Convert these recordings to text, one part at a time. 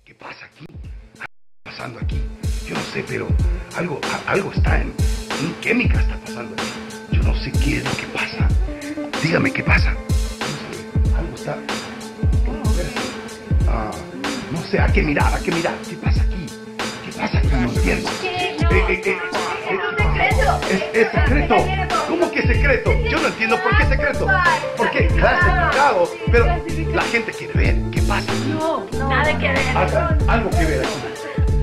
¿Qué pasa aquí? ¿Qué está pasando aquí? Yo no sé, pero algo está en química está pasando aquí. Yo no sé qué es lo que pasa. Dígame qué pasa. Algo está. No sé, hay que mirar. ¿Qué pasa aquí? ¿Qué pasa aquí? No entiendo. Es secreto. ¿Cómo que secreto? Yo no entiendo por qué secreto. ¿Por qué? Clasificado. Pero la gente quiere ver. ¿Qué pasa? No, nada que ver. Algo que ver aquí.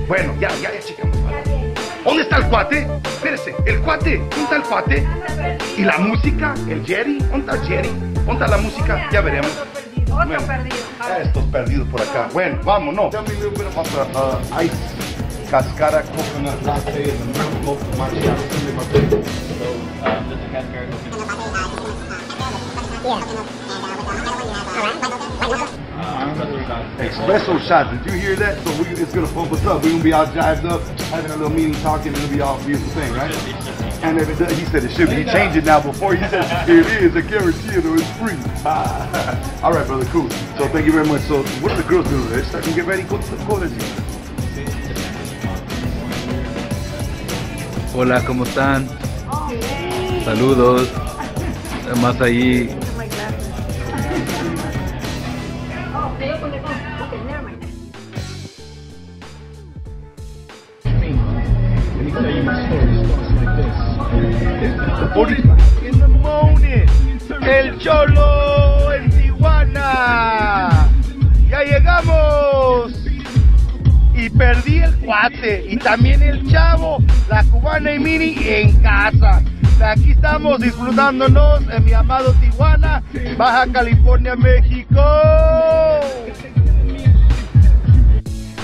Bueno, ya checamos. ¿Dónde está el cuate? Espérese, el cuate. ¿Dónde está el cuate? ¿Y la música? ¿El Jerry? ¿Dónde está Jerry? ¿Dónde está la música? Ya veremos. Otro perdido. Estos perdidos por acá. Bueno, vámonos. Tell me a little bit about the ice cascara coconut latte and the milk macchiato. This is cascara Espresso shots. Did you hear that? So it's gonna pump us up. We're gonna be all jived up, having a little meeting, talking, and it'll be all beautiful thing, right? And if it does, he said it should be. He changed it now. Before he said it is. I guarantee it, or it's free. All right, brother. Cool. So thank you very much. So what are the girls doing? They're starting to get ready. Go to Hola, ¿cómo están? Saludos. Más ahí. In the morning, el Cholo en Tijuana. Ya llegamos. Y perdí el cuate. Y también el chavo, la cubana y Mini en casa. Aquí estamos disfrutándonos en mi amado Tijuana, Baja California, México.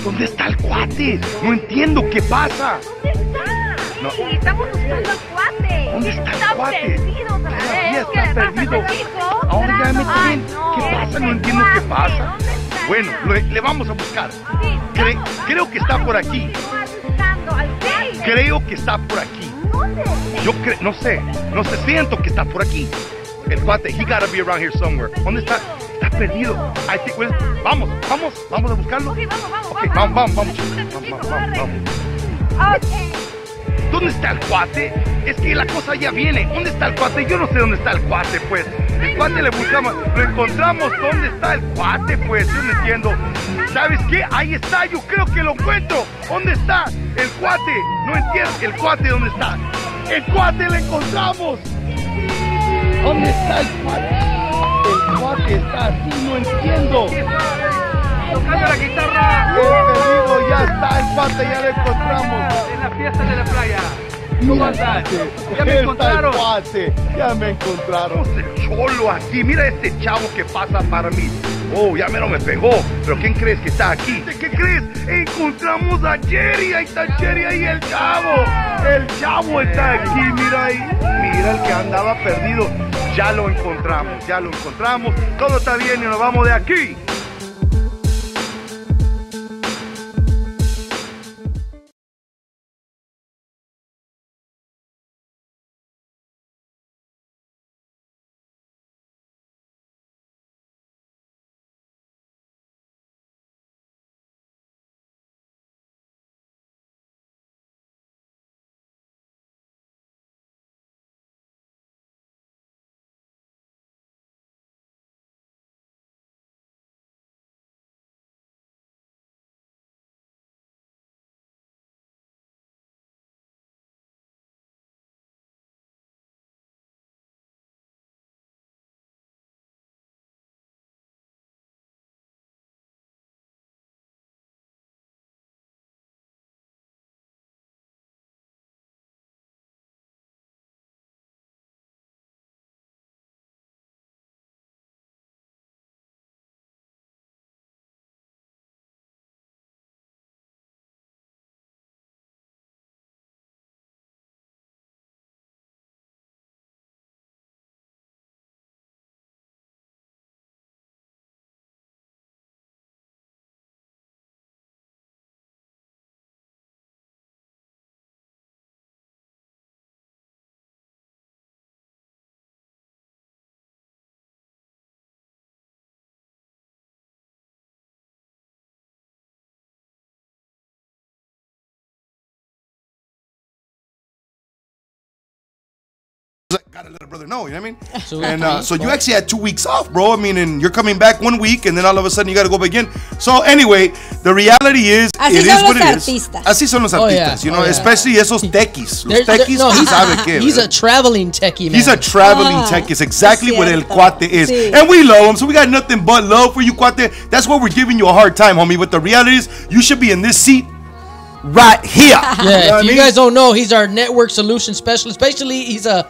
¿Dónde está el cuate? No entiendo qué pasa. ¿Dónde está? No. Sí, estamos buscando al cuate. ¿Dónde está el cuate? Perdido otra vez. Está perdido. Ahora ya me tienen. ¿Qué pasa? No entiendo qué pasa. Bueno, le vamos a buscar. Creo que está por aquí. Creo que está por aquí. Yo no sé, siento que está por aquí. El cuate, he gotta be around here somewhere. ¿Dónde está? Está perdido. Vamos a buscarlo. Okay, vamos. Okay, vamos. ¿Dónde está el cuate? Es que la cosa ya viene. ¿Dónde está el cuate? Yo no sé dónde está el cuate, pues. El cuate le buscamos, lo encontramos. ¿Dónde está el cuate, pues? Yo no entiendo. ¿Sabes qué? Ahí está, yo creo que lo encuentro. ¿Dónde está el cuate? No entiendo. ¿El cuate dónde está? ¡El cuate lo encontramos! ¿Dónde está el cuate? El cuate está así, no entiendo. Tocando la guitarra. El perdido ya está, el cuate ya lo encontramos. En la fiesta de la playa. ¿Cómo ¿Cómo estás? Ya me encontraron. Ya me encontraron. El Cholo aquí. Mira este chavo que pasa para mí. Oh, ya me pegó. ¿Pero quién crees que está aquí? ¿Qué crees? Encontramos a Jerry. Ahí está Jerry, ahí el chavo. El chavo está aquí. Mira ahí. Mira el que andaba perdido. Ya lo encontramos. Todo está bien y nos vamos de aquí. gotta let a brother know, you know what I mean? And so you actually had 2 weeks off, bro. I mean, and you're coming back 1 week, and then all of a sudden you gotta go back again. So anyway, the reality is, Así it son is what los it is. artistas. Así son los artistas, you know, especially esos tequis. Los tequis, no, he's ¿verdad? a traveling techie, man. He's a traveling tech. It's exactly what El Cuate is. Sí. And we love him, so we got nothing but love for you, Cuate. That's why we're giving you a hard time, homie. But the reality is, you should be in this seat right here. Yeah, You know if what you I mean? guys don't know, he's our network solution specialist. Basically, he's a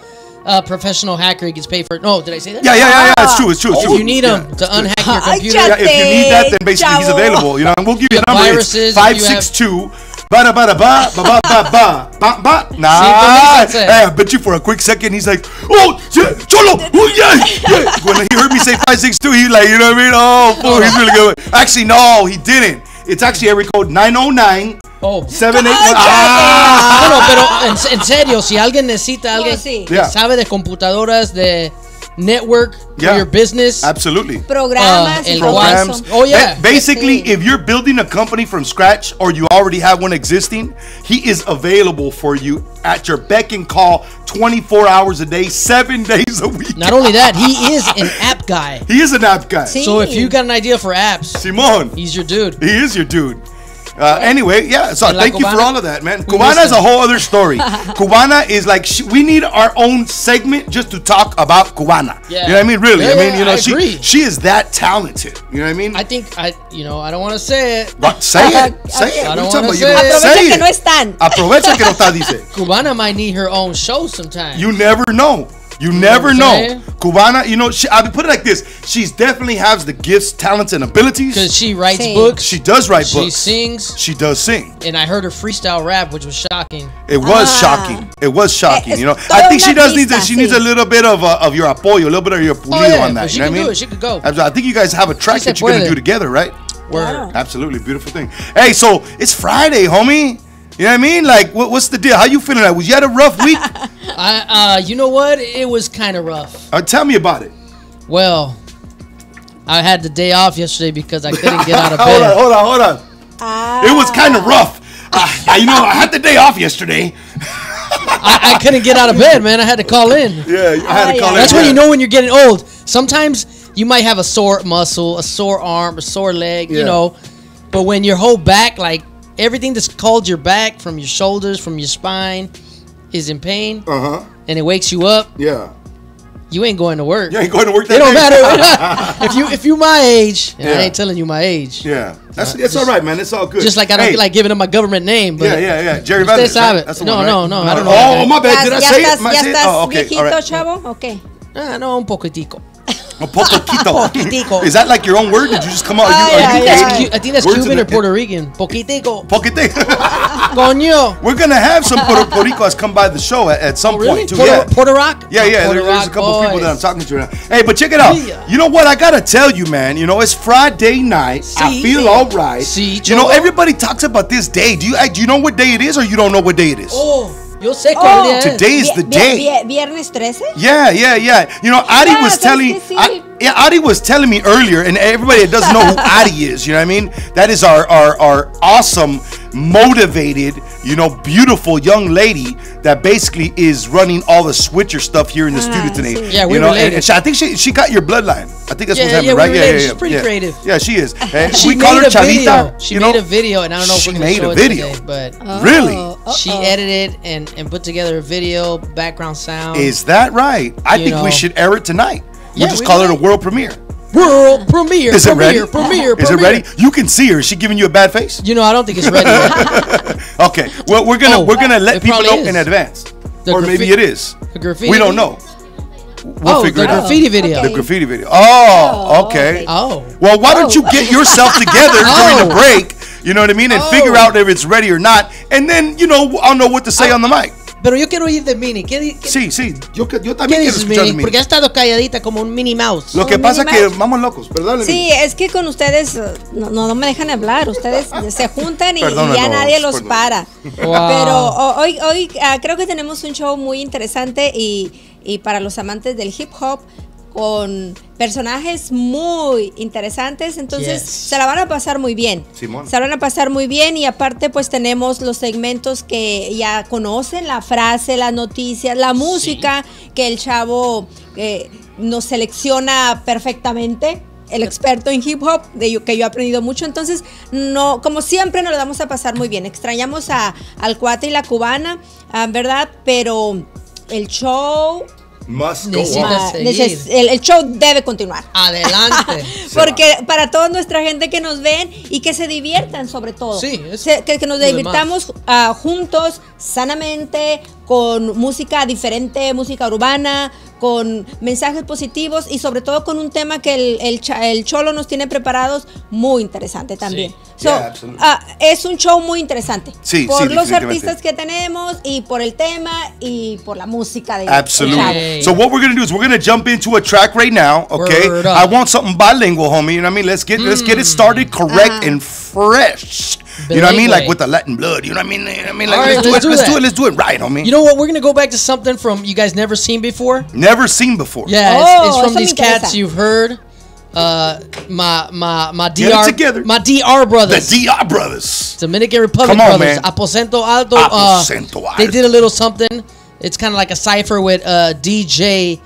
professional hacker. He gets paid for it. No, did I say that? Yeah. It's true. If you need him to unhack your computer. Yeah, if you need that, then basically he's available. You know, and we'll give you a number. Viruses, It's 562. Ba ba ba ba ba ba ba ba ba. Nah, hey, I bet you for a quick second he's like, oh, yeah, Cholo, oh yeah. When he heard me say 562, he's like, you know what I mean? Oh, fool, he's really good. Actually, no, he didn't. It's actually area code 909. Oh. 781. No, pero en serio, si alguien necesita alguien sí. que sabe de computadoras, de network for your business. Absolutely. Programas y todo Programs. eso. Oh, yeah. Basically, if you're building a company from scratch or you already have one existing, he is available for you at your beck and call 24 hours a day, 7 days a week. Not only that, he is an app guy. He is an app guy. Sí. So if you got an idea for apps, Simon. he's your dude. He is your dude. Anyway, yeah, so thank you for all of that, man. Cubana is a whole other story. Cubana is like, we need our own segment just to talk about Cubana. Yeah. You know what I mean? Really. Yeah, I mean, you know, I agree. she is that talented. You know what I mean? I think, I don't want to say it. What? Say it. Say it. I What don't you talking wanna about? say it. Aprovecha Say que it. no están. Aprovecha que no está, dice. Cubana might need her own show sometime. You never know. You never what I'm know. saying? Cubana, you know, I put it like this. She's definitely has the gifts, talents, and abilities. Because she writes Sí. books. She does write She books. sings. She does sing. And I heard her freestyle rap, which was shocking. It was shocking. It was shocking. Es You know, toda I think she una does need artista, that. She needs a sí. little bit of your apoyo, a little bit of your pulido yeah, on that. but she You know can what I do mean? it. She could go. I think you guys have a track She that you're gonna puede. do together, right? Word. Absolutely, beautiful thing. Hey, so it's Friday, homie. You know what I mean? Like, what's the deal? How you feeling? Like, was you had a rough week? You know what? It was kind of rough. Tell me about it. Well, I had the day off yesterday because I couldn't get out of bed. Hold on. It was kind of rough. You know, I had the day off yesterday. I couldn't get out of bed, man. I had to call in. Yeah, I had to call in. That's when you know when you're getting old. Sometimes you might have a sore muscle, a sore arm, a sore leg, you know. But when your whole back, like everything that's called your back, from your shoulders, from your spine, is in pain, and it wakes you up, you ain't going to work. You ain't going to work that It don't day. matter. if you my age, and I ain't telling you my age. Yeah, it's all right, man. It's all good. Just like I don't feel like giving up my government name. But Yeah. Jerry usted Valdez, sabe. right? That's the No, one, no, right? no, I don't know. Oh, my bad. Did I say it? ¿Ya estás Oh, okay. viejito, All right. chavo? Ok. No, un poquitico. A poquito. Poquitico. Is that like your own word? Did you just come out? I think that's Words Cuban in or the- Puerto Rican. Poquitico. Poquito. Coño. We're gonna have some Puerto Ricos come by the show at some point too. Puerto Rock? Yeah. Puerto There's a Rock couple people boys. that I'm talking to now. Hey, but check it out. Yeah. You know what? I gotta tell you, man. You know, it's Friday night. I Sí. feel all right. Sí, You know, Cholo. everybody talks about this day. Do you know what day it is, or you don't know what day it is? Oh, yo sé cuál día es. Today is the day. ¿Viernes 13? Yeah. You know, Adi was sabes telling que sí. Adi was telling me earlier, and everybody that doesn't know who Adi is, you know what I mean? That is our awesome, motivated, you know, beautiful young lady that basically is running all the switcher stuff here in the studio today. sí. Yeah, we you know, related. and I think she got your bloodline. I think that's Yeah, what's happening, yeah, we right? related. She's pretty creative. Yeah, she is. She we call her made a Chavita. video. She you made know? a video, and I don't know if She we're going to made show a it video. today, but Really? she edited and put together a video, background sound. Is that right? I You think we know. should air it tonight. We'll Yeah, just we call it a might. world premiere. World premiere. Is it ready? Premiere. Is it ready? You can see her. Is she giving you a bad face? You know, I don't think it's ready yet. Okay. Well, we're gonna let it people probably know is. in advance, The or maybe graffi- it is. The graffiti. We don't know. We'll figure the it out. graffiti video. Okay. The graffiti video. Oh, okay. Oh. Well, why don't you get yourself together during the break? You know what I mean, and figure out if it's ready or not, and then I'll know what to say on the mic. Pero yo quiero oír de Minnie. ¿Qué Sí. Yo ¿Qué también quiero dices, escuchar de Minnie? mí. Porque ha estado calladita como un Minnie Mouse. Lo que Un pasa Minnie que Mouse. vamos locos, ¿verdad? Sí, es que con ustedes no me dejan hablar. Ustedes se juntan y ya Perdónanos, nadie los perdón. para. Wow. Pero hoy creo que tenemos un show muy interesante y para los amantes del hip hop con personajes muy interesantes, entonces Yes. se la van a pasar muy bien. Simón. Se la van a pasar muy bien y aparte pues tenemos los segmentos que ya conocen, la frase, las noticias, la música que el chavo nos selecciona perfectamente. El experto en hip hop, que yo he aprendido mucho, entonces no, como siempre nos lo vamos a pasar muy bien. Extrañamos al Cuate y la Cubana, ¿verdad? Pero el show Must go Necesita on. seguir. el show debe continuar. Adelante. Porque para toda nuestra gente que nos ven y que se diviertan sobre todo. Sí, es que nos lo divirtamos juntos, sanamente, con música diferente, música urbana, con mensajes positivos y sobre todo con un tema que el Cholo nos tiene preparados muy interesante también. Sí. So, Yeah, absolutely. es un show muy interesante. Sí, por sí, los definitivamente. artistas que tenemos y por el tema y por la música del Absolutely. chavo. Hey. So what we're gonna do is we're gonna jump into a track right now, okay? Word up. I want something bilingual, homie. You know what I mean? Let's get it started correct and fresh. You know what I mean? Like Bilingue. with the Latin blood. You know what I mean? Like, All right, let's do let's it. do Let's do that. it. Let's do it right, homie. You know what? We're gonna go back to something from you guys never seen before. Never seen before. Yeah, Oh, it's from eso me these cats interesa. you've heard. My Get it DR, together. my DR The brothers, DR brothers. Dominican Republic Come on, brothers, man. Aposento Alto. Aposento Alto. They did a little something. It's kind of like a cipher with DJ.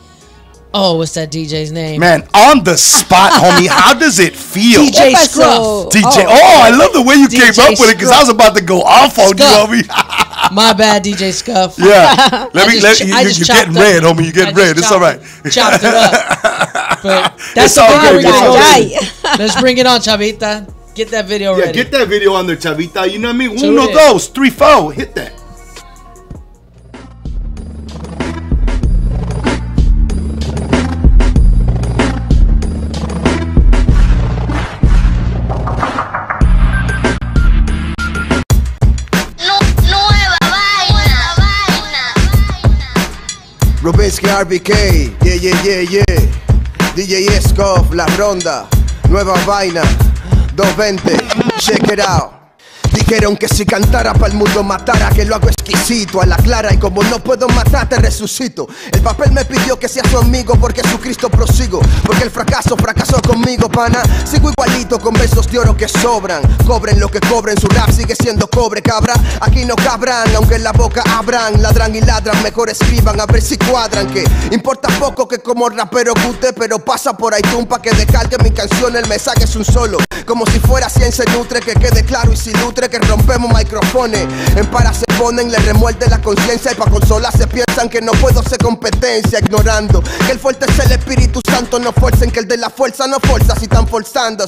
Oh, what's that DJ's name? Man, on the spot, homie. How does it feel? DJ ¿Qué pasó? Scruff. DJ. Oh, I love the way you came DJ up with it because I was about to go off on you, Scruff. homie. My bad, DJ Scuff. Yeah. Let me. I just You're chopped getting up- red, homie. You're I getting just red. It's all right. Chopped it up. But that's It's the all video good. we're gonna go Ay, to. Let's bring it on, Chavita. Get that video Yeah, ready. get that video on there, Chavita. You know what I mean? So Uno, it- dos, three, four. Hit that. Rubinsky RBK, yeah. DJ Scoff, La Ronda, nueva vaina, 220, check it out. Dijeron que si cantara pa'l mundo matara, que lo hago exquisito, a la clara, y como no puedo matarte resucito. El papel me pidió que sea su amigo, porque Jesucristo prosigo, porque el fracaso fracasó conmigo, pana. Sigo igualito con versos de oro que sobran, cobren lo que cobren, su rap sigue siendo cobre, cabra. Aquí no cabrán, aunque en la boca abran, ladran y ladran, mejor escriban a ver si cuadran. Que importa poco que como rapero Cuate, pero pasa por iTunes pa' que descargue mi canción, el mensaje es un solo, como si fuera ciencia nutre, que quede claro y sin nutre que rompemos microfones. En para se ponen, le remuerde la conciencia y pa' consolarse piensan que no puedo ser competencia, ignorando que el fuerte es el Espíritu Santo. No forcen que el de la fuerza no forza si están forzando.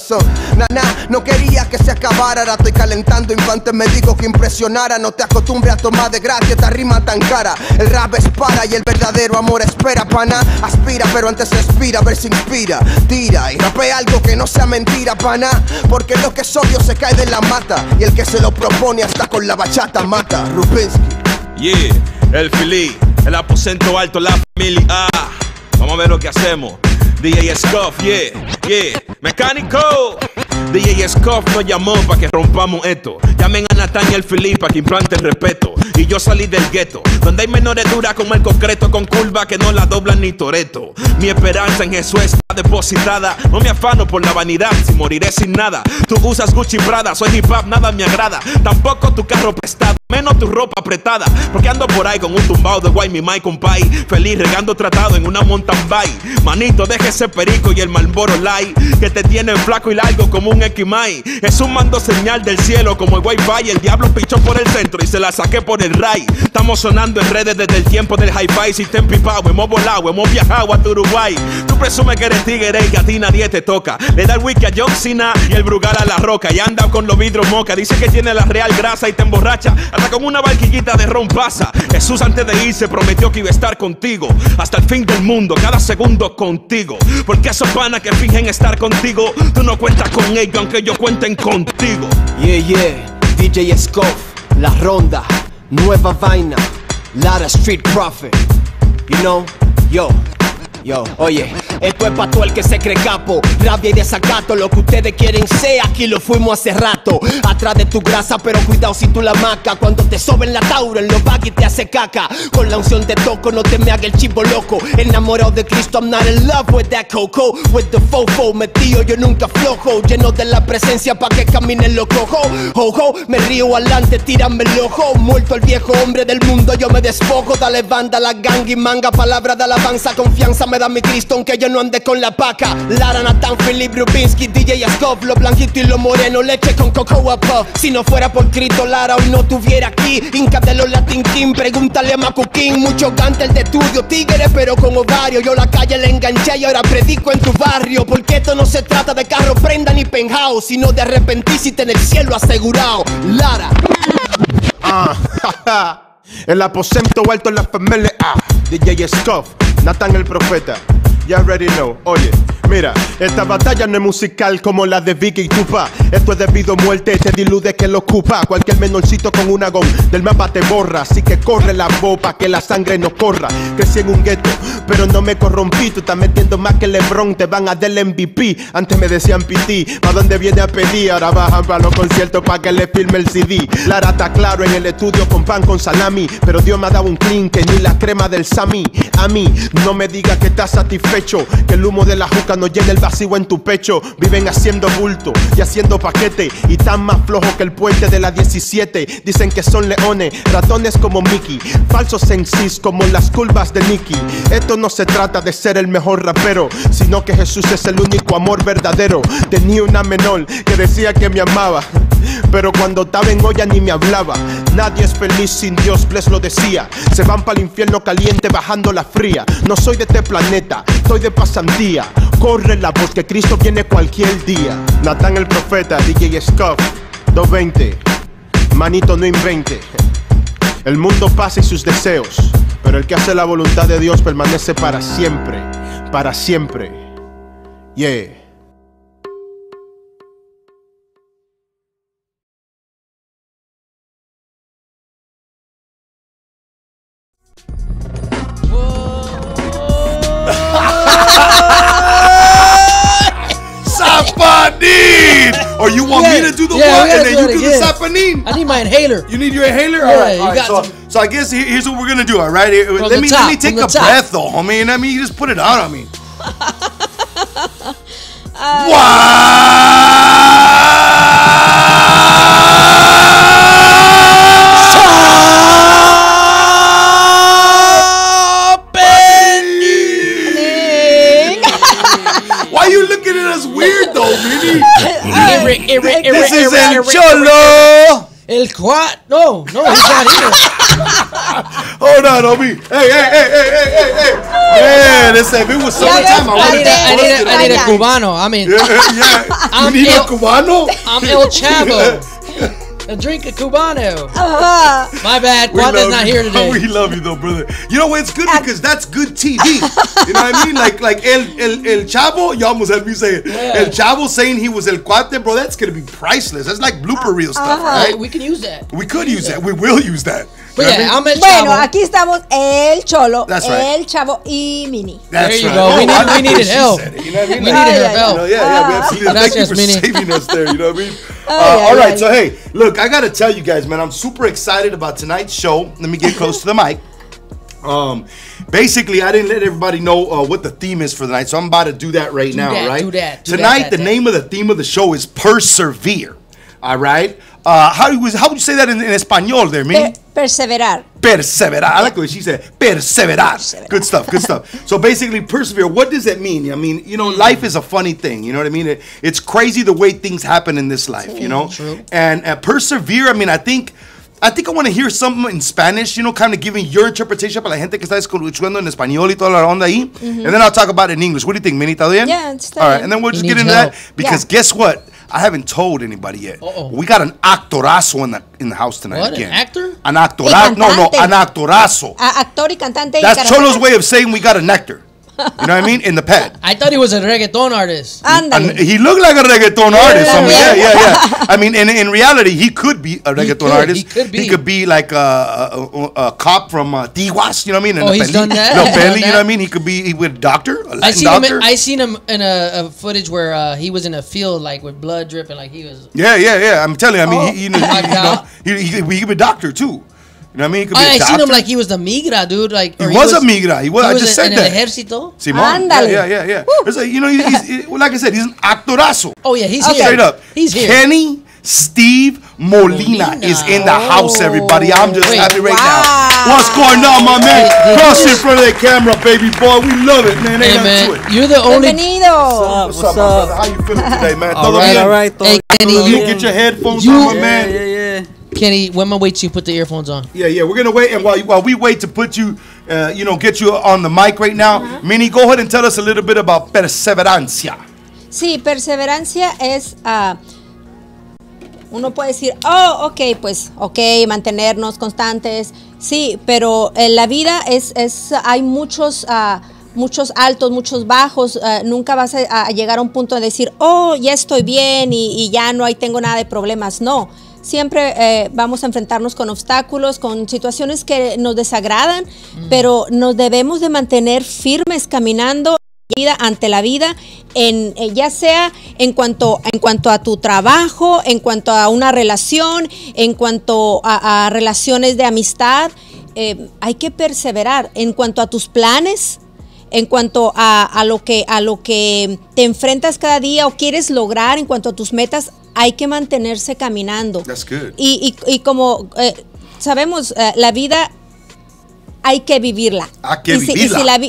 No quería que se acabara, ahora estoy calentando infante, me digo que impresionara. No te acostumbres a tomar de gracia esta rima tan cara. El rap es para y el verdadero amor espera, pana. Aspira pero antes respira, a ver si inspira. Tira y rapea algo que no sea mentira, pana. Porque lo que es obvio se cae de la mata, y el que se lo propone hasta con la bachata mata. Rubinsky. Yeah, el Philly, el aposento alto, la familia. Vamos a ver lo que hacemos. DJ Scuff, yeah, mecánico. DJ Scuff nos llamó para que rompamos esto. Llamen a Nathaniel Philly para que implante el respeto. Y yo salí del gueto, donde hay menores duras como el concreto, con curva que no la doblan ni Toreto. Mi esperanza en Jesús está depositada. No me afano por la vanidad, si moriré sin nada. Tú usas Gucci Prada, soy hip hop, nada me agrada. Tampoco tu carro prestado, menos tu ropa apretada. Porque ando por ahí con un tumbao de guay, mi Mike compay. Feliz regando tratado en una mountain bike. Manito, deje ese perico y el Marlboro Light, que te tienen flaco y largo como un Equimay. Es un mando señal del cielo como el Wi-Fi. El diablo pichó por el centro y se la saqué por el ray. Estamos sonando en redes desde el tiempo del hi-fi. Si te empipado, hemos volado, hemos viajado a Uruguay. Tú presumes que eres tigre y que a ti nadie te toca. Le da el wiki a John Cena y el Brugal a la roca. Y anda con los vidrios moca. Dice que tiene la real grasa y te emborracha. Hasta con una barquillita de ron pasa. Jesús antes de irse prometió que iba a estar contigo hasta el fin del mundo, cada segundo contigo. Porque esos panas que fingen estar contigo, tú no cuentas con ellos aunque ellos cuenten contigo. Yeah, DJ Scoff, La Ronda, nueva vaina, Lara Street Prophet. You know, yo, Yo, oye, esto es pa' todo el que se cree capo, rabia y desacato. Lo que ustedes quieren ser, aquí lo fuimos hace rato. Atrás de tu grasa, pero cuidado si tú la maca. Cuando te soben la tauro, en los baggy te hace caca. Con la unción te toco, no te me haga el chivo loco. Enamorado de Cristo, I'm not in love with that coco. With the fofo, metido yo nunca flojo. Lleno de la presencia pa' que caminen los cojos. Ojo, me río adelante, tírame el ojo. Muerto el viejo hombre del mundo, yo me despojo. Dale banda, la gang y manga, palabra de alabanza. Confianza me da mi Cristo, aunque yo no ande con la paca. Lara, Nathan, Philip, Rubinsky, DJ Scott, lo blanquito y lo moreno, leche con cocoa puff. Si no fuera por Cristo, Lara hoy no tuviera aquí. Inca de los Latin King, pregúntale a Macuquín. Muchos gantes de estudio, tigres pero con ovario. Yo la calle le enganché y ahora predico en tu barrio. Porque esto no se trata de carro, prenda ni penthouse, sino de arrepentirse y tener el cielo asegurado. Lara. El aposento alto en la familia. DJ Scuff, Nathan el profeta. You already know. Oye, mira, esta batalla no es musical como la de Vicky y Tupac. Esto es debido a muerte, te dilude que lo ocupa. Cualquier menorcito con una gom del mapa te borra. Así que corre la bopa, que la sangre no corra. Crecí en un gueto, pero no me corrompí. Tú estás metiendo más que LeBron, te van a dar el MVP. Antes me decían PT, ¿pa' dónde viene a pedir? Ahora bajan para los conciertos pa' que le filme el CD. Lara está claro en el estudio con pan con salami. Pero Dios me ha dado un clean que ni la crema del Sammy. A mí, no me digas que estás satisfecho, que el humo de la juca no llena el vacío en tu pecho. Viven haciendo bulto y haciendo paquete, y tan más flojos que el puente de la 17. Dicen que son leones, ratones como Mickey, falsos en cis como las curvas de Nicky. Esto no se trata de ser el mejor rapero, sino que Jesús es el único amor verdadero. Tenía una menor que decía que me amaba, pero cuando estaba en olla ni me hablaba. Nadie es feliz sin Dios, Bless lo decía. Se van para el infierno caliente bajando la fría. No soy de este planeta, estoy de pasantía. Corre la voz que Cristo viene cualquier día. Nathan el profeta, DJ Scuff, 220. Manito no invente. El mundo pasa y sus deseos, pero el que hace la voluntad de Dios permanece para siempre. Para siempre. Yeah. Sapanin! Or you want me to do the one and then you do the sapanin? I need my inhaler. You need your inhaler? Yeah, all right. So I guess here's what we're gonna do, all right? Let me take a breath though, homie. And I mean, you just put it on on me. Why you looking at us weird though, Minnie? This is El Cholo. El Cuate. No, he's not here. Hold on, homie. Hey. Man, if it was summertime, I need a Cubano. I mean, yeah. You need a Cubano? I'm El Chavo. A drink of Cubano. My bad. Cuate's not here today. We love you though, brother. You know what? It's good because that's good TV. You know what I mean? Like El Chavo. You almost had me say it. Yeah. El Chavo saying he was El Cuate, bro. That's gonna be priceless. That's like blooper reel stuff, right? We can use that. We could use that. We will use that. But yeah, I'm El Chavo. Bueno, aquí estamos El Cholo, That's right. El Chavo y Mini. That's there you right. go. Oh, We needed help. You know what I mean? We needed her help. We absolutely. Thank you for saving us there. You know what I mean? All right, so hey, look, I gotta tell you guys, man, I'm super excited about tonight's show. Let me get close to the mic. Basically, I didn't let everybody know what the theme is for the night, so I'm about to do that right now. Tonight, the name of the theme of the show is Persevere. All right. How would you say that in español there, Mini? Perseverar. Perseverar. I like the way she said perseverar. Good stuff. So basically, persevere. What does that mean? I mean, you know, life is a funny thing. You know what I mean? It's crazy the way things happen in this life, you know? True. And persevere, I mean, I think I want to hear something in Spanish, you know, kind of giving your interpretation para la gente que está escuchando en español y toda la onda ahí. And then I'll talk about it in English. What do you think, Mini? ¿Está bien? Yeah, it's all right, and then we'll just get into that because guess what? I haven't told anybody yet. We got an actorazo in the house tonight. What, again. An actor? An actorazo. No, an actorazo. Actor y cantante. That's Cholo's way of saying we got a nectar. You know what I mean? In the pad. I thought he was a reggaeton artist. Ándale. And he looked like a reggaeton artist. I mean, Yeah. yeah. I mean, in reality, he could be a reggaeton artist. He could be like a cop from Tijuas. You know what I mean? Oh, he's done that. No, He's Peli, done you know that. what I mean? He could be with a doctor, a Latin doctor. I seen him in a footage where he was in a field like with blood dripping, like he was. Yeah. I'm telling you. I mean, Oh, he could be a doctor too. You know what I mean? He could be a I doctor. seen him like he was the migra, dude. Like He was a migra. He was. I just said in that. el ejército. Simón. Ándale. Yeah. It's like, you know, he's like I said, he's an actorazo. Oh yeah, he's Okay. here. Straight up. He's here. Kenny Steve Molina is in the house, everybody. I'm just Wait. happy right Wow. now. What's going on, my man? Hey, did Cross you in front of the camera, baby boy. We love it, man. Ain't Hey nothing to man, it. you're the only. Bienvenido. What's up, my brother? How you feeling today, man? All Todo right, bien? all right. Hey Kenny, You you, get your headphones You- on, my man. Yeah. Kenny, when am I wait till you put the earphones on? Yeah. We're gonna wait, and while we wait to put you, get you on the mic right now. Minnie, go ahead and tell us a little bit about perseverancia. Sí, perseverancia es, uno puede decir, oh, ok, mantenernos constantes, sí, pero en la vida hay muchos altos, muchos bajos, nunca vas a llegar a un punto de decir, oh, ya estoy bien y ya no tengo nada de problemas, no. Siempre vamos a enfrentarnos con obstáculos, con situaciones que nos desagradan, pero nos debemos de mantener firmes caminando ante la vida, ya sea en cuanto a tu trabajo, en cuanto a una relación, en cuanto a relaciones de amistad, hay que perseverar en cuanto a tus planes. En cuanto a lo que te enfrentas cada día o quieres lograr, en cuanto a tus metas, hay que mantenerse caminando. That's good. Y como sabemos, la vida hay que vivirla. Hay que vivirla. Live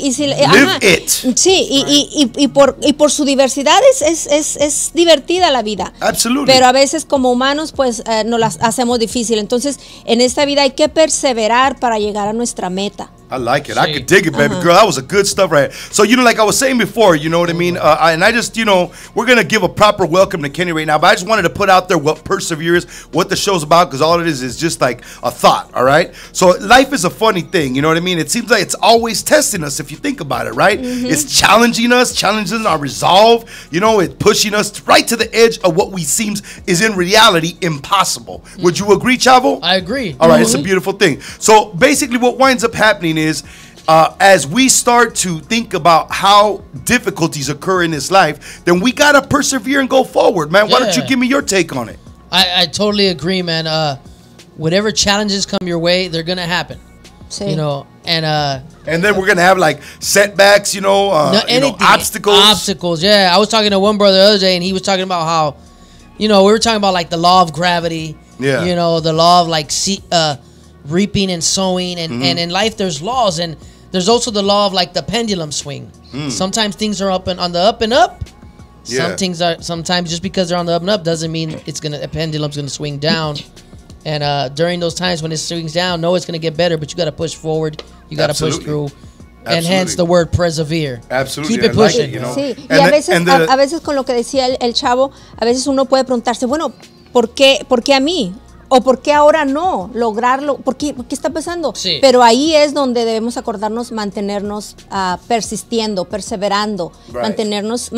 it. Sí, y por su diversidad es divertida la vida. Absolutely. Pero a veces como humanos pues nos las hacemos difícil. Entonces en esta vida hay que perseverar para llegar a nuestra meta. I like it. I could dig it, baby girl. That was a good stuff right here. So, like I was saying before, you know what I mean? And I just, we're going to give a proper welcome to Kenny right now. But I just wanted to put out there what perseverance, what the show's about, because all it is just like a thought, all right? So, life is a funny thing, you know what I mean? It seems like it's always testing us if you think about it, right? It's challenging us, challenging our resolve. It's pushing us right to the edge of what we seems is in reality impossible. Would you agree, Chavo? I agree. All right, it's a beautiful thing. So basically what winds up happening is as we start to think about how difficulties occur in this life, then we got to persevere and go forward, man. Why don't you give me your take on it? I totally agree, man. Whatever challenges come your way, they're going to happen. Sí. And then we're going to have like setbacks, obstacles. Obstacles, yeah. I was talking to one brother the other day, and he was talking about how, we were talking about like the law of gravity. Yeah. The law of like reaping and sowing, and in life there's laws, and there's also the law of like the pendulum swing. Sometimes things are on the up and up. Yeah. Sometimes just because they're on the up and up doesn't mean a pendulum's gonna swing down. And during those times when it swings down, it's gonna get better, but you gotta push forward. You gotta push through. And hence the word persevere. Absolutely. Keep it pushing. Sí, y a veces con lo que decía el chavo, a veces uno puede preguntarse, bueno, ¿por qué a mí? ¿O por qué ahora no lograrlo? ¿Por qué está pasando? Sí. Pero ahí es donde debemos acordarnos, mantenernos persistiendo, perseverando, manteniéndonos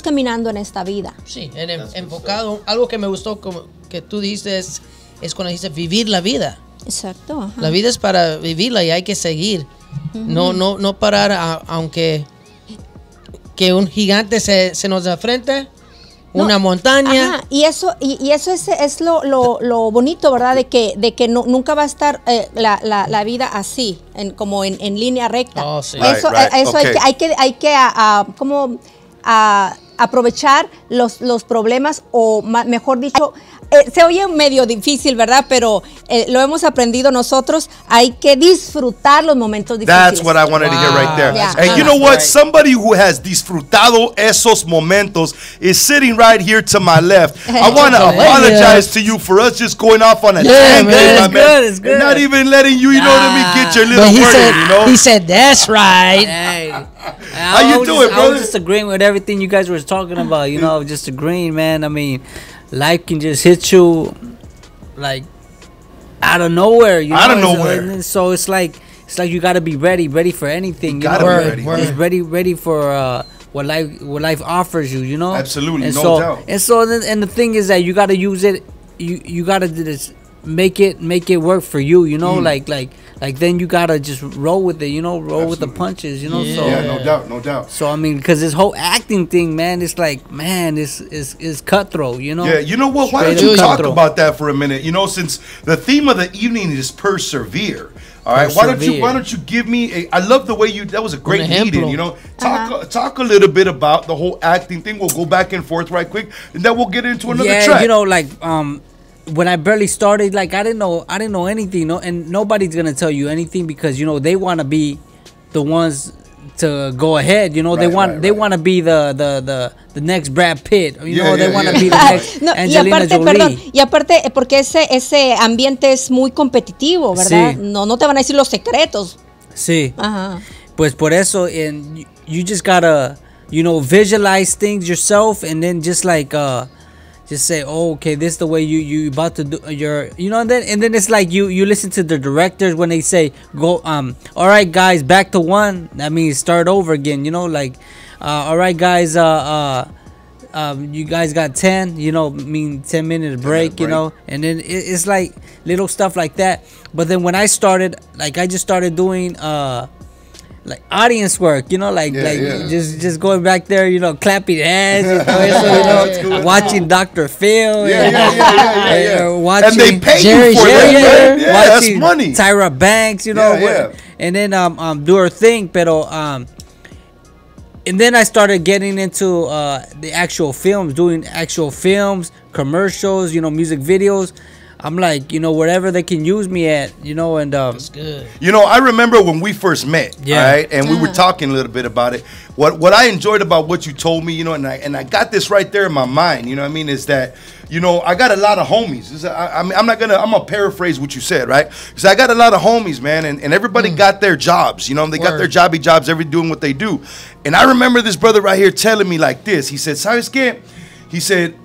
caminando en esta vida. Sí, enfocado. Algo que me gustó como que tú dijiste es cuando dijiste vivir la vida. Exacto. Ajá. La vida es para vivirla y hay que seguir. No parar aunque que un gigante se nos enfrente. Una montaña. Ajá, y eso es lo bonito, ¿verdad? De que nunca va a estar la vida así, como en línea recta. Oh, sí. Eso Okay. hay que aprovechar los problemas, o mejor dicho, se oye medio difícil, ¿verdad? Pero lo hemos aprendido nosotros. Hay que disfrutar los momentos difíciles. That's what I wanted to hear right there. Yeah. And you know what? Somebody who has disfrutado esos momentos is sitting right here to my left. I want to apologize to you for us just going off on a tangent, my man. It's good. And not even letting you, get your little But word, he said that's right. Hey, How you doing, I brother? was just agreeing with everything you guys were talking about. Just agreeing, man. I mean, life can just hit you like out of nowhere. Out of nowhere. So it's like it's like you gotta be ready for anything. Gotta be ready. Just ready for what life offers you. You know. Absolutely, and no so, doubt. And so and the thing is that you gotta use it. You gotta do this. Make it work for you. You know, like then you gotta just roll with it. You know, roll with the punches. You know. Yeah. So Yeah, no doubt. So I mean, because this whole acting thing, man, it's like, man, is cutthroat, you know? Yeah, you know what? Why don't Straight you up talk cutthroat. about that for a minute? You know, since the theme of the evening is persevere. All right, why don't you give me I love the way that was a great lead-in, you know? Talk a little bit about the whole acting thing. We'll go back and forth right quick, and then we'll get into another track. You know, like when I barely started, like I didn't know anything, no, and nobody's gonna tell you anything because you know they want to be the ones to go ahead. You know, they want to be the next Brad Pitt. You know, they want to be the next Angelina Jolie. Y aparte, porque ese ambiente es muy competitivo, ¿verdad? Sí. No te van a decir los secretos. Sí. Ajá. Pues por eso, and you just gotta, you know, visualize things yourself, and then just like just say, oh, okay, this is the way you about to do your, you know, and then it's like you listen to the directors when they say go, all right guys, back to one. That means start over again. You know, like, all right guys, you guys got 10. You know, 10-minute break. You know, and then it's like little stuff like that. But then when I started, like I just started doing like audience work, you know, just going back there, you know, clapping hands, you know, watching Dr. Phil, watching and they pay you for that, yeah, that's money. Tyra Banks, you know, and then do her thing, pero and then I started getting into the actual films, doing actual films, commercials, you know, music videos. I'm like, you know, wherever they can use me at, you know, and that's good. You know, I remember when we first met, right? And we were talking a little bit about it. What I enjoyed about what you told me, you know, and I got this right there in my mind, you know what I mean, is that, you know, I got a lot of homies. I'm gonna paraphrase what you said, right? Because I got a lot of homies, man, and everybody got their jobs, you know, they got their jobs, every doing what they do. And I remember this brother right here telling me like this. He said, ¿Sabes qué? He said,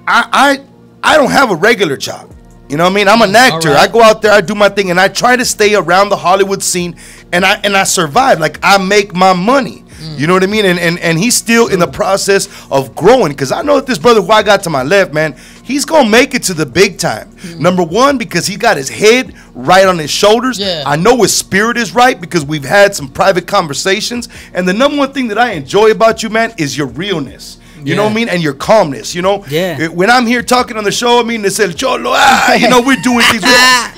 I don't have a regular job. You know what I mean? I'm an actor. Right. I go out there, I do my thing, and I try to stay around the Hollywood scene, and I survive. Like, I make my money. You know what I mean? And he's still in the process of growing, because I know that this brother who I got to my left, man, he's going to make it to the big time. Number one, because he got his head right on his shoulders. I know his spirit is right because we've had some private conversations. And the number one thing that I enjoy about you, man, is your realness. You know what I mean? And your calmness, you know? When I'm here talking on the show, I mean, they say, Cholo, you know, we're doing things.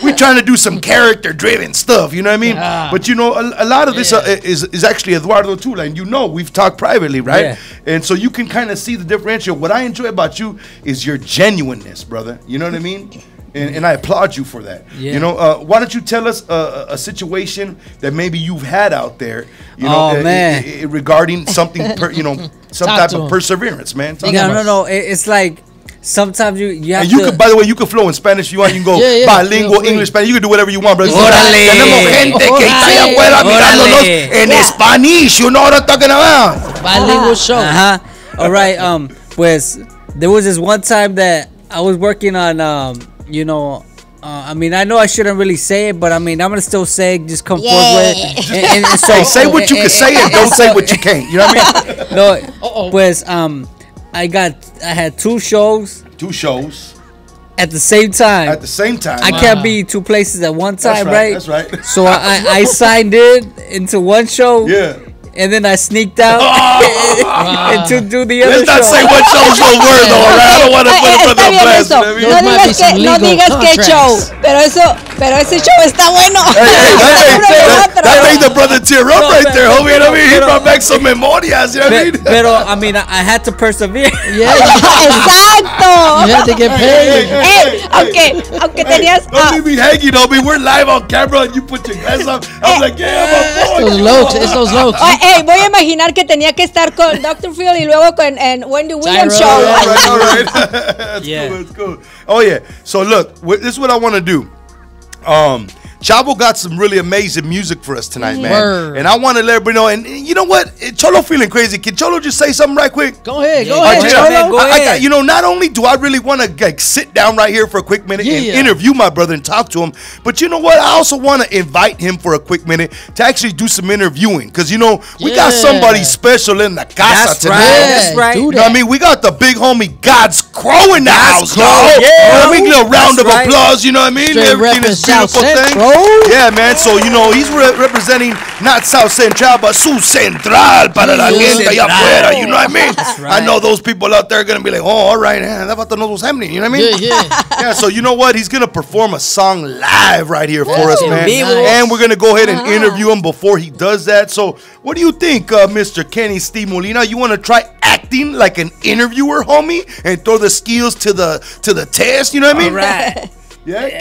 We're trying to do some character-driven stuff, you know what I mean? But, you know, a lot of this is actually Eduardo too. And, you know, we've talked privately, right? And so you can kind of see the differential. What I enjoy about you is your genuineness, brother. You know what I mean? And I applaud you for that. You know, why don't you tell us a situation that maybe you've had out there, you know, regarding something, you know, some type of perseverance, man. No. It's like sometimes you have and you to. could, by the way, you can flow in Spanish if you want. You can go bilingual, English, Spanish. You can do whatever you want, brother. Órale. Tenemos gente que está allá afuera mirándonos en Spanish. You know what I'm talking about? Bilingual show. All right. Pues there was this one time that I was working on you know, I mean, I know I shouldn't really say it, but I mean, I'm gonna still say it. Just come forward with it. And so, hey, say what you can say and don't say what you can't. You know what I mean? No, pues I had two shows. Two shows. At the same time. At the same time. I can't be two places at one time, right? That's right. So I signed into one show. Yeah. And then I sneaked out and to do the other show. Let's not say what shows don't work, though, right? I don't want to put a brother on blast. No digas qué show, pero ese show está bueno. That made the brother tear up right there, homie. You know what I mean? He brought back some memorias, you know what I mean? Pero, I mean, I had to persevere. Exacto. You had to get paid. Aunque tenías... Don't leave me hanging on me. We're live on camera and you put your glass on. I'm like, yeah, I'm a boy. It's those locs. Voy a imaginar que tenía que estar con Dr. Phil y luego con Wendy Williams show. All right. That's cool. Oh, yeah. So, look, this is what I want to do. Chavo got some really amazing music for us tonight, man. Word. And I want to let everybody know. And you know what? Cholo feeling crazy. Can Cholo just say something right quick? Go ahead, go All right, ahead, check it out. Cholo. Go ahead. You know, not only do I really want to like sit down right here for a quick minute and interview my brother and talk to him, but you know what? I also want to invite him for a quick minute to actually do some interviewing, because you know we got somebody special in the casa tonight. That's right. You know what I mean? We got the big homie God's Crow in the house, dog. Yeah. You know what I mean? A little round of right. applause. You know what I mean? Straight Everything is beautiful thing. Yeah, man. So you know he's representing not South Central but Sur Central para la gente allá afuera. You know what I mean? Right. I know those people out there are gonna be like, oh, all right, that about to know what's happening. You know what I mean? Yeah. So you know what? He's gonna perform a song live right here for us, man. Vivo. And we're gonna go ahead and interview him before he does that. So what do you think, Mr. Kenny Steve Molina? You want to try acting like an interviewer, homie, and throw the skills to the test? You know what I mean? All right. Yeah.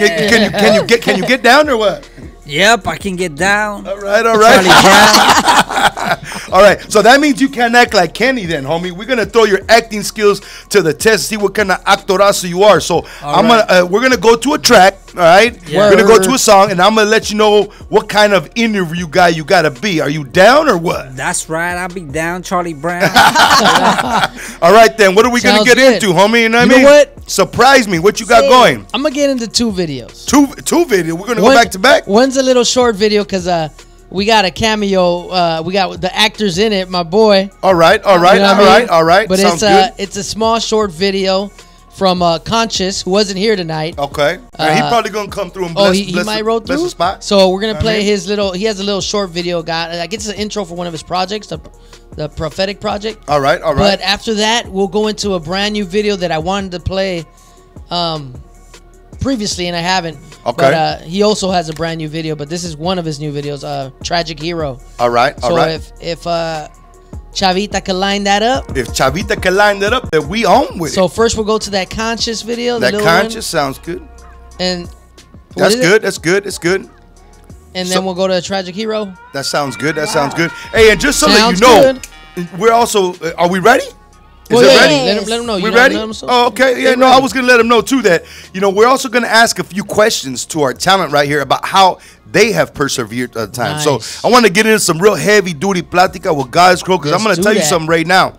Can you get down or what? Yep, I can get down. All right. Charlie Brown. All right. So that means you can act like Kenny then, homie. We're gonna throw your acting skills to the test, see what kind of actorazo you are. So we're gonna go to a track. All right. Yeah. We're gonna go to a song, and I'm gonna let you know what kind of interview guy you gotta be. Are you down or what? That's right. I'll be down, Charlie Brown. All right then. What are we gonna Sounds get good. into, homie? You know what I You mean? know what? Surprise me. What you got going? I'm gonna get into 2 videos. Two video. We're gonna go back to back. One's a little short video because we got a cameo. We got the actors in it. My boy. All right. You know what I mean? All right. But Sounds good. it's a small short video from Conscious, who wasn't here tonight. Okay. He probably gonna come through and bless, he might roll bless through. the spot. So we're gonna play his little. He has a little short video. I guess it's an intro for one of his projects, the prophetic project. All right. But after that, we'll go into a brand new video that I wanted to play previously, and I haven't. Okay. But he also has a brand new video, but this is one of his new videos, Tragic Hero. All right. So if Chavita can line that up. If Chavita can line that up, then we on with it. So first we'll go to that Conscious video. That the Conscious one. sounds good. And That's good. That's good. It's good. And then we'll go to Tragic Hero. That sounds good. That sounds good. Hey, and just so Sounds that you know, we're also. Are we ready? Is it ready? Let him know. We ready? Oh, okay. Yeah, no, I was going to let him know, too, that, you know, we're also going to ask a few questions to our talent right here about how they have persevered at the time. Nice. So I want to get into some real heavy-duty plática with God's Crow, because I'm going to tell you something right now.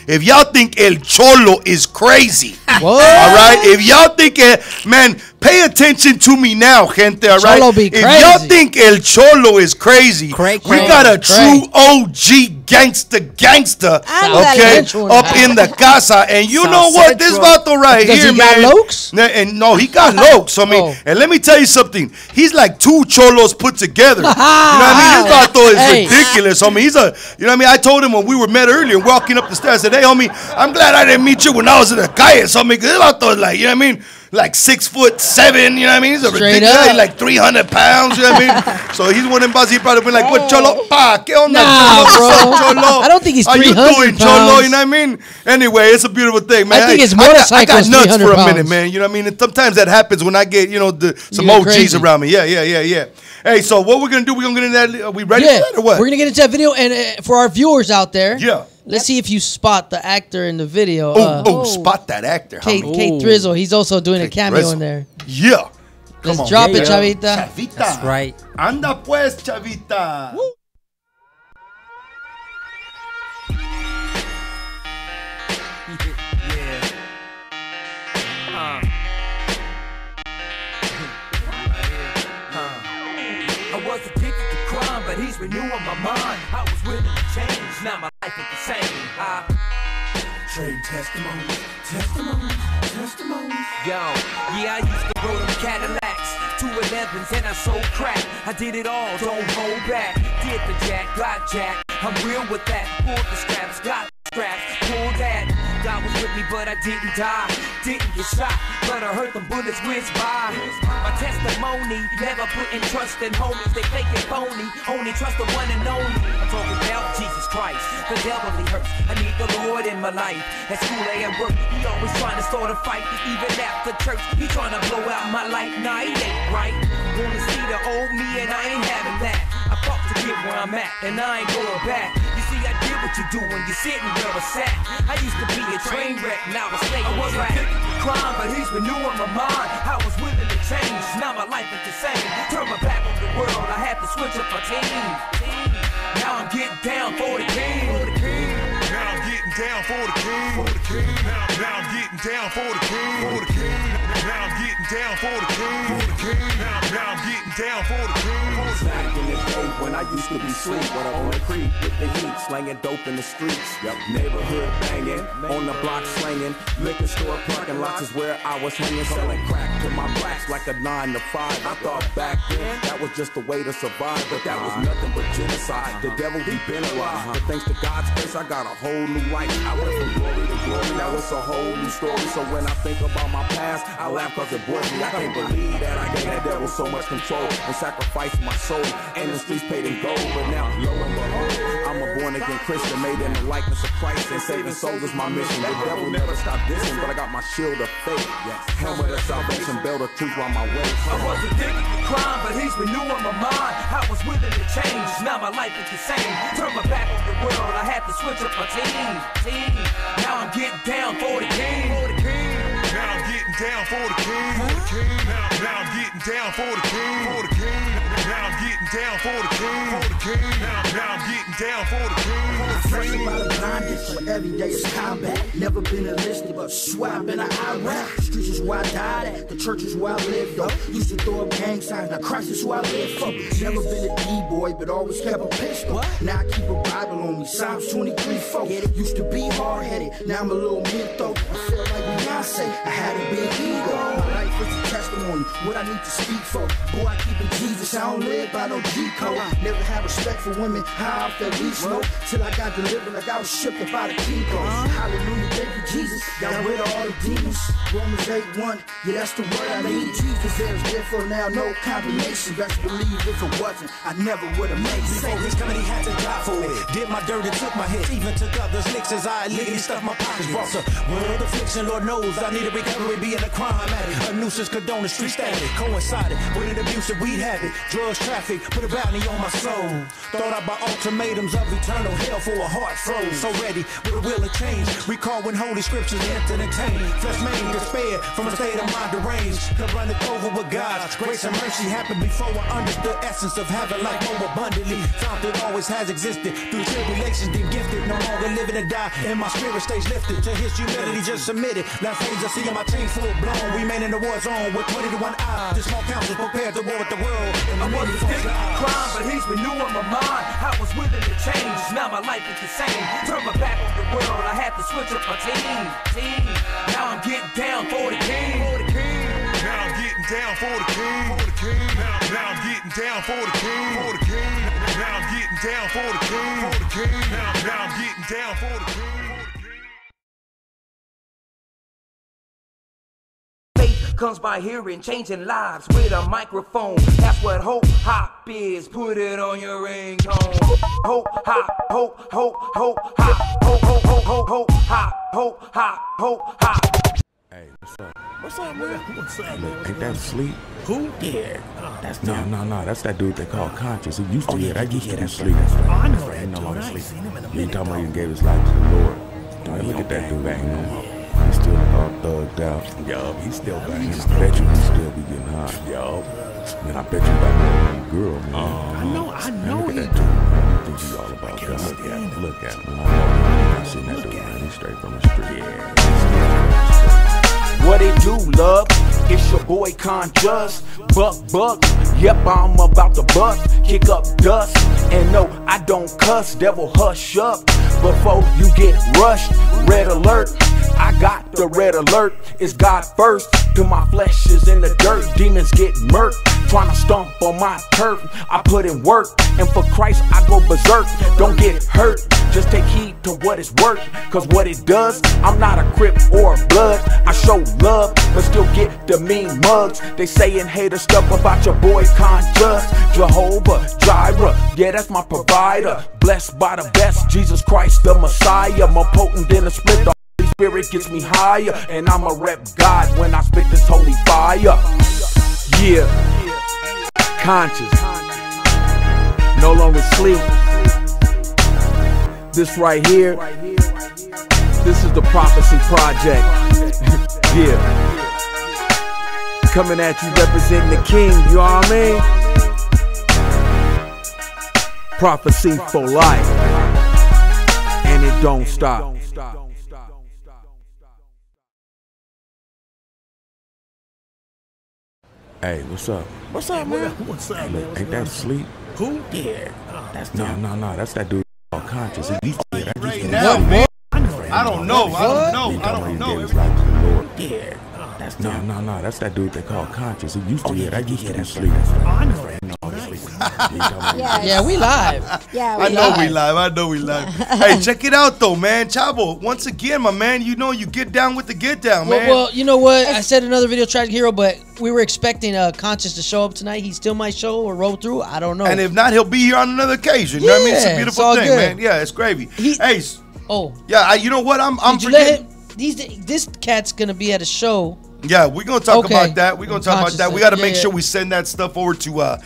If y'all think El Cholo is crazy, all right? If y'all think, man, pay attention to me now, gente, all right? Cholo be if crazy. y'all think El Cholo is crazy, we got a true OG gangster, okay, up in the casa. And you know what? This vato right here, he man. got lokes? And no, he got lokes. I mean, and let me tell you something. He's like 2 cholos put together. You know what I mean? This vato is ridiculous. I mean, he's a, you know what I mean? I told him when we were met earlier, walking up the stairs, I said, hey, homie, I'm glad I didn't meet you when I was in the calle. So, I mean, this vato is like, you know what I mean? Like 6'7", you know what I mean? He's a ridiculous, he's like 300 pounds, you know what I mean? So he's one of them buzz, he probably been like, what, Cholo? Pa, ¿qué onda, Cholo? I don't think he's 300 How you doing, pounds. Cholo? You know what I mean? Anyway, it's a beautiful thing, man. I think his I motorcycle got nuts for a pounds. minute, man. You know what I mean? And sometimes that happens when I get, you know, some You get OGs crazy. around me. Yeah. Hey, so what we're going to do, we're going to get into that. Are we ready for that or what? We're going to get into that video. And for our viewers out there, Yeah. let's see if you spot the actor in the video. Spot that actor. Kate homie. Drizzle. He's also doing a cameo Drizzle. in there. Yeah. Let's Come on. drop it, Yeah. Chavita. Chavita. That's right. Anda pues, Chavita. I was addicted to crime, but he's renewing my mind. I was willing to change, now my life is the same. I trade testimonies. Yo, yeah, I used to roll them Cadillacs, 211s, and I sold crack. I did it all, don't hold back. Did the jack, got jack. I'm real with that. Pulled the straps, got the straps, pulled that. God was with me, but I didn't die. Didn't get shot, but I heard them bullets whiz by. My testimony, never putting trust in homies. They fake and phony, only trust the one and only. I'm talking about Jesus Christ. The devil he hurts. I need the Lord in my life. At school, at work, he always trying to start a fight. Even after church, he trying to blow out my light. Nah, it ain't right. Wanna see the old me, and I ain't having that. I fought to get where I'm at, and I ain't going back. You see, I did what you do when you're sitting where I sat. I used to be a train wreck, now I stay on track. crime, but he's renewing my mind. I was willing to change, now my life is the same. Turn my back on the world, I had to switch up my team. Now I'm getting down for the king. Now I'm getting down for the king. Now I'm getting down for the king. Now I'm getting down for the king. Now I'm getting down for the king. Back in the day when I used to be sleep, but on the creek with the heat, slanging dope in the streets. Neighborhood banging, on the block slanging. Liquor store parking lots is where I was hanging, selling crack to my blacks like a 9 to 5. I thought back then that was just a way to survive, but that was nothing but genocide. The devil he been alive, but thanks to God's grace I got a whole new life. I went from glory to glory, now it's a whole new story. So when I think about my past, I laugh cause it bores me. I can't believe that I gave that devil so much control and sacrificed my soul. And the streets paid in gold, but now lo and behold, I'm a born again Christian, made in the likeness of Christ, and saving souls is my mission. The devil never stopped dissing, but I got my shield of faith, helmet of salvation, belt of truth on my waist. I was addicted to crime, but he's renewing my mind. I was willing to change, now my life is the same. Turn my back on the world, I had to switch up my team. Now I'm getting down for the king. Now I'm getting down for the king. Now I'm getting down for the king. Now I'm getting down for the king. Now I'm getting down for the king. Fresh about a bondage, so every day is combat. Never been enlisted, but swear I've been an Iraq. Streets is where I died at, the church is where I lived though. Used to throw up gang signs, now Christ is who I live for. Never been a D-boy, but always kept a pistol. Now I keep a Bible on me, Psalms 23:4. Used to be hard-headed, now I'm a little mytho. I feel like Beyonce, I had a big ego. My life is a testimony, what I need to speak for. Boy, I keep it Jesus, I don't live by no G-code. Never have respect for women, high off that leash note. Till I got delivered like I was shipped up out of Kiko's. Hallelujah, thank you Jesus, got rid of all the demons. Romans 8:1, yeah that's the word I need. Jesus, there's therefore now no condemnation. Best believe if it wasn't, I never would have made it. Before his coming, he had to die for it. Did my dirt and took my hits, even took others' licks as I illegally stuffed my pockets. Brought the world affliction, Lord knows I need a recovery, being a crime addict. A nuisance, condone the street static, coincided with an abusive weed habit. Drugs, traffic, put a bounty on my soul. Thought about ultimatums of eternal hell for a heart froze. So ready with a will of change. Recall when holy scriptures entertain. Flesh made despair from a state of mind deranged. Could run it over with God's grace and mercy happened before I understood essence of having life more abundantly. Found it always has existed through tribulations, been gifted. No longer living to die, and my spirit stays lifted to his humility. Just submitted. Last phase I see in my team full blown. Remain in the war zone with 20 to 1 eye. The small councils prepared to war with the world. And I wasn't addicted to crime, but he's renewing my mind. I was willing to change, now my life is the same. Turn my back on the world, I had to switch up my team. Now I'm getting down for the king. Now I'm getting down for the king. Now I'm getting down for the king. Now I'm getting down for the king. Now I'm getting down for the king. Comes by hearing, changing lives with a microphone. That's what hope hop is. Put it on your ringtone. Hope hop, hope, hope, hope hop, hope, hope, hope, hope, hope hop, hope hop, hope hop. Hey, what's up? What's up, man? What's up, man? Ain't that Sleep? Who? Yeah. That's no. That's that dude they call Conscious. He used to, that used to be Sleep. I know He no longer sleep. You ain't talking about he gave his life to the Lord. Man, look at that dude back no more. He's still all thugged out. Yo, he's still back. I bet you he still be getting high. Yo. Man, I bet you about that girl, man. I know look he at that dude, man. He thinks he all about God. Look at him. I seen that dude, man. He's straight from the street. What it do, love? It's your boy Conjust. Buck. Yep, I'm about to bust. Kick up dust. And no, I don't cuss. Devil, hush up before you get rushed. Red alert. I got the red alert. It's God first. Till my flesh is in the dirt. Demons get murked. Trying to stomp on my turf. I put in work. And for Christ, I go berserk. Don't get hurt. Just take heed to what it's worth. Cause what it does, I'm not a Crip or a Blood. I show love, but still get the mean mugs. They saying hater stuff about your boy Conjust. Jehovah Jireh, yeah, that's my provider. Blessed by the best, Jesus Christ the Messiah. More potent than a split. The Holy Spirit gets me higher. And I'ma rep God when I spit this holy fire. Yeah, Conscious, no longer sleep. This right here, this is the Prophecy Project. Yeah. coming at you representing the king, you know what I mean? Prophecy for life, and it don't stop. Hey, what's up? What's up, man? What's up, Hey, man? look, ain't that sleep? Who? Yeah. That's No, that's that dude called Conscious. He used to that Right used now, to man. I I don't know. I don't know. He I talking don't about he gave know. his life to the Lord. Yeah. That's No, that's that dude they call Conscious. He used to that used to be sleep. I know that. Yeah, we live. Yeah, I know we live. I know we live. Hey, check it out though, man. Chavo, once again, my man, you know you get down with the get down, man. Well, you know what? I said another video, Tragic Hero, but we were expecting Conscious to show up tonight. He still might show or roll through. I don't know. And if not, he'll be here on another occasion. You know what I mean? It's a Yeah, beautiful it's all thing, good. man. Yeah, it's gravy. Hey, oh, yeah, you know what? I'm did you let forgetting. him? This cat's gonna be at a show. Yeah, we're gonna talk Okay. about that. We're gonna talk about that. We gotta make Yeah. sure we send that stuff over to Adi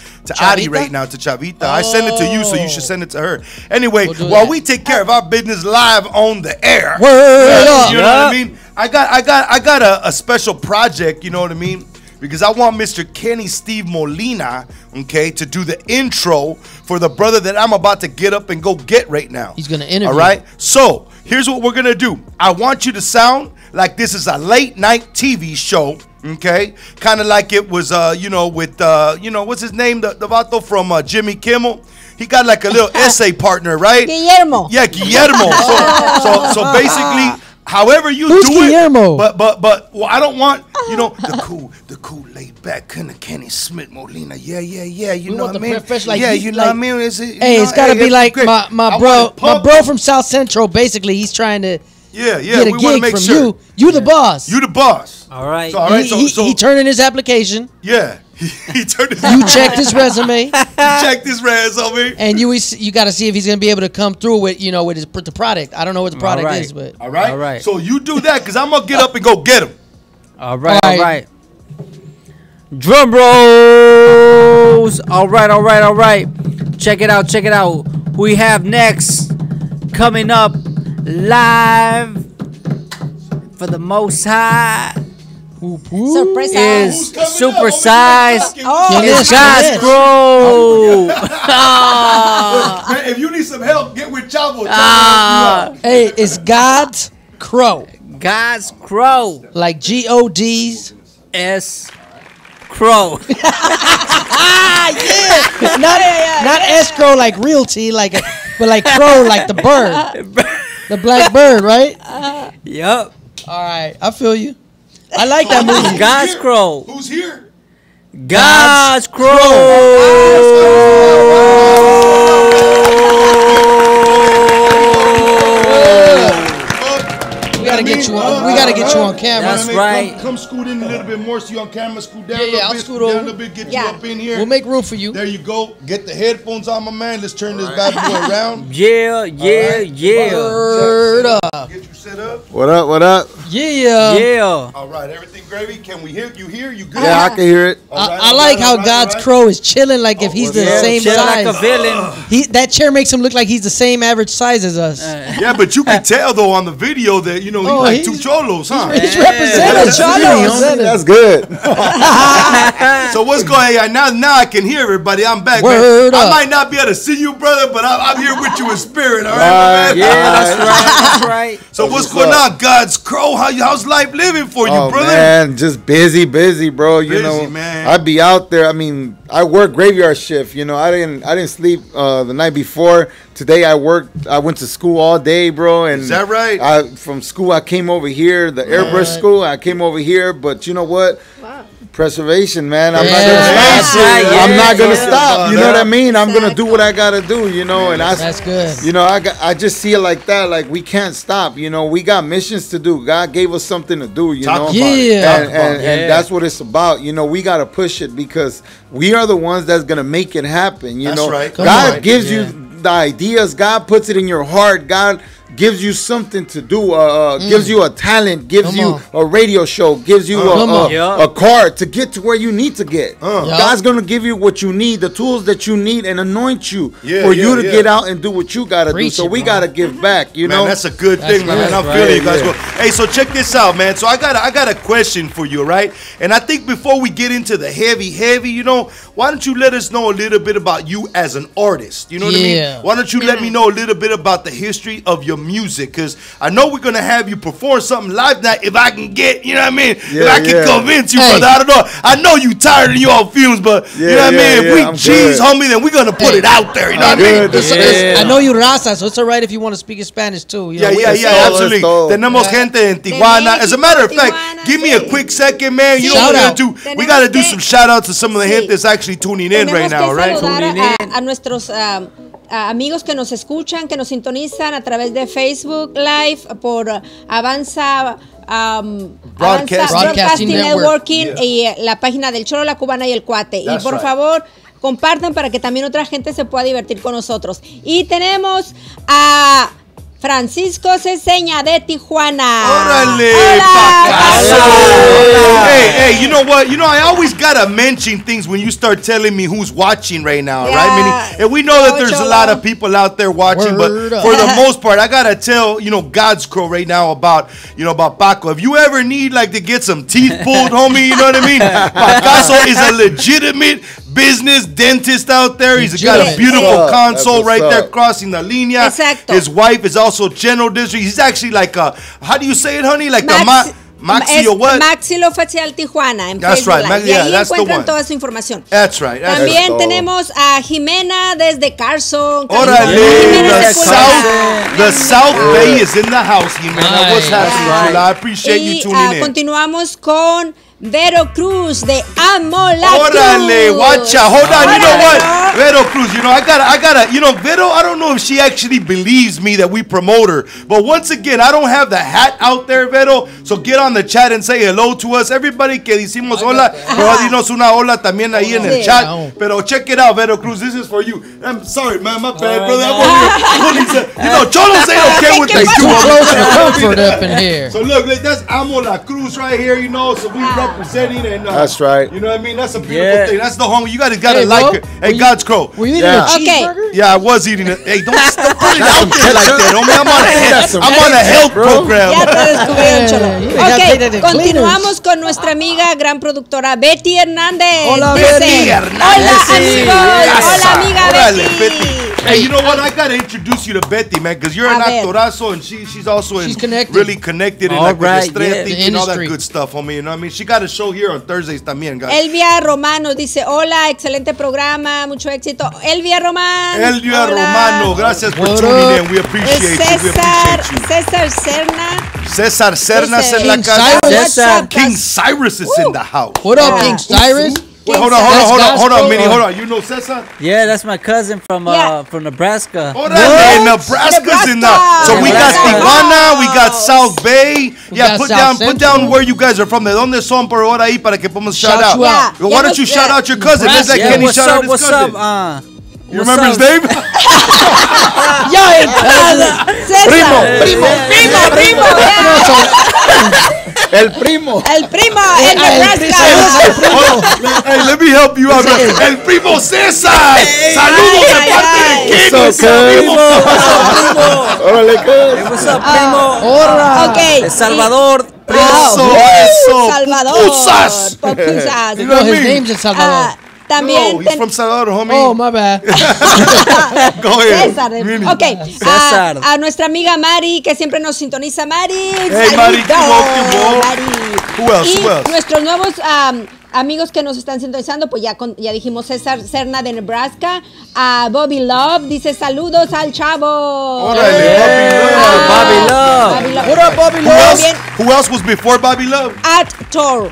Chavita? right now, to Chavita. I send it to you, so you should send it to her. Anyway, We'll do while that. we take care of our business live on the air, Word up. you know what I mean? I got a special project. You know what I mean? Because I want Mr. Kenny Steve Molina, okay, to do the intro for the brother that I'm about to get up and go get right now. He's gonna interview. All right. So here's what we're gonna do. I want you to sound like this is a late night TV show, okay? Kind of like it was, with, what's his name? The vato from Jimmy Kimmel. He got like a little essay partner, right? Guillermo. Yeah, Guillermo. So basically, however you Who's do Guillermo? it, but well, I don't want the cool laid back kind of Kenny Smith Molina. Yeah. You know what I mean? You know what I mean? It's gotta be like my bro from South Central. Basically, he's trying to get a we wanna gig make from sure. you. You the boss. You the boss. All right. So, all right. He turned in his application. Yeah. He turned his You checked his resume. checked his resume. And you got to see if he's gonna be able to come through with the product. I don't know what the product right. is, but All right. All right. So you do that because I'm gonna get up and go get him. All right. All All right. right. Drum rolls. All right. Check it out. Who we have next coming up live for the Most High Surprise. is coming super up? size. Oh, It's God's Crow. Man, if you need some help, get with Chavo. hey, it's God's Crow, God's Crow. like GOD's. S. Crow. Not escrow like realty, but like crow like the bird, the black bird, right? Yup. All right, I feel you. I like that movie. God's Crow. Who's here? God's Crow. We gotta get you on. We gotta get you on camera. That's right. Come scoot in a little bit more so you on camera. Scoot down Yeah, a little I'll bit. scoot down over. a little bit. Get Yeah. you up in here. We'll make room for you. There you go. Get the headphones on, my man. Let's turn this bad boy around. Yeah. Word up. Get you set up. What up? Yeah. Yeah. All right, everything gravy. Can we hear you? Here, you good? Yeah, I can hear it. I like how God's Crow is chilling. Like if he's the same Chill size. like a villain. That chair makes him look like he's the same average size as us. Yeah, but you can tell though on the video that he's like two cholos, huh? He's represented. That's good. So what's going on? Now I can hear everybody. I'm back. Word man. up. I might not be able to see you, brother, but I'm here with you in spirit. All right, my man? Yeah, that's right. So what's going on, God's Crow? How's life living for you, brother? Man, just busy, bro. You know, man. I'd be out there. I mean, I work graveyard shift. You know, I didn't sleep the night before. Today I worked. I went to school all day, bro. And Is that right? From school I came over here, the airbrush school. I came over here, but you know what? Wow. Preservation, man. I'm Yeah. not gonna stop. Yeah. I'm not gonna Yeah. stop. You know what I mean? I'm gonna do Exactly. what I gotta do. You know, and That's good. You know, I just see it like that. Like we can't stop. You know, we got missions to do. God gave us something to do. You Talk know, about Yeah. and that's what it's about. You know, we gotta push it because we are the ones that's gonna make it happen. You That's know, right. God Come gives you the ideas. God puts it in your heart. God gives you something to do, gives you a talent, gives you a radio show, gives you a car to get to where you need to get. God's gonna give you what you need, the tools that you need, and anoint you for you to get out and do what you gotta do. So we gotta give back, you know. That's a good thing, man. I'm feeling you guys. Go. Hey, so check this out, man. So I got a question for you, right? And I think before we get into the heavy, you know, why don't you let us know a little bit about you as an artist? You know what I mean? Why don't you let me know a little bit about the history of your music? Because I know we're gonna have you perform something live now. If I can get, you know what I mean? If I can convince you, brother, I don't know. I know you tired of your own films, but you know what I mean? If we G's, homie, then we're gonna put it out there. You know what I mean? I know you Raza, so it's all right if you want to speak in Spanish too. You know, absolutely. Tenemos gente en Tijuana. As a matter of fact, give me a quick second, man. You know what we're gonna do? We gotta do some shout outs to some of the gente that's actually tuning in right now, right? A nuestros amigos que nos escuchan, que nos sintonizan a través de Facebook Live por Avanza Broadcasting Networking y la página del Cholo, la Cubana y el Cuate. Y por favor, compartan para que también otra gente se pueda divertir con nosotros. Y tenemos a Francisco Ceseña de Tijuana. ¡Órale! Hey, you know what? You know, I always gotta mention things when you start telling me who's watching right now, right? Meaning, and we know that there's a lot of people out there watching, but for the most part, I gotta tell, you know, God's Crow right now about Paco. If you ever need like to get some teeth pulled, homie, you know what I mean? Pacaso is a legitimate business dentist out there. He's got a beautiful console right there crossing the linea. Exacto. His wife is also general dentistry. He's actually like a, how do you say it, honey? Like Maxi or what? Maxilofacial Tijuana. That's right. Y ahí encuentran toda su información. That's right. También tenemos a Jimena desde Carson. Órale. The South Bay is in the house, Jimena. What's happening? I appreciate you tuning in. Continuamos con Vero Cruz de Amo la Cruz. Órale, watch out. Hold on, you know what? Vero Cruz, you know, I gotta, you know, Vero, I don't know if she actually believes me that we promote her. But once again, I don't have the hat out there, Vero. So get on the chat and say hello to us. Everybody que decimos hola, pero dinos una hola también ahí en el chat. Pero check it out, Vero Cruz. This is for you. I'm sorry, man, my bad, brother. I'm over here. You know, Cholo's ain't okay with this too. Comfort up in here. So look, that's Amo la Cruz right here, you know. So we representing and that's right. You know what I mean? That's a beautiful thing. That's the home. You gotta like it. Hey, God's Crow. Were you eating a cheeseburger? Yeah, I was eating it. Hey, don't put it out there like that, homie. I'm on a health program. Ya te descubrieron, Cholo. Ok, continuamos con nuestra amiga, gran productora Betty Hernández. Hola, Betty Hernández. Hola, amigos. Hola, amiga Betty. Hey, you know what? I gotta introduce you to Betty, man, because you're an actorazo and she's also really connected in like with Estrella and all that good stuff, homie. You know what I mean? She got a show here on Thursdays también, guys. Elvia Romano dice, hola, excelente programa, mucho éxito. Elvia Romano, gracias por tuning in. We appreciate you. César Serna. César Cernas en la casa. King Cyrus is in the house. What up, King Cyrus? Wait, hold on, Minnie, hold on. You know Cesar? Yeah, that's my cousin from Nebraska. Nebraska's in the. So we got Cubana, we got South Bay. Yeah, put down where you guys are from. ¿De dónde son por ahora ahí para que podamos shout out? Why don't you shout out your cousin? Just like Kenny shout out his cousin. You remember his name? Primo. El primo. El Nebraska. Hey, let me help you out. El primo César. Saludos de parte de Kenny. Órale, what's up, primo? Okay. El Salvador. Eso. Salvador. Pocusas. You know his name's El Salvador. También. No, he's from Salvador, homie. Oh, my bad. Go ahead. César. Ok. César. A nuestra amiga Mari, que siempre nos sintoniza. Mari. Hey, Mari. Who else? Nuestros nuevos amigos que nos están sintonizando, pues ya dijimos César Serna de Nebraska. A Bobby Love dice saludos al chavo. Órale, Bobby Love. What up, Bobby Love? Who else was before Bobby Love? At Tor.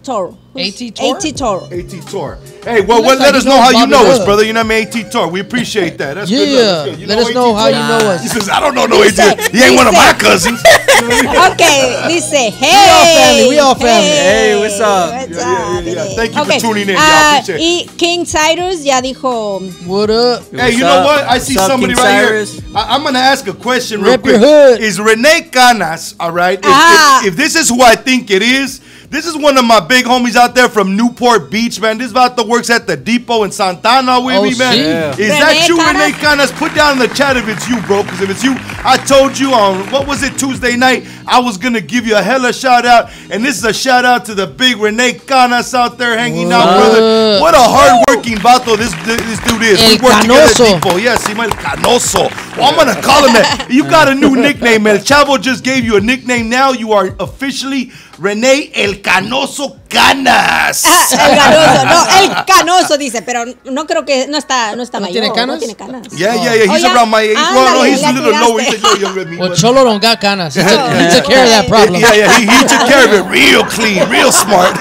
Tour. AT Tour? AT Tour. AT Tour. Hey, well, Looks let like us he know knows how you Bobby know us, Love. brother. You know what I mean? AT Tour. We appreciate that. That's good. Yeah. That's good. You Let know us know AT how you Tour? know us. He says, I don't know no Dice, AT. He ain't one of my cousins. Okay, dice, hey. We all family. Hey, what's up? Yeah. Thank you Okay, for tuning in. Y'all appreciate it. y King Cyrus ya dijo. What up? Hey, you know what? I see somebody King right Cyrus? here. I'm going to ask a question real Rep your quick. hood. Is Rene Canas, all right? If this is who I think it is, this is one of my big homies out there from Newport Beach, man. This vato works at the depot in Santana with me, man. Yeah. Is Rene that you, Canas? Rene Canas? Put down in the chat if it's you, bro. Because if it's you, I told you on, what was it, Tuesday night, I was going to give you a hella shout out. And this is a shout out to the big Rene Canas out there hanging out, brother. What a hard-working vato this dude is. El We work together at Canoso. Depot. Yes, he might Canoso. Well, I'm going to call him that. You got a new nickname. El Chavo just gave you a nickname. Now you are officially Rene El Canoso Canas. El Canoso, no, el Canoso dice, pero no creo que no está mayor. tiene canas? No tiene canas. Yeah. He's Oh, around my age. Well, no, ándale, he's a le little lower. atinaste. He's a little younger than me. Well, but- Cholo don't got canas. He took care of that problem. Yeah, he took care of it real clean, real smart.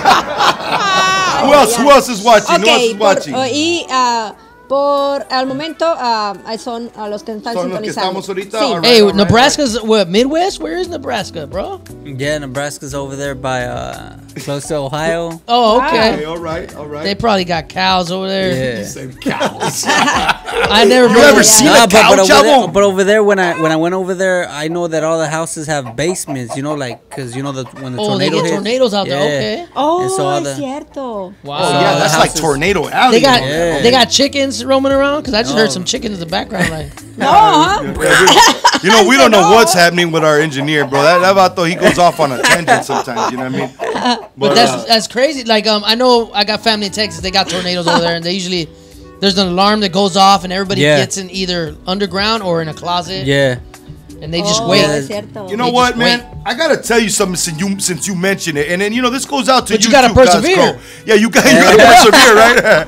Who else is watching? Who else Ok, is watching? por al momento son los que están Son los que sintonizando. estamos ahorita. Sí. All right, Hey, all right. Nebraska's what? Midwest? Where is Nebraska, bro? Yeah, Nebraska's over there by close to Ohio. Oh, Okay, okay. all right. They probably got cows over there. Yeah. Same cows. I never. You been ever there. seen Nah, a cow, Chavo? but over there, when I went over there, I know that all the houses have basements. You know, like because you know when the Oh, they tornado get hits. tornados out there. Okay. Oh, And so all es the- cierto. Wow. Oh, yeah, that's like houses. Tornado Alley. They got Yeah. they got chickens roaming around because I just heard Oh. some chickens in the background. Like, No, huh? You know, we don't know what's happening with our engineer, bro. That vato, he goes off on a tangent sometimes. You know what I mean? but that's crazy. Like I know I got family in Texas. They got tornadoes over there, and they usually there's an alarm that goes off, and everybody Yeah. gets in either underground or in a closet. Yeah. And they just Oh, wait. es cierto. You know They what, just man? I gotta tell you something since you mentioned it, and then this goes out to But you. you gotta too, God's persevere. Crow. Yeah, you gotta persevere, right?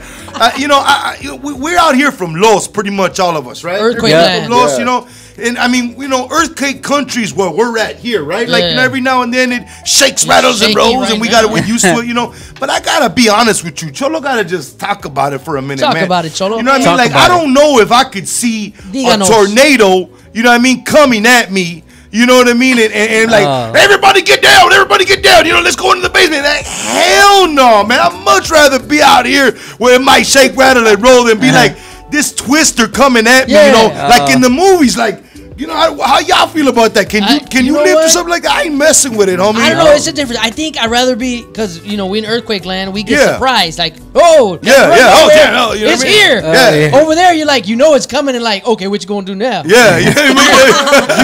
We're out here from Los, pretty much all of us, right? Earthquake Everybody land. from Los, Yeah. and I mean, earthquake countries where we're at here, right? Like Yeah. every now and then it shakes, rattles, and shaky rolls, right and we now. gotta get used to it, But I gotta be honest with you, Cholo. Gotta just talk about it for a minute, Talk man. about it, Cholo. You know what I Talk mean? Like about I don't know if I could see Díganos. a tornado, you know what I mean, coming at me. You know what I mean? And like, everybody get down, let's go into the basement. Like, hell no, man. I'd much rather be out here where it might shake, rattle, and roll than be like this twister coming at me, Yeah. like in the movies. Like, how y'all feel about that? Can you know live what? through something like that? I ain't messing with it, homie. I don't know. It's a difference. I think I'd rather be because we in earthquake land. We get Yeah. surprised, like, oh, Yeah, that's yeah, right oh, there. yeah, oh, you know It's what I mean? here. Yeah. Over there, you're like, it's coming, and like, okay, what you gonna do now? Yeah, You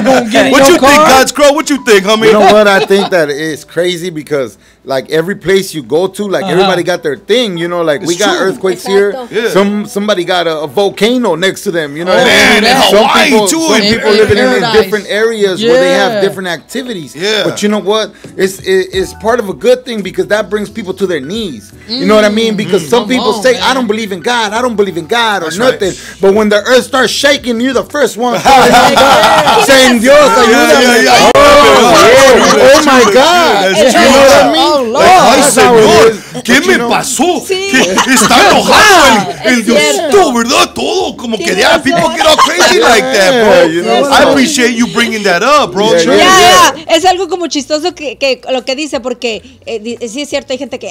gonna get in What your you think, car? God's Crow? What you think, homie? You know what? I think that it's crazy because like every place you go to, like everybody got their thing. Like It's we got true. earthquakes Exacto. here. Yeah. Somebody got a volcano next to them. You know what man, I mean? in Some Hawaii, people, too, some in people living in paradise. different areas where they Yeah. have different activities. Yeah. But you know what? It's part of a good thing because that brings people to their knees. You know what I mean? Because some Come people on, say, man. "I don't believe in God. I don't believe in God," or That's right. nothing. But when the earth starts shaking, you're the first one calling on God, saying, "Dios, ayúdame." yeah. Oh my God! That's You true. know what I mean? Oh, Lord. Ay, That's how it señor, is. ¿qué But me you know- pasó? Sí. Que está enojado el Es cierto. Diosito, ¿verdad? Todo como que Tienes yeah, people razón. get all crazy like that, Yeah, bro. you know, I so- appreciate you bringing that up, bro. Yeah, True. Ya, es algo como chistoso que lo que dice, porque sí es cierto, hay gente que,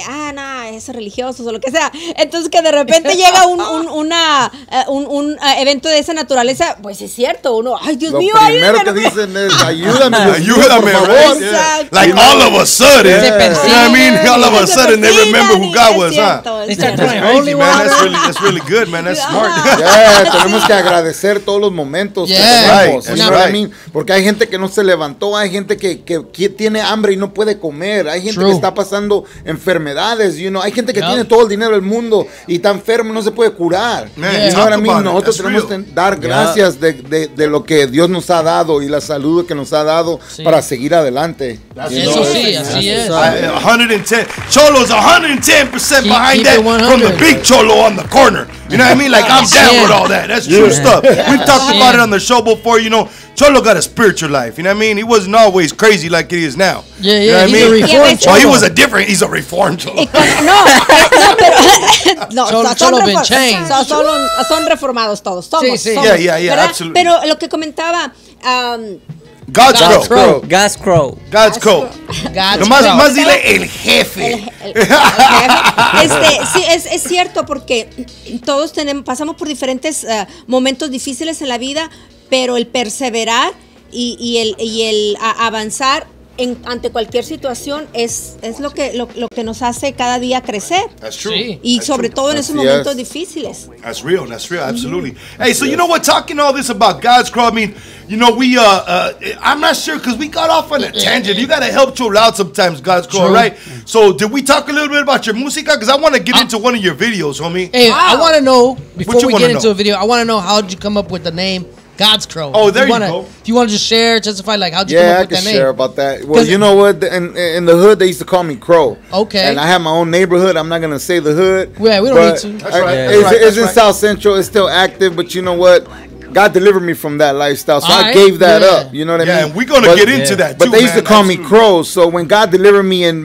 esos religiosos o lo que sea. Entonces que de repente llega un evento de esa naturaleza, pues es cierto, uno, ay Dios Lo mío, primero que ayúdame. dicen es ayúdame, Dios mío, Ayúdame, por right? favor. Yeah. Exacto. Like all of a sudden, Se you know what I mean? persiguen. All of a Se sudden they persiguen, remember who God es was, cierto, huh? es They start cierto. crying, Crazy, holy man. water. That's really good, man. That's smart. Yeah, tenemos que agradecer todos los momentos que Yeah. tenemos. Right, You that's know what I right. mean? Porque hay gente que no se levantó, hay gente que tiene hambre y no puede comer, hay gente True. que está pasando enfermedades, hay gente que Yeah. tiene todo el dinero del mundo y está enfermo, no se puede curar. Man, You know talk what I mean? about it. Nosotros That's tenemos real. que dar gracias de lo que Dios nos ha dado y la salud que nos ha dado Sí. para seguir adelante. You Eso know? sí, así es. 110. Cholo's 110% Keep- behind keep that it 100. from the big Cholo on the corner. You know what I mean? Like, I'm down Yeah. with all that. That's true stuff. We've talked Yeah. about it on the show before, Cholo got a spiritual life. You know what I mean? He wasn't always crazy like he is now. Yeah, You know what he's I a mean? reformed Cholo. Oh, he was he's a reformed Cholo. No, Cholo been changed. son reformados todos. Somos, Sí, sí. somos, Yeah, ¿verdad? absolutely. Pero lo que comentaba, God's crow. Gas Crow. God's crow. Nomás dile el jefe. Sí, es cierto porque todos pasamos por diferentes momentos difíciles en la vida, pero el perseverar y el avanzar ante cualquier situación es lo que nos hace cada día crecer. That's true. Y That's sobre true. todo en esos momentos difíciles. That's real, absolutely. Hey, so you know what, talking all this about God's crow, I mean, you know, we, I'm not sure, because we got off on a tangent. You got to help Cholo out sometimes, God's crow, right? So, did we talk a little bit about your música? Because I want to get into one of your videos, homie. Hey, I want to know, before we get into know? a video, I want to know how did you come up with the name God's Crow? Oh, there you go. Do you want to just testify, like, how'd you Yeah, come I up with can that name? share about that. Well, you know what? In the hood, they used to call me Crow. Okay. And I have my own neighborhood. I'm not going to say the hood. Yeah, we don't need to. That's right. It's in South Central. It's still active, but you know what? God delivered me from that lifestyle, so I Alright. gave that up. You know what I mean? Yeah, and we're going to get into that, too, But they used to man. call me Crow, so when God delivered me and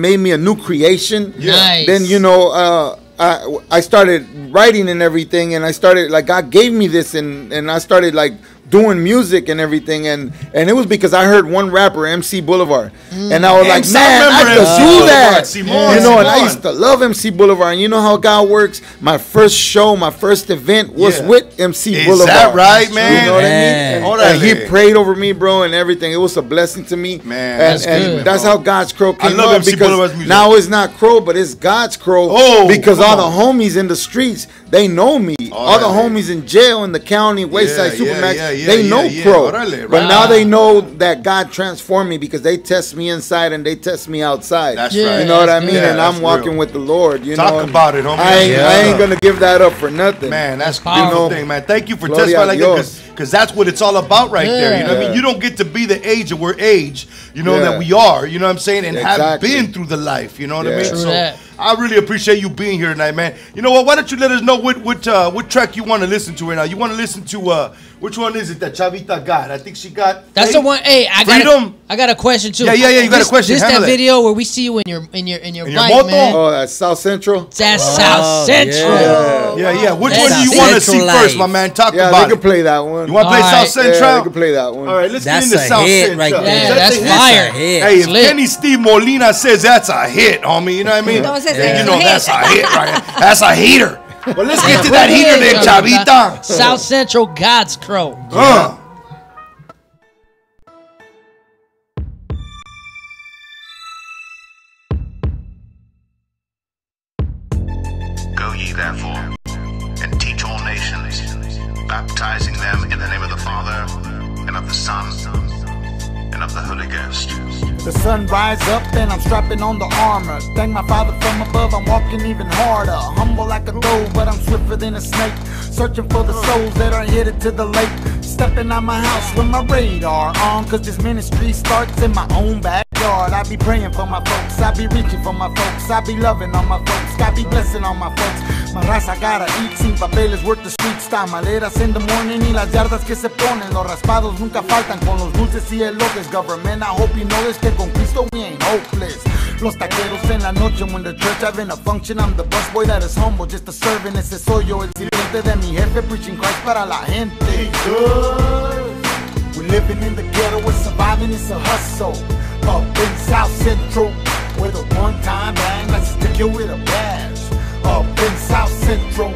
made me a new creation, Nice. then, you know, I started writing and everything, and I started, like, God gave me this, and I started, like, doing music and everything, and it was because I heard one rapper, MC Boulevard, and I was like, MC, man, I remember could MC do Boulevard, that, Simon, you know, and I Simon. used to love MC Boulevard, and you know how God works. My first show, my first event was Yeah. with MC Is Boulevard. that right, man? You know what I Man. mean? And he Órale. prayed over me, bro, and everything. It was a blessing to me, Man, and, that's and good, that's bro. how God's Crow came love up, MC because Boulevard's music. now it's not Crow, but it's God's Crow. Oh, because come all the homies in the streets, they know me. All the homies in jail in the county, Wayside Supermax, they know Crow. Órale, But right. now they know that God transformed me because they test me inside and they test me outside. That's Yeah. right. You know what I mean? Yeah, and that's I'm walking real. with the Lord. You Talk know, about it, homie. I ain't gonna give that up for nothing. Man, that's a powerful. beautiful thing, man. Thank you for Gloria testifying like that, Dios. because that's what it's all about right there. You know what I mean? Yeah. You don't get to be the age that we're age, you know, Yeah. that we are, you know what I'm saying, and have Exactly. been through the life, you know what I Yeah. mean? True So that. I really appreciate you being here tonight, man. You know what? Why don't you let us know what track you want to listen to right now? You want to listen to which one is it that Chavita got? I think she got. That's the one. Hey, I Freedom. got a question too. Yeah, you got a question. This Handle that it. video where we see you in your bike, moto? man. Oh, that's South Central. That's South Central. Yeah. Which That's one do you want to see Central first, Life. my man? Talk Yeah, about they can it. play that one. You want to play All South right. Central? Yeah, they can play that one. All right, let's That's get into a South hit Central. right there. Yeah, that's a hit. fire. hit. Hey, if Lit. Kenny Steve Molina says that's a hit, homie, you know what I mean? Entonces, Then you es know a that's hit. a hit, right? That's a heater. Well, let's get to that heater there, Chavita. South Central God's Crow. Go ye therefore, and teach all nations, baptizing them in the name of the Father, and of the Son, and of the Holy Ghost. The sun rise up and I'm strapping on the armor. Thank my Father from above, I'm walking even harder. Humble like a dove, but I'm swifter than a snake. Searching for the souls that are headed to the lake. Stepping out my house with my radar on, cause this ministry starts in my own backyard. I be praying for my folks, I be reaching for my folks, I be loving on my folks, God be blessing on my folks. My raza gotta eat, sin papeles worth the streets. Tamaleras in the morning y las yardas que se ponen. Los raspados nunca faltan con los dulces y elotes. Government, I hope you know this, que con Cristo we ain't hopeless. Los taqueros en la noche when the church having a function. I'm the busboy that is humble, just a servant. Ese soy yo, el sirviente de mi jefe, preaching Christ para la gente. We're living in the ghetto, we're surviving, it's a hustle. Up in South Central, with a one-time bang, let's stick you with a badge. Up in South Central,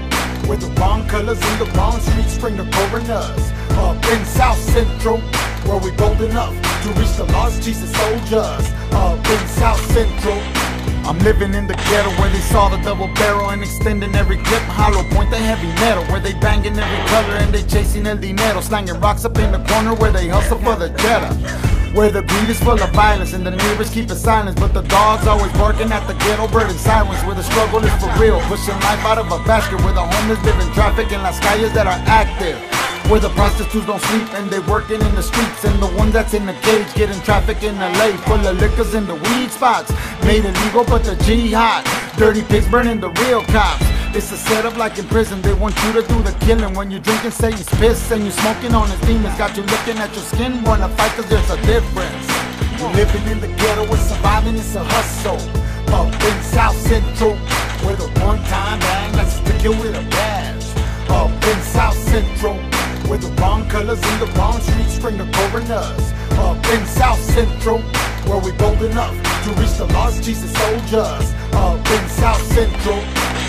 where the wrong colors in the wrong streets bring the coroners. Up in South Central, where we bold enough to reach the lost Jesus soldiers. Up in South Central, I'm living in the ghetto where they saw the double barrel and extending every clip. Hollow point the heavy metal where they banging every color and they chasing el dinero. Slanging rocks up in the corner where they hustle for the cheddar. Where the greed is full of violence and the neighbors keep it silence, but the dogs always barking at the ghetto bird in sirens. Where the struggle is for real, pushing life out of a basket. Where the homeless live in traffic in las calles that are active. Where the prostitutes don't sleep and they working in the streets. And the one that's in the cage getting traffic in LA. Full of liquors in the weed spots, made illegal but the jihad. Dirty pigs burning the real cops. It's a setup like in prison. They want you to do the killing. When you're drinking Satan's piss and you're smoking on his demons, got you looking at your skin, wanna fight cause there's a difference. We're living in the ghetto, we're surviving, it's a hustle. Up in South Central, where the one-time bang, let's stick you with a badge. Up in South Central, where the wrong colors in the wrong streets bring the coroners. Up in South Central, where we bold enough to reach the lost Jesus soldiers. Up in South Central,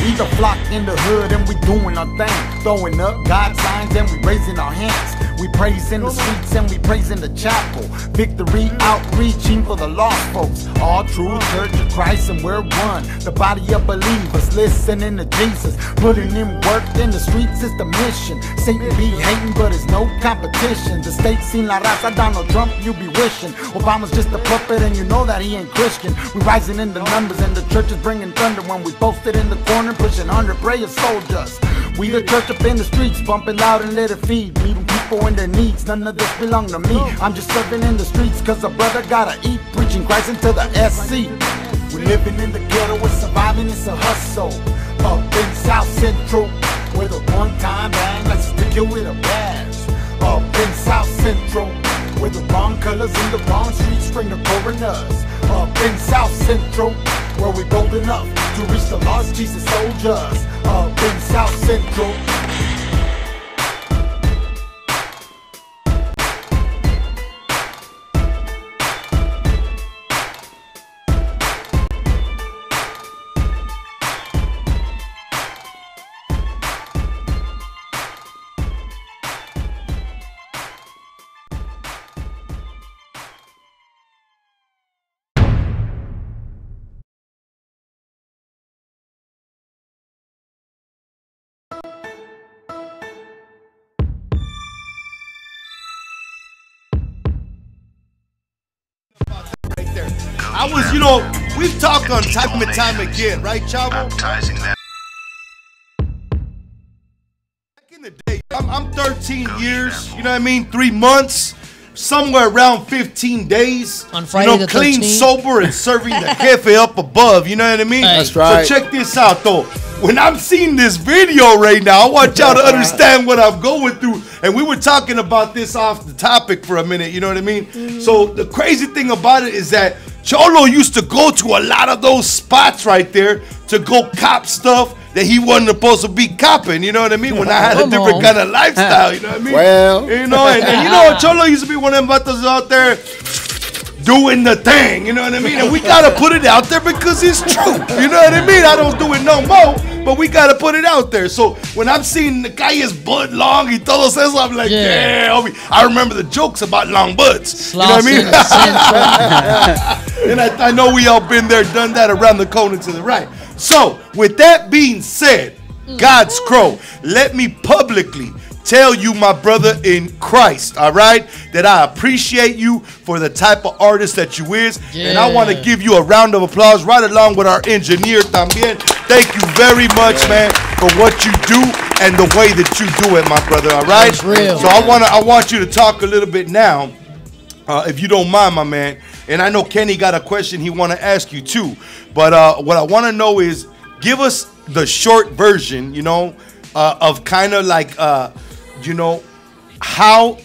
we the flock in the hood and we doing our thing. Throwing up God signs and we raising our hands. We praise in the streets and we praise in the chapel. Victory outreaching for the lost folks. All true Church of Christ and we're one. The body of believers listening to Jesus. Putting in work in the streets is the mission. Satan be hating but it's no competition. The state seen la raza, Donald Trump you be wishing. Obama's just a puppet and you know that he ain't Christian. We rising in the numbers and the church is bringing thunder. When we posted in the corner pushing 100 prayer soldiers. We the church up in the streets, bumping loud and let it feed. Meeting people in their needs, none of this belong to me. I'm just serving in the streets cause a brother gotta eat. Preaching Christ into the SC. We living in the ghetto, we're surviving, it's a hustle. Up in South Central, where the one-time bang, let's stick you with a badge. Up in South Central, where the wrong colors in the wrong streets bring the coroners. Up in South Central, where we bold enough to reach the lost Jesus soldiers. Up in South Central. I was, you know, we've talked on time and time again, right, Chavo? Baptizing them. Back in the day, I'm 13 years, you know what I mean? 3 months, somewhere around 15 days. On Friday the 13th. Clean, sober, and serving the jefe up above, you know what I mean? That's right. So check this out, though. When I'm seeing this video right now, I want y'all to understand what I'm going through. And we were talking about this off the topic for a minute, you know what I mean? So the crazy thing about it is that Cholo used to go to a lot of those spots right there to go cop stuff that he wasn't supposed to be copping, you know what I mean? When I had a different kind of lifestyle, you know what I mean? Well. You know, and you know, Cholo used to be one of them vatos out there doing the thing, you know what I mean? And we gotta put it out there because it's true, you know what I mean? I don't do it no more, but we gotta put it out there. So when I'm seeing the guy is butt long, he todos eso, I'm like, yeah, homie. I remember the jokes about long butts, you know what I mean? And I know we all been there, done that around the corner to the right. So with that being said, God's Crow, let me publicly tell you, my brother in Christ, all right, that I appreciate you for the type of artist that you is. And I want to give you a round of applause right along with our engineer también. Thank you very much, man, for what you do and the way that you do it, my brother, all right? That's real. So I want you to talk a little bit now, if you don't mind, my man. And I know Kenny got a question he want to ask you too. But what I want to know is, give us the short version, you know, of kind of like, you know, how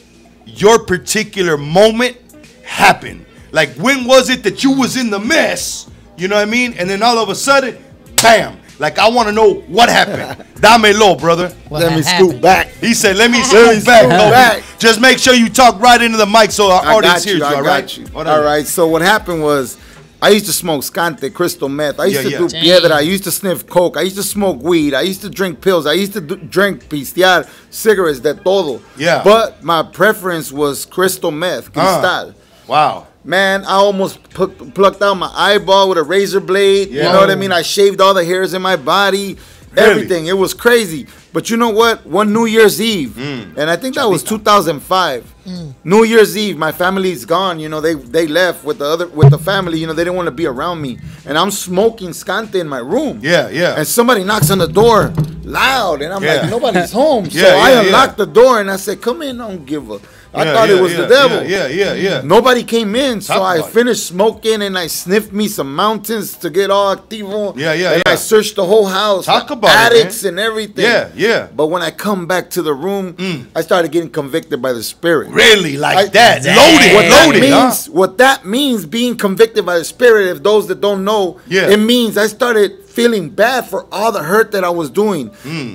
your particular moment happened. Like, when was it that you was in the mess, you know what I mean? And then all of a sudden, bam. Like, I want to know what happened. Dámelo, brother. Let me scoot back. He said, let me scoot back. Just make sure you talk right into the mic so our audience hears you, all right? All right, so what happened was, I used to smoke scante, crystal meth. I used to do piedra. I used to sniff coke. I used to smoke weed. I used to drink pills. I used to drink pistear, cigarettes, de todo. Yeah. But my preference was crystal meth, cristal. Wow. Man, I almost plucked out my eyeball with a razor blade. Yeah. You know what I mean? I shaved all the hairs in my body. Everything. It was crazy. But you know what? One New Year's Eve, and I think that was 2005. New Year's Eve, my family's gone. You know, they left with the family. You know, they didn't want to be around me, and I'm smoking scante in my room. Yeah, yeah. And somebody knocks on the door loud, and I'm like, nobody's home. So Yeah, I unlocked the door and I said, "Come in, don't give a." I thought it was the devil. Yeah. Nobody came in, so I about it. finished smoking and I sniffed me some mountains to get all activo. Yeah. I searched the whole house. Talk about attics it, and everything. Yeah. But when I come back to the room, I started getting convicted by the Spirit. Really? Like that? What that means, being convicted by the Spirit, if those that don't know, it means I started feeling bad for all the hurt that I was doing.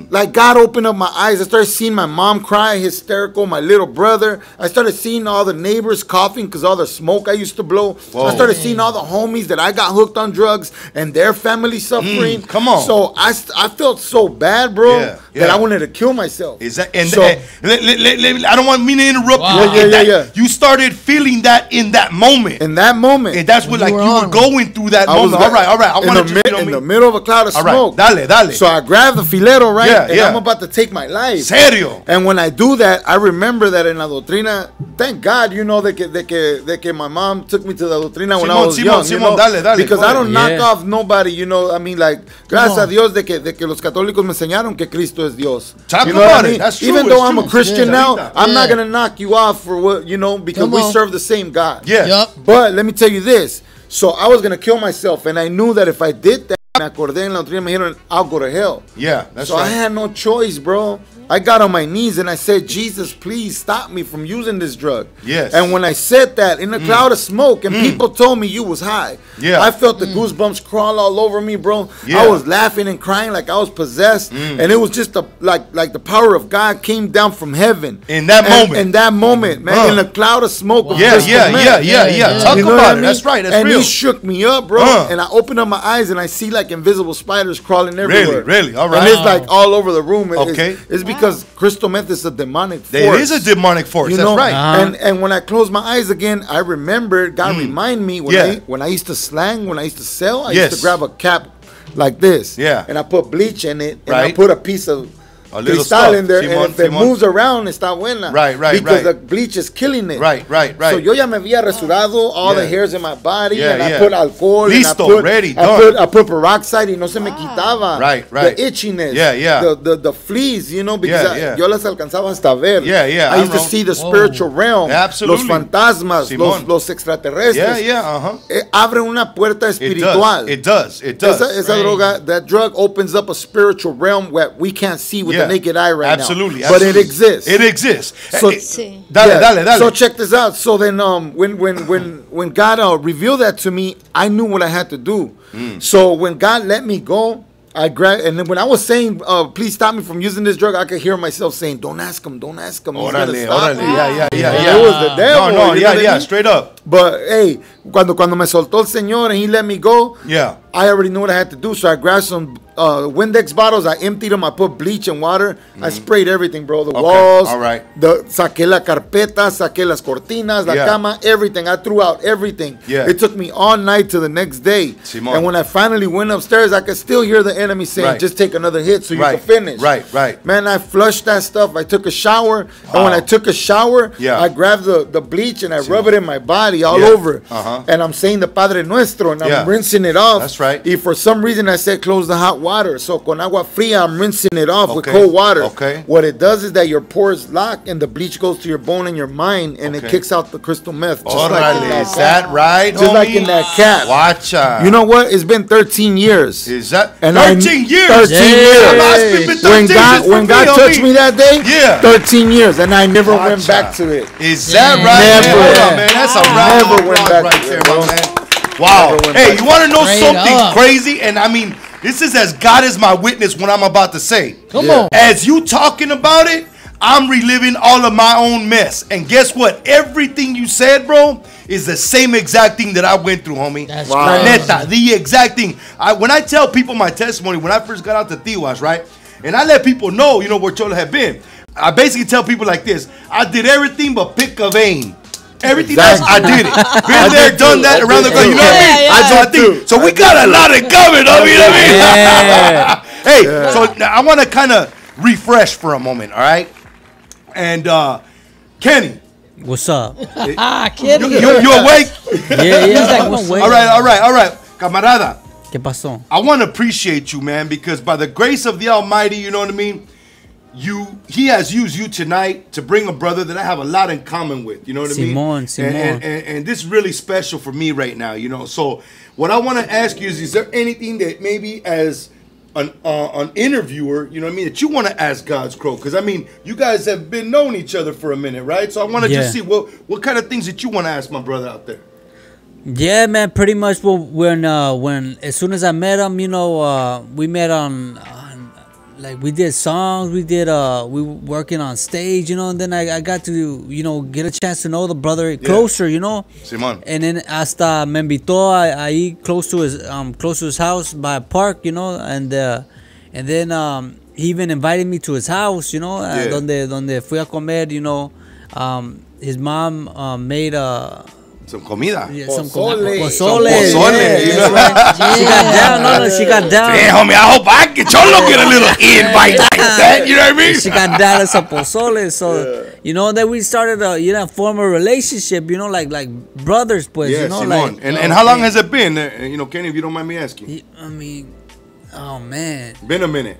Like God opened up my eyes. I started seeing my mom cry, hysterical, my little brother. I started seeing all the neighbors coughing because all the smoke I used to blow. Whoa. I started seeing all the homies that I got hooked on drugs and their family suffering. Come on. So I felt so bad, bro, that I wanted to kill myself. Is that? And I don't want me to interrupt you. Yeah. You started feeling that in that moment. In that moment. And that's what you were going through that moment. All right. I want to in the middle of a cloud of smoke. Dale. So I grabbed the filero, right? Yeah, and I'm about to take my life. Serio. And when I do that, I remember that in la doctrina, thank God, you know, de que my mom took me to the doctrina when I was young. You know? Dale, because I don't knock off nobody, you know. I mean, like, gracias a Dios de que los católicos me enseñaron que Cristo es Dios. Talk you know what about I mean? it. That's true. Even though I'm a Christian now, Yeah. I'm not going to knock you off for what, you know, because we serve the same God. Yeah. Yep. But let me tell you this. So I was going to kill myself, and I knew that if I did that, me acordé en la doctrina, me dijeron, I'll go to hell. Yeah, that's so right. I had no choice, bro. I got on my knees and I said, Jesus, please stop me from using this drug. Yes. And when I said that, in a cloud of smoke, and people told me you was high. Yeah. I felt the goosebumps crawl all over me, bro. Yeah. I was laughing and crying like I was possessed. And it was just like the power of God came down from heaven. In that moment. In that moment, man. In a cloud of smoke. Of Yeah. Talk You know about what I it. mean? That's right. That's and real. he shook me up, bro. And I opened up my eyes and I see like invisible spiders crawling everywhere. Really? All right. And it's like all over the room. Okay. It's because crystal meth is a demonic force. It is a demonic force. You That's know? right. And when I closed my eyes again, I remembered, God remind me when I used to slang, when I used to sell, I used to grab a cap like this. Yeah. And I put bleach in it and I Right. put a piece of A little cristal stuff. in there, Simón, and if it Simón. moves around, está buena. Right. Because the bleach is killing it. Right. So yo ya me había rasurado all the hairs in my body, and I put alcohol, Listo, and ready, I put peroxide, y no se me quitaba. Right. The itchiness. Yeah. The fleas, you know, because yo las alcanzaba hasta ver. Yeah. I used to see the spiritual realm. Absolutely. Los fantasmas, Simón. los extraterrestres. Yeah. Abre una puerta espiritual. It does. Esa droga, that drug opens up a spiritual realm that we can't see with the naked eye right now. Absolutely. But it exists. It exists. So, Dale. So check this out. So then, when God revealed that to me, I knew what I had to do. So when God let me go, I grabbed, and then when I was saying, please stop me from using this drug, I could hear myself saying, don't ask him. He's gonna stop me. Yeah. It was the devil. No, you know what I mean? straight up. But hey, cuando me soltó el Señor and he let me go, I already knew what I had to do. So I grabbed some Windex bottles, I emptied them, I put bleach and water, I sprayed everything, bro. The walls, all right. Saqué la carpeta, saqué las cortinas, la cama, everything. I threw out everything. It took me all night to the next day. Simón. And when I finally went upstairs, I could still hear the enemy saying, just take another hit so you can finish. Right. Man, I flushed that stuff. I took a shower. And when I took a shower, I grabbed the bleach and I rub it in my body all over. And I'm saying the Padre Nuestro and I'm rinsing it off. That's right. If for some reason I said close the hot water. So con agua fría, I'm rinsing it off with cold water. What it does is that your pores lock and the bleach goes to your bone and your mind and it kicks out the crystal meth. Just like in is that right, Just like in that cat. Watch out. You know what? It's been 13 years. Is that and 13 years? 13 years. When God touched me that day, 13 years, and I never went back to it. Is that right? Never. Hold on, man. That's a round Never went back right to there, it, bro. my man. Wow. Hey, you want to know Straight something up. crazy? And I mean, this is as God is my witness what I'm about to say. Come on. As you talking about it, I'm reliving all of my own mess. And guess what? Everything you said, bro, is the same exact thing that I went through, homie. That's Neta, the exact thing. When I tell people my testimony, when I first got out to Tijuas, right? And I let people know, you know, where Cholo had been. I basically tell people like this. I did everything but pick a vein. Everything else, I did it. Been there, done that, around the globe. You know what I mean? So we got a lot of coming. You know what I mean? Hey, so now I want to kind of refresh for a moment, all right? And Kenny. What's up? Kenny. You awake? Yeah. I'm awake. All right. Camarada. ¿Qué pasó? I want to appreciate you, man, because by the grace of the Almighty, you know what I mean? he has used you tonight to bring a brother that I have a lot in common with. You know what I mean? Simon. And this is really special for me right now. You know, so what I want to ask you is there anything that maybe as an interviewer, you know what I mean, that you want to ask God's Crow? Because I mean, you guys have been knowing each other for a minute, right? So I want to just see what kind of things that you want to ask my brother out there. Yeah, man. Pretty much. When as soon as I met him, you know, we met on like we did songs, we were working on stage, you know, and then I got to, you know, get a chance to know the brother closer, you know. Simón. And then hasta me invitó ahí close to his house by a park, you know, and then he even invited me to his house, you know, donde fui a comer, you know. His mom made some comida. Yeah, pozole. Pozole. Yeah, right. She got down. She got down. Hey, homie, I hope I get Cholo get a little invite like that. You know what I mean? She got down as a pozole. So, you know, then we started a form a relationship, you know, like brothers, pues, yeah, you know. Simón. Like, and how long has it been? You know, Kenny, if you don't mind me asking. I mean, oh, man. Been a minute.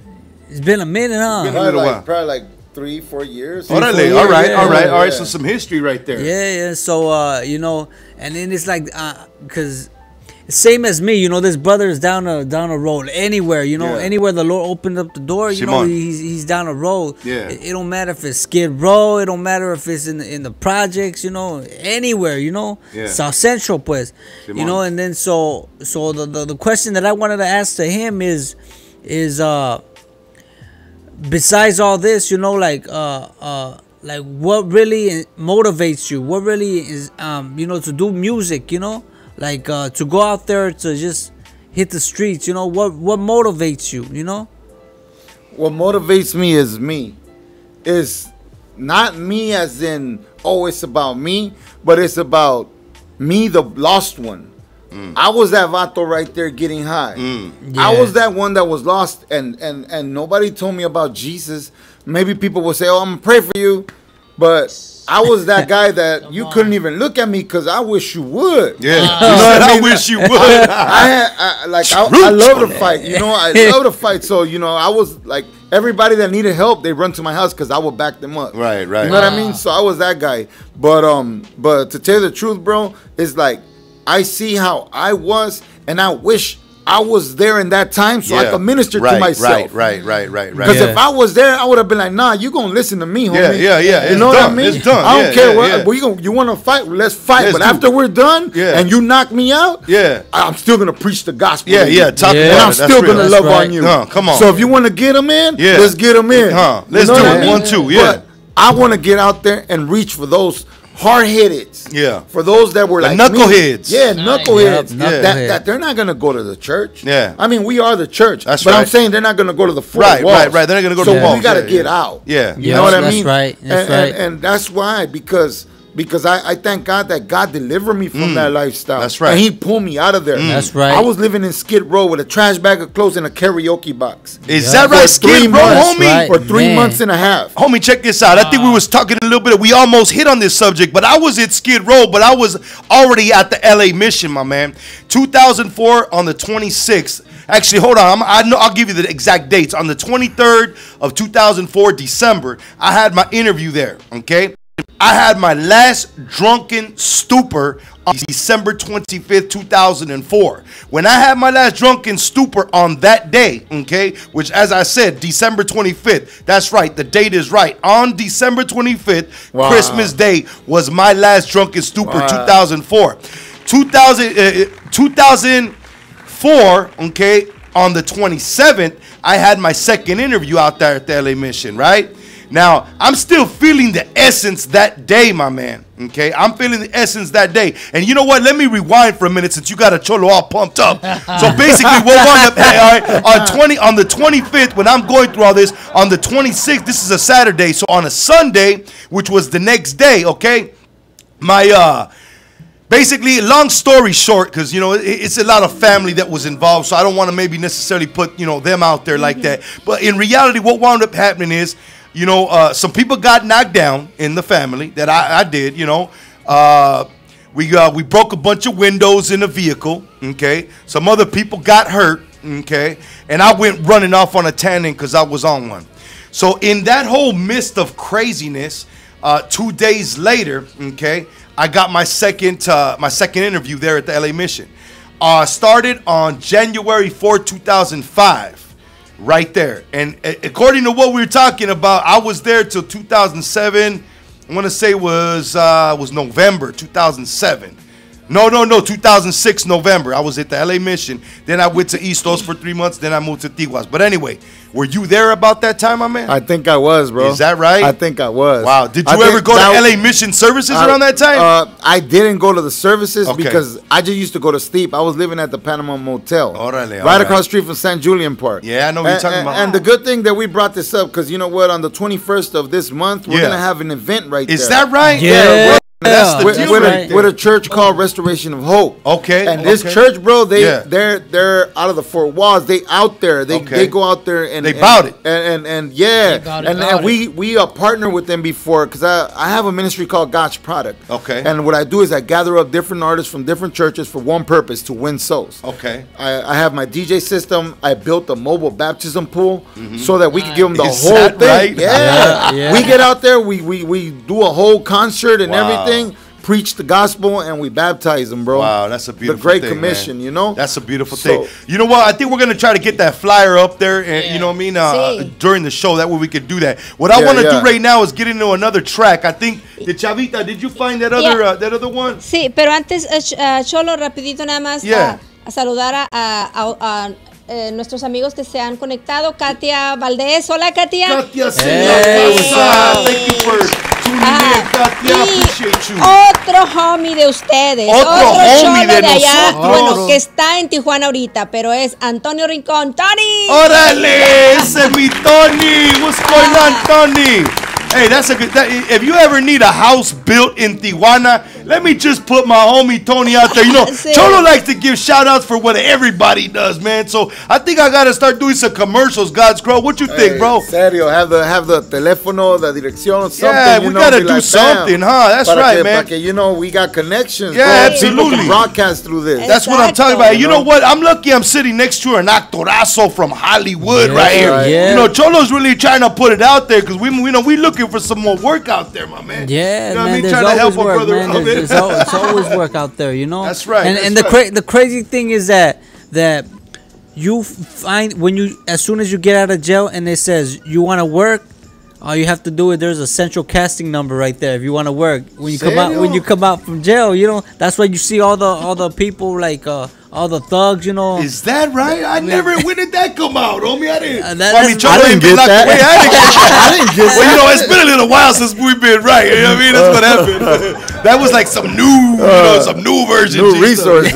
It's been a minute, huh? Been a little while. Probably like 3-4 years. Orale, all right. So some history right there. Yeah. So, you know, and then it's like, because same as me, you know, this brother is down a road anywhere, you know, anywhere the Lord opened up the door, you know, he's down a road. Yeah. It don't matter if it's Skid Row, it don't matter if it's in the projects, you know, anywhere, you know, South Central, pues, you know, and then so the question that I wanted to ask to him is besides all this, you know, like what really motivates you? What really is, you know, to do music, you know, like to go out there to just hit the streets, you know, what motivates you, you know? What motivates me is me. It's not me as in, oh, it's about me, but it's about me, the lost one. I was that vato right there getting high. I was that one that was lost, and nobody told me about Jesus. Maybe people will say, "Oh, I'm gonna pray for you," but I was that guy that you couldn't even look at me because I wish you would. Yeah, you know what I wish you would. I love to fight. You know, I love to fight. So you know, I was like everybody that needed help, they run to my house because I would back them up. Right. You know what I mean? So I was that guy. But to tell you the truth, bro, it's like I see how I was, and I wish I was there in that time so I could minister to myself. Right. Because if I was there, I would have been like, nah, you going to listen to me, homie. Yeah. You know what I mean? It's done. I don't care what. You want to fight? Let's fight. But after we're done and you knock me out, I'm still going to preach the gospel. Yeah. And I'm still going to love on you. Come on. So if you want to get them in, let's get them in. Let's do it. 1, 2. Yeah. But I want to get out there and reach for those hard-headed. Yeah. For those that were like knuckleheads. Me. Yeah, knuckleheads. Knucklehead. That they're not going to go to the church. Yeah. I mean, we are the church. That's but right. I'm saying they're not going to go to the four walls. Right. They're not going to go to the walls. So we got to get out. Yeah. You know what I mean? That's right. And that's why, because I thank God that God delivered me from that lifestyle. That's right. And He pulled me out of there. That's right. I was living in Skid Row with a trash bag of clothes and a karaoke box. Is that right, Skid Row, homie? For 3 months and a half. Homie, check this out. I think we was talking a little bit. We almost hit on this subject, but I was at Skid Row, but I was already at the LA Mission, my man. 2004 on the 26th. Actually, hold on. I'll give you the exact dates. On the 23rd of 2004, December, I had my interview there, okay? I had my last drunken stupor on December 25th, 2004. When I had my last drunken stupor on that day, okay, which as I said, December 25th, that's right, the date is right. On December 25th, Christmas Day was my last drunken stupor, 2004. 2004, okay, on the 27th, I had my second interview out there at the LA Mission, right? Now, I'm still feeling the essence that day, my man, okay? I'm feeling the essence that day. And you know what? Let me rewind for a minute since you got a Cholo all pumped up. So basically, what wound up, on the 25th, when I'm going through all this, on the 26th, this is a Saturday. So on a Sunday, which was the next day, okay, my, basically, long story short, because, you know, it's a lot of family that was involved, so I don't want to maybe necessarily put, you know, them out there like that. But in reality, what wound up happening is, you know, some people got knocked down in the family that I did, you know. We broke a bunch of windows in a vehicle, okay. Some other people got hurt, okay. And I went running off on a tandem because I was on one. So in that whole mist of craziness, 2 days later, okay, I got my second interview there at the LA Mission. Started on January 4, 2005, right there. And according to what we were talking about, I was there till 2007. I want to say was November 2007. No, 2006 November. I was at the LA Mission. Then I went to East Los for 3 months. Then I moved to Tiguas. But anyway, were you there about that time, my man? I think I was, bro. Is that right? I think I was. Wow. Did you ever go to LA Mission services around that time? I didn't go to the services because I just used to go to sleep. I was living at the Panama Motel. Right across the street from San Julian Park. Yeah, I know what you're talking about. And the good thing that we brought this up, because you know what? On the 21st of this month, we're going to have an event right there. Is that right? Yeah. That's the deal right there. With a church called Restoration of Hope. Okay. And this church, bro, they're out of the four walls. They out there. They go out there and they bout it. And we partner with them before because I have a ministry called God's Product. Okay. And what I do is I gather up different artists from different churches for one purpose, to win souls. Okay. I have my DJ system. I built a mobile baptism pool so that we could give them the Is whole that thing. right? Yeah. We get out there. We do a whole concert and everything. Preach the gospel and we baptize them, bro. Wow, that's a beautiful The Great thing, Commission, man. you know? That's a beautiful thing. You know what? I think we're going to try to get that flyer up there, and you know what I mean, during the show. That way we could do that. What I want to do right now is get into another track. I think, the Chavita, did you find that other one? Sí, pero antes, Cholo, rapidito nada más a saludar a nuestros amigos que se han conectado. Katia Valdés. Hola, Katia. Katia, thank you for tuning in, Katia. Appreciate you. Otro homie de ustedes. Otro homie Cholo de allá, nosotros. bueno, que está en Tijuana ahorita, pero es Antonio Rincón. ¡Tony! ¡Órale! Ese es mi Tony. What's going on, Tony? Hey, that's a good. If you ever need a house built in Tijuana, let me just put my homie Tony out there. You know, Cholo likes to give shout outs for what everybody does, man. So I think I gotta start doing some commercials. God's Crow. What you think, bro? Serio, have the teléfono, the dirección, something. Yeah, we gotta do something, huh? That's right, man. Porque, you know, we got connections. Yeah, bro. absolutely. People can broadcast through this. That's what I'm talking about. You know what? I'm lucky I'm sitting next to an actorazo from Hollywood right here. Yeah. You know, Cholo's really trying to put it out there because we looking for some more work out there, my man. Yeah, you know man. what I mean? There's Trying to help always work, brother man. out. It's always work out there, you know. That's right. And the crazy thing is that you find when you as soon as you get out of jail and it says you want to work, all you have to do is there's a central casting number right there if you want to work. When you come out from jail, you know that's why you see all the people like all the thugs, you know. Is that right? When did that come out, homie? I didn't. I didn't get that. I didn't get that. Well, you know, it's been a little while since we've been right. You know what I mean? That's what happened. That was like some new version. New resources.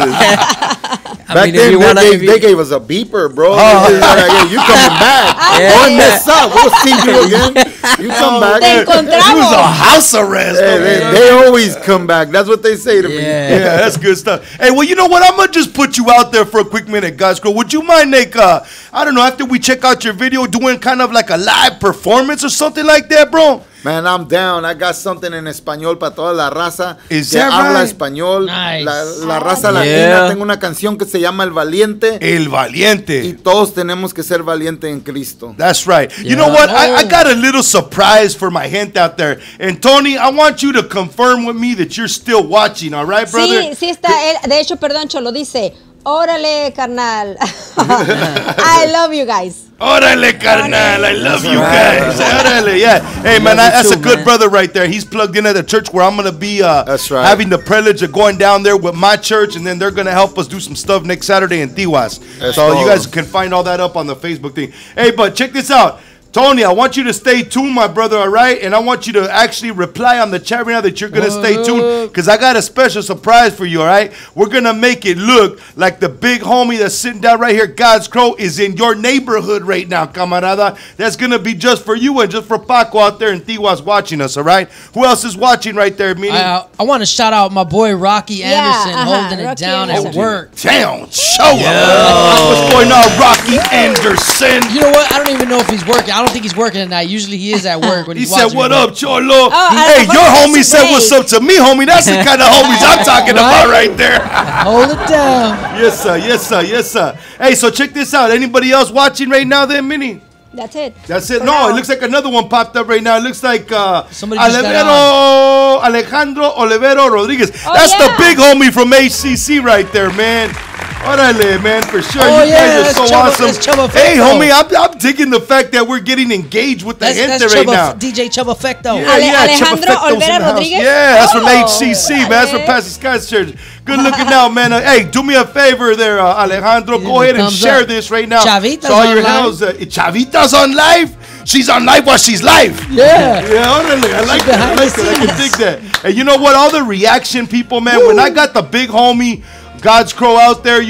Back then, they gave us a beeper, bro. You coming back. Don't mess up. We'll see you again. You come back. It was a house arrest. They always come back. That's what they say to me. Yeah, that's good stuff. Hey, well, you know what? I'm going to just put you out there for a quick minute, guys. Would you mind, like, I don't know, after we check out your video, doing kind of like a live performance or something like that, bro? Man, I'm down. I got something en español para toda la raza que that habla right? español. Nice. La raza latina. Tengo una canción que se llama El Valiente. El Valiente. Y todos tenemos que ser valientes en Cristo. That's right. You know what? I got a little surprise for my gente out there. And Tony, I want you to confirm with me that you're still watching, all right, brother? Sí está. De hecho, perdón, Cholo, dice, órale, carnal. I love you guys. Órale, carnal, I love you guys. Órale, yeah. Hey, man, that's a good brother right there. He's plugged in at the church where I'm going to be having the privilege of going down there with my church, and then they're going to help us do some stuff next Saturday in Tijuas. So you guys can find all that up on the Facebook thing. Hey, but check this out. Tony, I want you to stay tuned, my brother, all right? And I want you to actually reply on the chat right now that you're going to stay tuned because I got a special surprise for you, all right? We're going to make it look like the big homie that's sitting down right here, God's Crow, is in your neighborhood right now, camarada. That's going to be just for you and just for Paco out there in Tijuas watching us, all right? Who else is watching right there, Mini? I want to shout out my boy Rocky Anderson holding it down at work. Damn, show up. What's going on, Rocky Anderson? You know what? I don't even know if he's working. I don't think he's working tonight. Usually he is at work when he he's said, watching "What me. up, Cholo?" Hey, your homie said, "What's up?" to me, homie. That's the kind of homies I'm talking about right there. Hold it down. Yes, sir. Yes, sir. Yes, sir. Hey, so check this out. Anybody else watching right now? Then, Mini. That's it. That's it. For No, now. it looks like another one popped up right now. It looks like Somebody just Alejandro Olivero Rodriguez. Oh, That's yeah. the big homie from HCC right there, man. Orale, man, for sure. Oh, You guys that's are so Chubba- awesome. that's Chubba Hey, Fecto. homie, I'm digging the fact that we're getting engaged with the gente That's right Chubba, now. DJ Chubba Fecto. Alejandro Chubba Fecto's in Olvera the house. Rodriguez? Yeah, that's from Oh, HCC, man. That's from okay. Pastor Scott's church. Good looking out, man. Hey, do me a favor there, Alejandro. Go ahead and thumbs share up. this right now. Chavita's So all on your live. house, Chavita's on live? She's on live while she's live. Yeah. Yeah, orale. I like that. I like that. I can dig that. And you know what? All the reaction people, man, when I got the big homie God's Crow out there,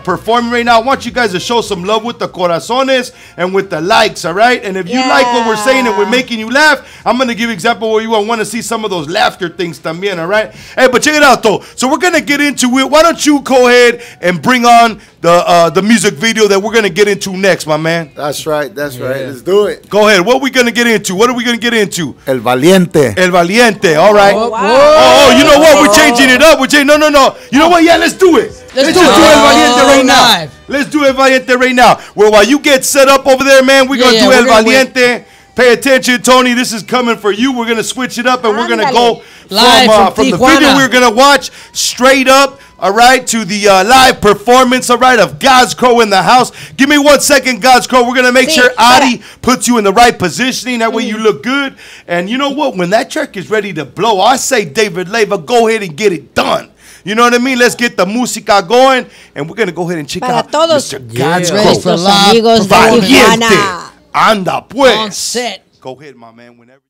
performing right now, I want you guys to show some love with the corazones and with the likes, all right? And if you like what we're saying and we're making you laugh, I'm going to give you an example where you want to see some of those laughter things también, all right? Hey, but check it out, though. So we're going to get into it. Why don't you go ahead and bring on the music video that we're going to get into next, my man? That's right. Let's do it. Go ahead. What are we going to get into? What are we going to get into? El Valiente. El Valiente, all right. Oh, wow. Oh, you know what? We're changing it up. No. You know what? Yeah, let's do it. Let's just do El Valiente right now. Let's do El Valiente right now. Well, while you get set up over there, man, we're going to do El Valiente. Pay attention, Tony. This is coming for you. We're going to switch it up, and we're going to go from the video we're going to watch straight up, all right, to the live performance, all right, of God's Crow in the house. Give me 1 second, God's Crow. We're going to make sure Adi puts you in the right positioning. That way you look good. And you know what? When that track is ready to blow, I say, David Leyva, go ahead and get it done. You know what I mean? Let's get the música going, and we're going to go ahead and check out Mr. God's Crow. Ready for live Valiente. Anda, pues. On set. Go ahead, my man, whenever.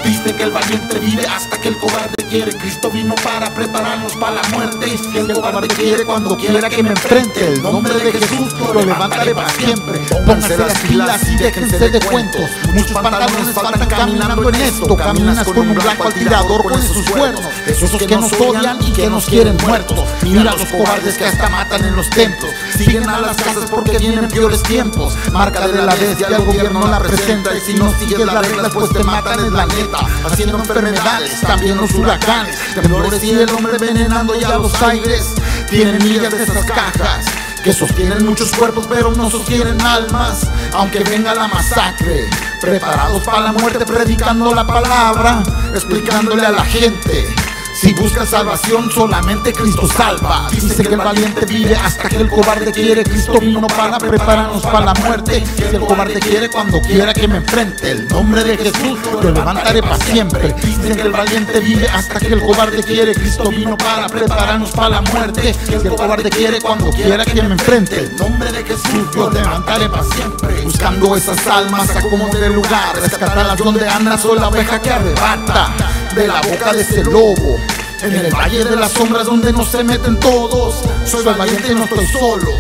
Dicen que el valiente vive hasta que el cobarde quiere. Cristo vino para prepararnos para la muerte. Y el cobarde quiere cuando quiera que me enfrente. El nombre de Jesús yo lo levantaré para siempre. Pónganse las pilas y déjense de cuentos. Muchos pantalones faltan caminando en esto. Caminas con un blanco al tirador con sus cuernos. Esos que nos odian y que nos quieren muertos. Mira a los cobardes que hasta matan en los templos. Siguen a las casas porque vienen peores tiempos. Marca de la bestia, el gobierno la presenta. Y si no sigues las reglas pues te matan en la neta. Haciendo enfermedades, también los huracanes, temblores y el hombre envenenando ya los aires. Tienen millas de esas cajas que sostienen muchos cuerpos pero no sostienen almas. Aunque venga la masacre, preparados para la muerte, predicando la palabra, explicándole a la gente. Si buscas salvación, solamente Cristo salva. Dice que el valiente vive hasta que el cobarde quiere. Cristo vino para prepararnos para la muerte. Si el cobarde quiere, cuando quiera que me enfrente. El nombre de Jesús lo levantaré para siempre. Dicen que el valiente vive hasta que el cobarde quiere. Cristo vino para prepararnos para la muerte. Si el cobarde quiere, cuando quiera que me enfrente. El nombre de Jesús yo levantaré para siempre. Buscando esas almas, acomodo del lugar. Rescatarlas donde anda, soy la oveja que arrebata de la boca de ese lobo. En el valle de las sombras donde no se meten todos. Soy valiente y no estoy solo,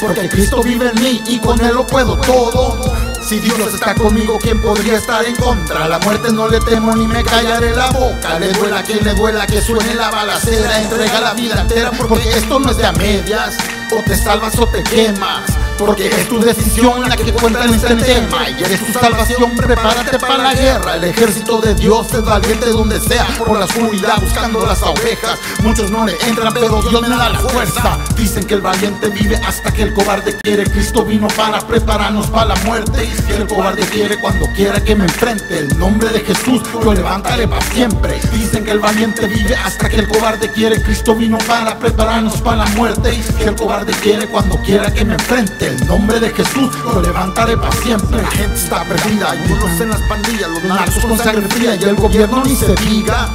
porque Cristo vive en mí y con Él lo puedo todo. Si Dios está conmigo, ¿quién podría estar en contra? La muerte no le temo ni me callaré la boca. Le duela a quien le duela, que suene la balacera. Entrega la vida entera, porque esto no es de a medias. O te salvas o te quemas, porque es tu decisión la que cuenta en este tema. Y eres tu salvación, prepárate para la guerra. El ejército de Dios es valiente donde sea. Por la oscuridad buscando las ovejas. Muchos no le entran, pero Dios me da la fuerza. Dicen que el valiente vive hasta que el cobarde quiere. Cristo vino para prepararnos para la muerte. Y el cobarde quiere cuando quiera que me enfrente. El nombre de Jesús lo levantaré para siempre. Dicen que el valiente vive hasta que el cobarde quiere. Cristo vino para prepararnos para la muerte. Y el cobarde quiere cuando quiera que me enfrente. El nombre de Jesús lo levantaré para siempre. La gente está perdida, hay unos en las pandillas, los narcos con sangre fría y el gobierno ni se diga.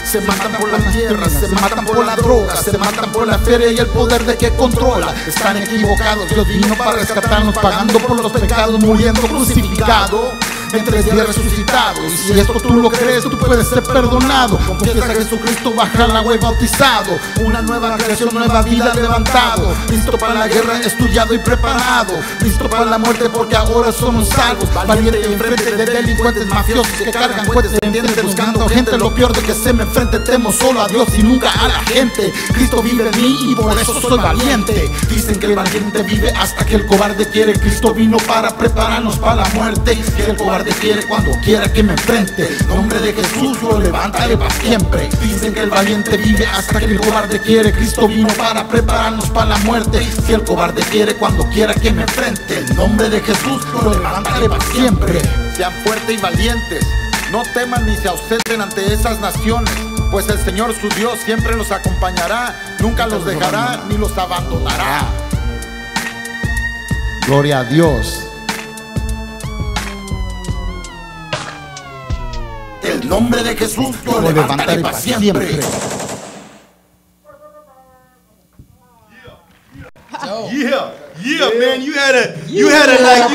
Se matan por la tierra, se matan por la droga, se matan por la feria y el poder de que controla. Están equivocados, Dios vino para rescatarnos, pagando por los pecados, muriendo crucificado. En 3 días resucitado. Y si esto tú lo crees, tú puedes ser perdonado. Confiesa a Jesucristo, baja al agua y bautizado. Una nueva creación, nueva vida levantado. Listo para la guerra, estudiado y preparado. Listo para la muerte porque ahora somos salvos. Valiente enfrente de delincuentes mafiosos que cargan cohetes, ¿entiendes? Buscando gente, lo peor de que se me enfrente. Temo solo a Dios y nunca a la gente. Cristo vive en mí y por eso soy valiente. Dicen que el valiente vive hasta que el cobarde quiere. Cristo vino para prepararnos para la muerte. Y el cobarde cobarde quiere cuando quiera que me enfrente. Nombre de Jesús lo levantaré para siempre. Dicen que el valiente vive hasta que el cobarde quiere. Cristo vino para prepararnos para la muerte. Si el cobarde quiere cuando quiera que me enfrente, el nombre de Jesús lo levantaré para siempre. Sean fuertes y valientes, no teman ni se ausenten ante esas naciones, pues el Señor su Dios siempre los acompañará, nunca los dejará ni los abandonará. Gloria a Dios. El nombre de Jesús lo levantaré para siempre. Yeah, man, you had to like, you had to like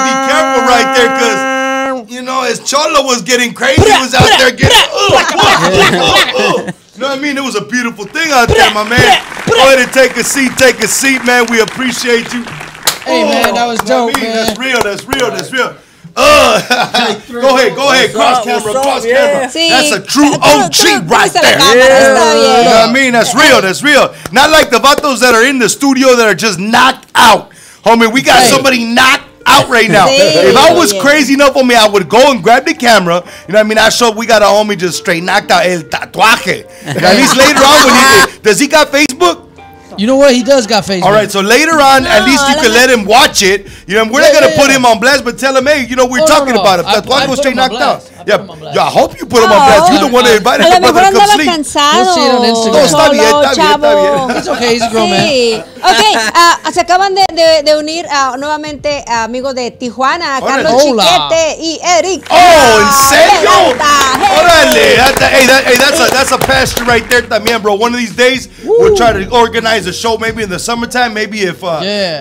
be careful right there, cause you know, as Cholo was getting crazy, he was out there getting, you know what I mean? It was a beautiful thing out there, my man. Go ahead and take a seat, man. We appreciate you. Hey, man, that was dope, man. That's real. Go ahead, cross camera. Sí. That's a true OG right la there. cámara, está bien. You know what I mean? That's real. Not like the vatos that are in the studio that are just knocked out. Homie, we got somebody knocked out right now. If I was crazy enough, homie, I would go and grab the camera. You know what I mean? We got a homie just straight knocked out. El tatuaje. And at least later on, does he got Facebook? You know what? He does got Facebook. All right, so later on, at least you can let him watch it. You know, we're not going to put him on blast, but tell him, hey, you know, we're talking about him. Tatuaje was straight knocked out. Yeah, I hope you put him on blast. You're the one that invited him to come sleep. Cansado. No, está bien. It's okay, he's a grown man. Ok, se acaban de unir nuevamente amigos de Tijuana, Carlos Chiquete y Eric. Oh, ¿en serio? Órale. Hey, that's a pastor right there también, bro. One of these days, we'll try to organize a show maybe in the summertime, maybe if, you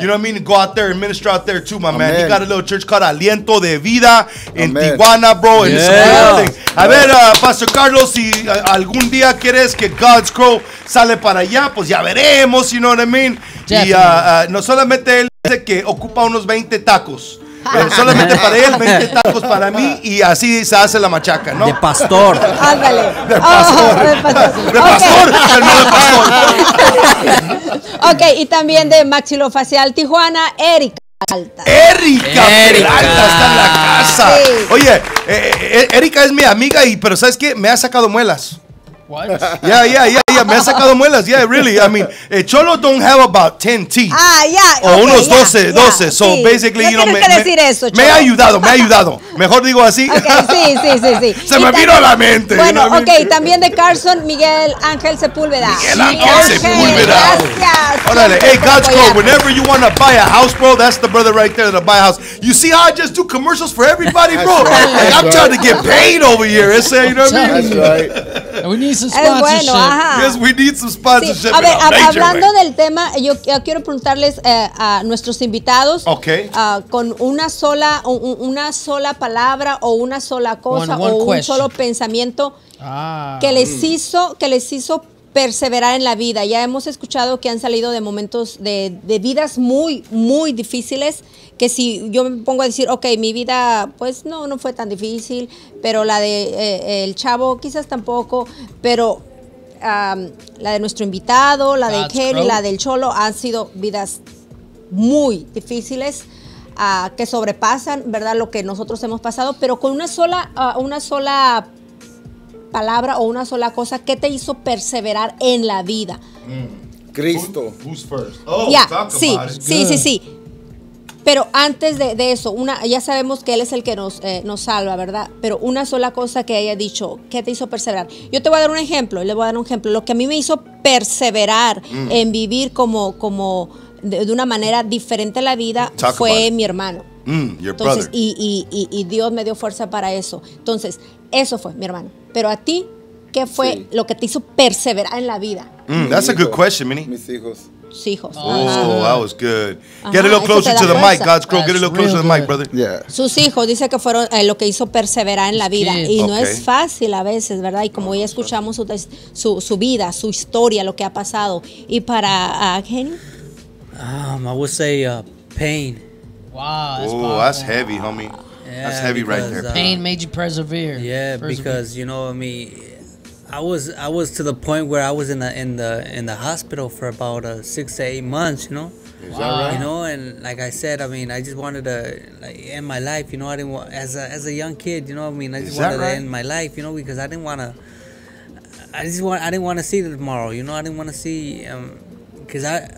know what I mean, go out there and minister out there too, my man. He got a little church called Aliento de Vida in Tijuana, bro, and it's a beautiful thing. A ver, Pastor Carlos, si algún día quieres que God's Crow sale para allá, pues ya veremos, you know what I mean? Y no solamente él dice que ocupa unos 20 tacos. Solamente para él, 20 tacos para mí, y así se hace la machaca, ¿no? De pastor. Ándale. De pastor. De pastor, pero no de pastor. Ok, y también de Maxilofacial Tijuana, Erika. Erika Peralta está en la casa. Sí. Oye, Erika es mi amiga, pero ¿sabes qué? Me ha sacado muelas. What? Yeah. Me ha sacado muelas. Yeah, really. I mean, Cholo don't have about 10 teeth. O unos 12. So sí. Basically, no tienes que decir eso, me ha ayudado. Mejor digo así. Okay, sí. Se me vino a la mente. Bueno, you know what I mean? también de Carson, Miguel Ángel Sepúlveda. Miguel Ángel Sepúlveda. Gracias. Órale, hey, God's Crow, whenever you want to buy a house, bro, that's the brother right there that'll buy a house. You see how I just do commercials for everybody, bro? Like, I'm trying to get paid over here. You know what I mean? That's right. And we need some sponsorship. Yes, we need some sponsorship. Sí. A ver, hablando del tema, yo quiero preguntarles a nuestros invitados con una sola palabra o una sola cosa One o un question. solo pensamiento que les hizo perseverar en la vida. Ya hemos escuchado que han salido de momentos de vidas muy, muy difíciles, que si yo me pongo a decir, ok, mi vida pues no fue tan difícil, pero la de el chavo quizás tampoco, pero la de nuestro invitado, la de Kenny, la del Cholo, han sido vidas muy difíciles, que sobrepasan, ¿verdad?, lo que nosotros hemos pasado, pero con una sola palabra o una sola cosa, ¿qué te hizo perseverar en la vida? Cristo. Who's first? Sí. Pero antes de eso, ya sabemos que Él es el que nos salva, ¿verdad? Pero una sola cosa que haya dicho, ¿qué te hizo perseverar? Yo te voy a dar un ejemplo, Lo que a mí me hizo perseverar en vivir como de una manera diferente a la vida fue mi hermano. Entonces, y Dios me dio fuerza para eso. Entonces, eso fue mi hermano. Pero a ti, ¿qué fue lo que te hizo perseverar en la vida? That's a good question, Minnie. Mis hijos. Sus hijos. Oh, that was good. Get a little closer to the mic, God's Crow. Get a little closer to the mic, brother. Yeah. Sus hijos, dice que fueron lo que hizo perseverar en la vida. Y no es fácil a veces, ¿verdad? Y como ya escuchamos su vida, su historia, lo que ha pasado. Y para Kenny. I would say pain. Wow, that's heavy, homie. Yeah, that's heavy right there. Pain made you persevere. Yeah, because I was to the point where I was in the hospital for about 6 to 8 months, Is that right? You know, and like I said, I mean, I just wanted to like end my life. You know, I didn't want as a young kid. You know, I mean, I just wanted to end my life. You know, because I didn't want to. I didn't want to see the tomorrow. You know, I didn't want to see because I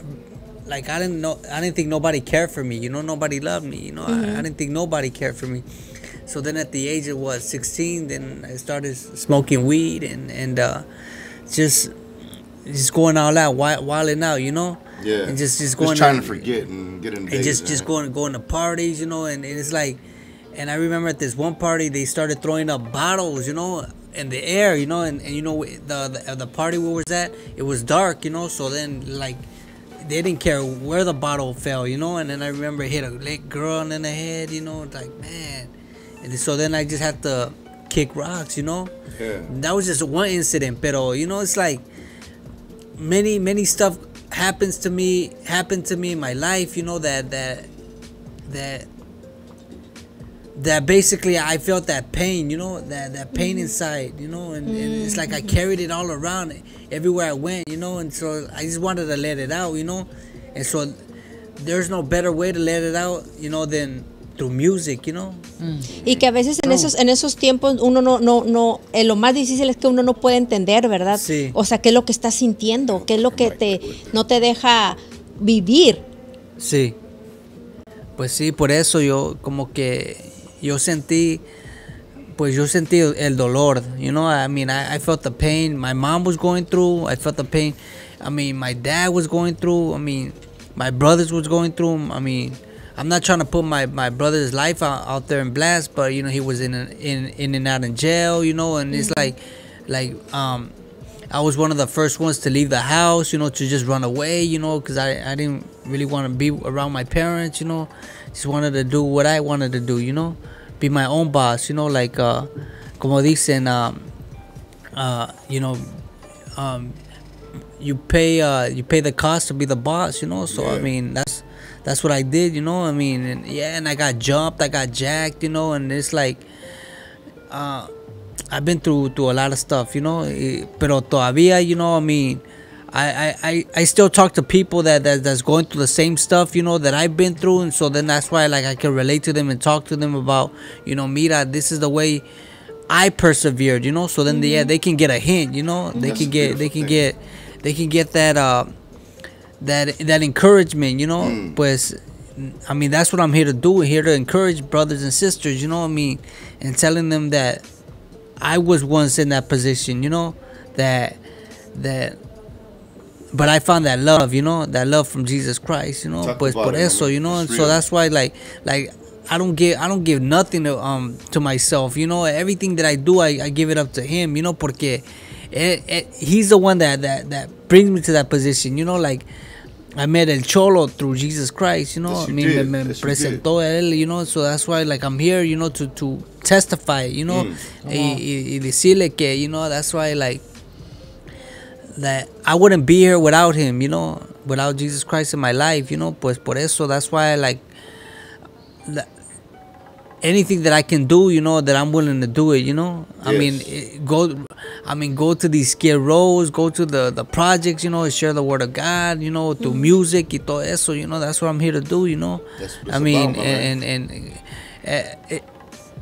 didn't think nobody cared for me. You know, nobody loved me. You know, I didn't think nobody cared for me. So then at the age of 16, then I started smoking weed and just going all out, wilding out, you know. Yeah. And just going trying to forget and get in. And just going to parties, you know. And it's like, and I remember at this one party they started throwing up bottles, you know, in the air, you know. And you know the party we was at, it was dark, you know. So then like they didn't care where the bottle fell, you know. And then I remember it hit a lit girl in the head, you know. It's like, man. And so then I just had to kick rocks, you know. Yeah. That was just one incident, pero you know, it's like many stuff happened to me in my life, you know, that basically I felt that pain, you know, that pain inside, you know, and it's like I carried it all around everywhere I went, you know, and so I just wanted to let it out, you know, and so there's no better way to let it out, you know, than through music, you know. Y que a veces en esos tiempos uno no lo más difícil es que uno no puede entender, ¿verdad? Sí. O sea, qué es lo que estás sintiendo, qué es lo que no te deja vivir. Sí. Pues sí, por eso yo como que yo sentí el dolor, you know. I mean, I felt the pain my mom was going through. I felt the pain. I mean, my dad was going through. I mean, my brothers was going through. I mean, I'm not trying to put my brother's life out there in blast, but you know, he was in and out in jail, you know, and it's like I was one of the first ones to leave the house, you know, to just run away, you know, because I didn't really want to be around my parents, you know. Just wanted to do what I wanted to do, you know, be my own boss, you know, like como dicen, you know, you pay the cost to be the boss, you know. So I mean, that's what I did, you know. I mean, and I got jumped, I got jacked, you know, and it's like I've been through a lot of stuff, you know. Pero todavía, you know, I mean, I still talk to people that's going through the same stuff, you know, that I've been through, and so then that's why like I can relate to them and talk to them about, you know, mira, this is the way I persevered, you know. So then they can get a hint, you know. They can get that encouragement, you know. Pues I mean, that's what I'm here to do, here to encourage brothers and sisters, you know what I mean, and telling them that I was once in that position, you know, that but I found that love, you know, that love from Jesus Christ, you know. Pues por eso, you know, and so that's why like I don't give nothing to myself, you know. Everything that I do, I give it up to him, you know, porque he's the one that brings me to that position, you know. Like I met el Cholo through Jesus Christ, you know. Yes, I mean, me presentó él, you know. So that's why like I'm here, you know, to testify, you know, y decirle que, you know, that's why like that I wouldn't be here without him, you know, without Jesus Christ in my life, you know. Pues por eso, that's why like anything that I can do, you know, that I'm willing to do it, you know. Yes. I mean, go to these skid rows, go to the projects, you know, share the word of God, you know, through music y todo eso, you know. That's what I'm here to do, you know. I mean,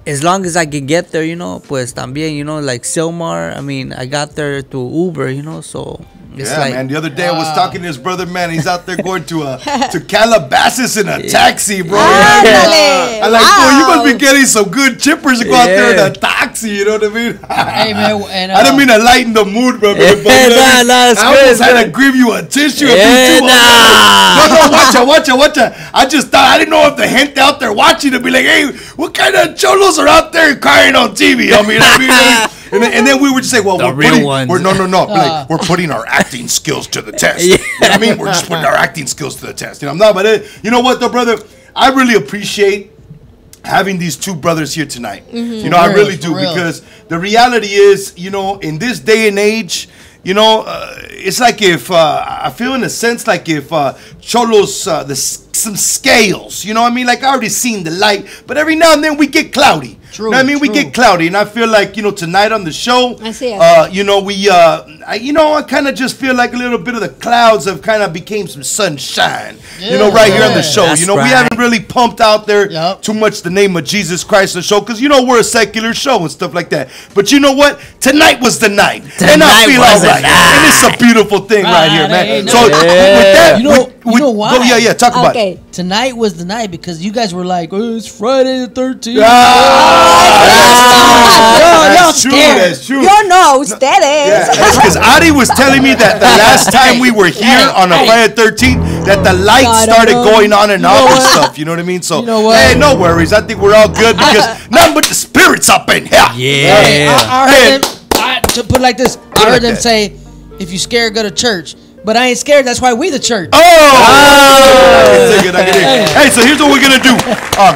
as long as I can get there, you know, pues también, you know, like Silmar, I mean, I got there through Uber, you know, so it's yeah, like, man. The other day I was talking to his brother, man. He's out there going to Calabasas in a taxi, bro. I'm like, boy, you must be getting some good chippers to go out there in a taxi. You know what I mean? Hey, man, and, I don't mean to lighten the mood, bro. But it's I almost had to give you a tissue. No, watch it. I just thought, I didn't know if the gente out there watching to be like, hey, what kind of cholos are out there crying on TV? I mean, and then we would just say, well, we're putting our acting skills to the test. You know what I mean? We're just putting our acting skills to the test. You know, you know what, though, brother? I really appreciate having these two brothers here tonight. You know, I really do, because the reality is, you know, in this day and age, you know, it's like if I feel in a sense like if Cholo's some scales, you know what I mean? Like I already seen the light, but every now and then we get cloudy. True, I mean, we get cloudy, and I feel like tonight on the show, Así es. I kind of just feel like a little bit of the clouds have kind of became some sunshine. Right here on the show. That's We right. haven't really pumped out there too much the name of Jesus Christ on the show because we're a secular show and stuff like that. But you know what? Tonight was the night, and I feel all right. And it's a beautiful thing right here, man. So with that, you know why? Yeah. Talk about it. Tonight was the night because you guys were like, "Oh, it's Friday the 13th." That's true. That's true. Yo no, ustedes. Because Ari was telling me that the last time we were here on a Friday the 13th, that the lights started going on and off and stuff. You know what I mean? So, hey, no worries. I think we're all good because none but the spirits up in here. Yeah. I heard them, to put it like this, I heard them say, "If you scared, go to church." But I ain't scared. That's why we the church. Hey, so here's what we're gonna do.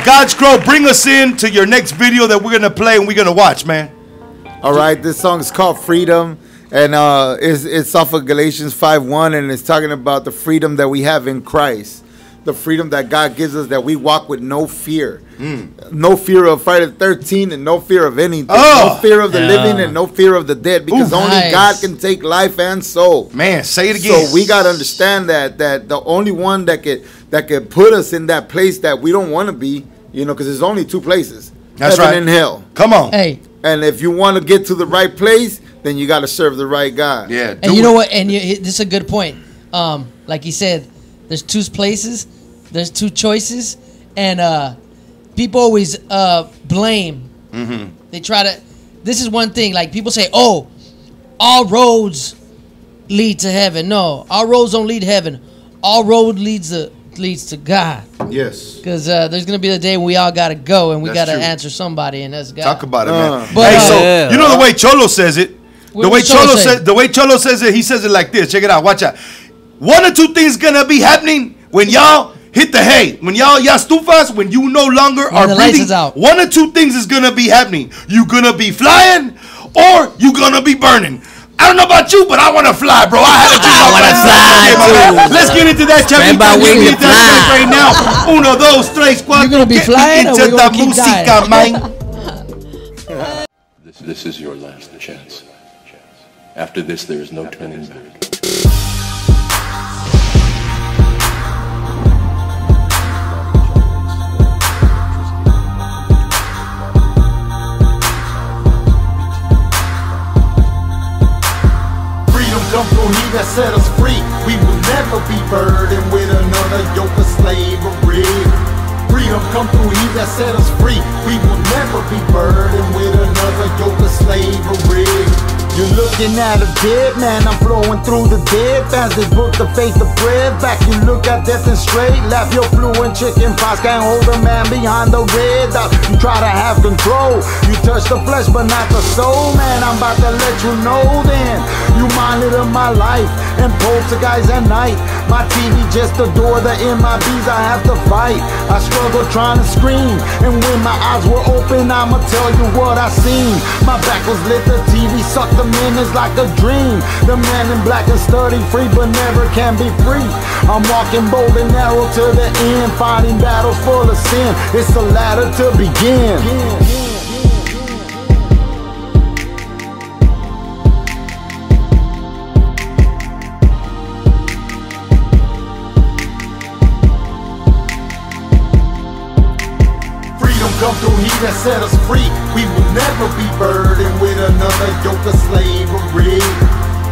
God's Crow, bring us in to your next video that we're gonna play and we're gonna watch, man. All right, this song is called Freedom, and it's off of Galatians 5:1, and it's talking about the freedom that we have in Christ, the freedom that God gives us, that we walk with no fear. No fear of Friday the 13th and no fear of anything. No fear of the living and no fear of the dead, because only God can take life and soul. Man, say it again. So we got to understand that the only one that could put us in that place that we don't want to be, because there's only two places. That's heaven right. and hell. Come on. Hey. And if you want to get to the right place, then you got to serve the right God. Yeah. And you know what? And this is a good point. Like he said, there's two places, there's two choices, and people always blame. Mm-hmm. They try to. This is one thing. Like people say, "Oh, all roads lead to heaven." No, all roads don't lead to heaven. All road leads to God. Yes. Because there's gonna be the day when we all gotta go and we That's gotta true. answer somebody, and that's God. Talk about it, man. But, Hey, so you know the way Cholo says it. What The way does Cholo Cholo say? says the way Cholo says it, he says it like this. Check it out. Watch out. One or two things gonna be happening when y'all hit the hay. When y'all stufas, when you no longer When are the lights breathing. is out. One or two things is gonna be happening. You gonna be flying or you gonna be burning. I don't know about you, but I want to fly, bro. I had a dream. I want to fly, too. Let's get into that, Chucky. Stand by wing and fly. Right now. Uno, dos, tres, cuatro. You're gonna be flying or Into we gonna the keep música, dying? man. This is your last chance. After this, there is no turning back. Freedom come through, he that set us free. We will never be burdened with another yoke of slavery. Freedom come through, he that set us free. We will never be burdened with another yoke of slavery. You're looking at a dead man, I'm flowing through the dead fans. They book the faith of bread back. You look at death and straight laugh. Your fluent chicken pox can't hold a man behind the red dot. You try to have control, you touch the flesh but not the soul. Man, I'm about to let you know then. You monitor my life and poltergeist at night. My TV just adore the MIBs I have to fight. I struggle trying to scream, and when my eyes were open, I'ma tell you what I seen. My back was lit, the TV sucked the minutes like a dream. The man in black is study free, but never can be free. I'm walking bold and narrow to the end, fighting battles full of sin. It's the ladder to begin. Freedom come through, he that set us free. We will never be burdened with another yoke of slavery.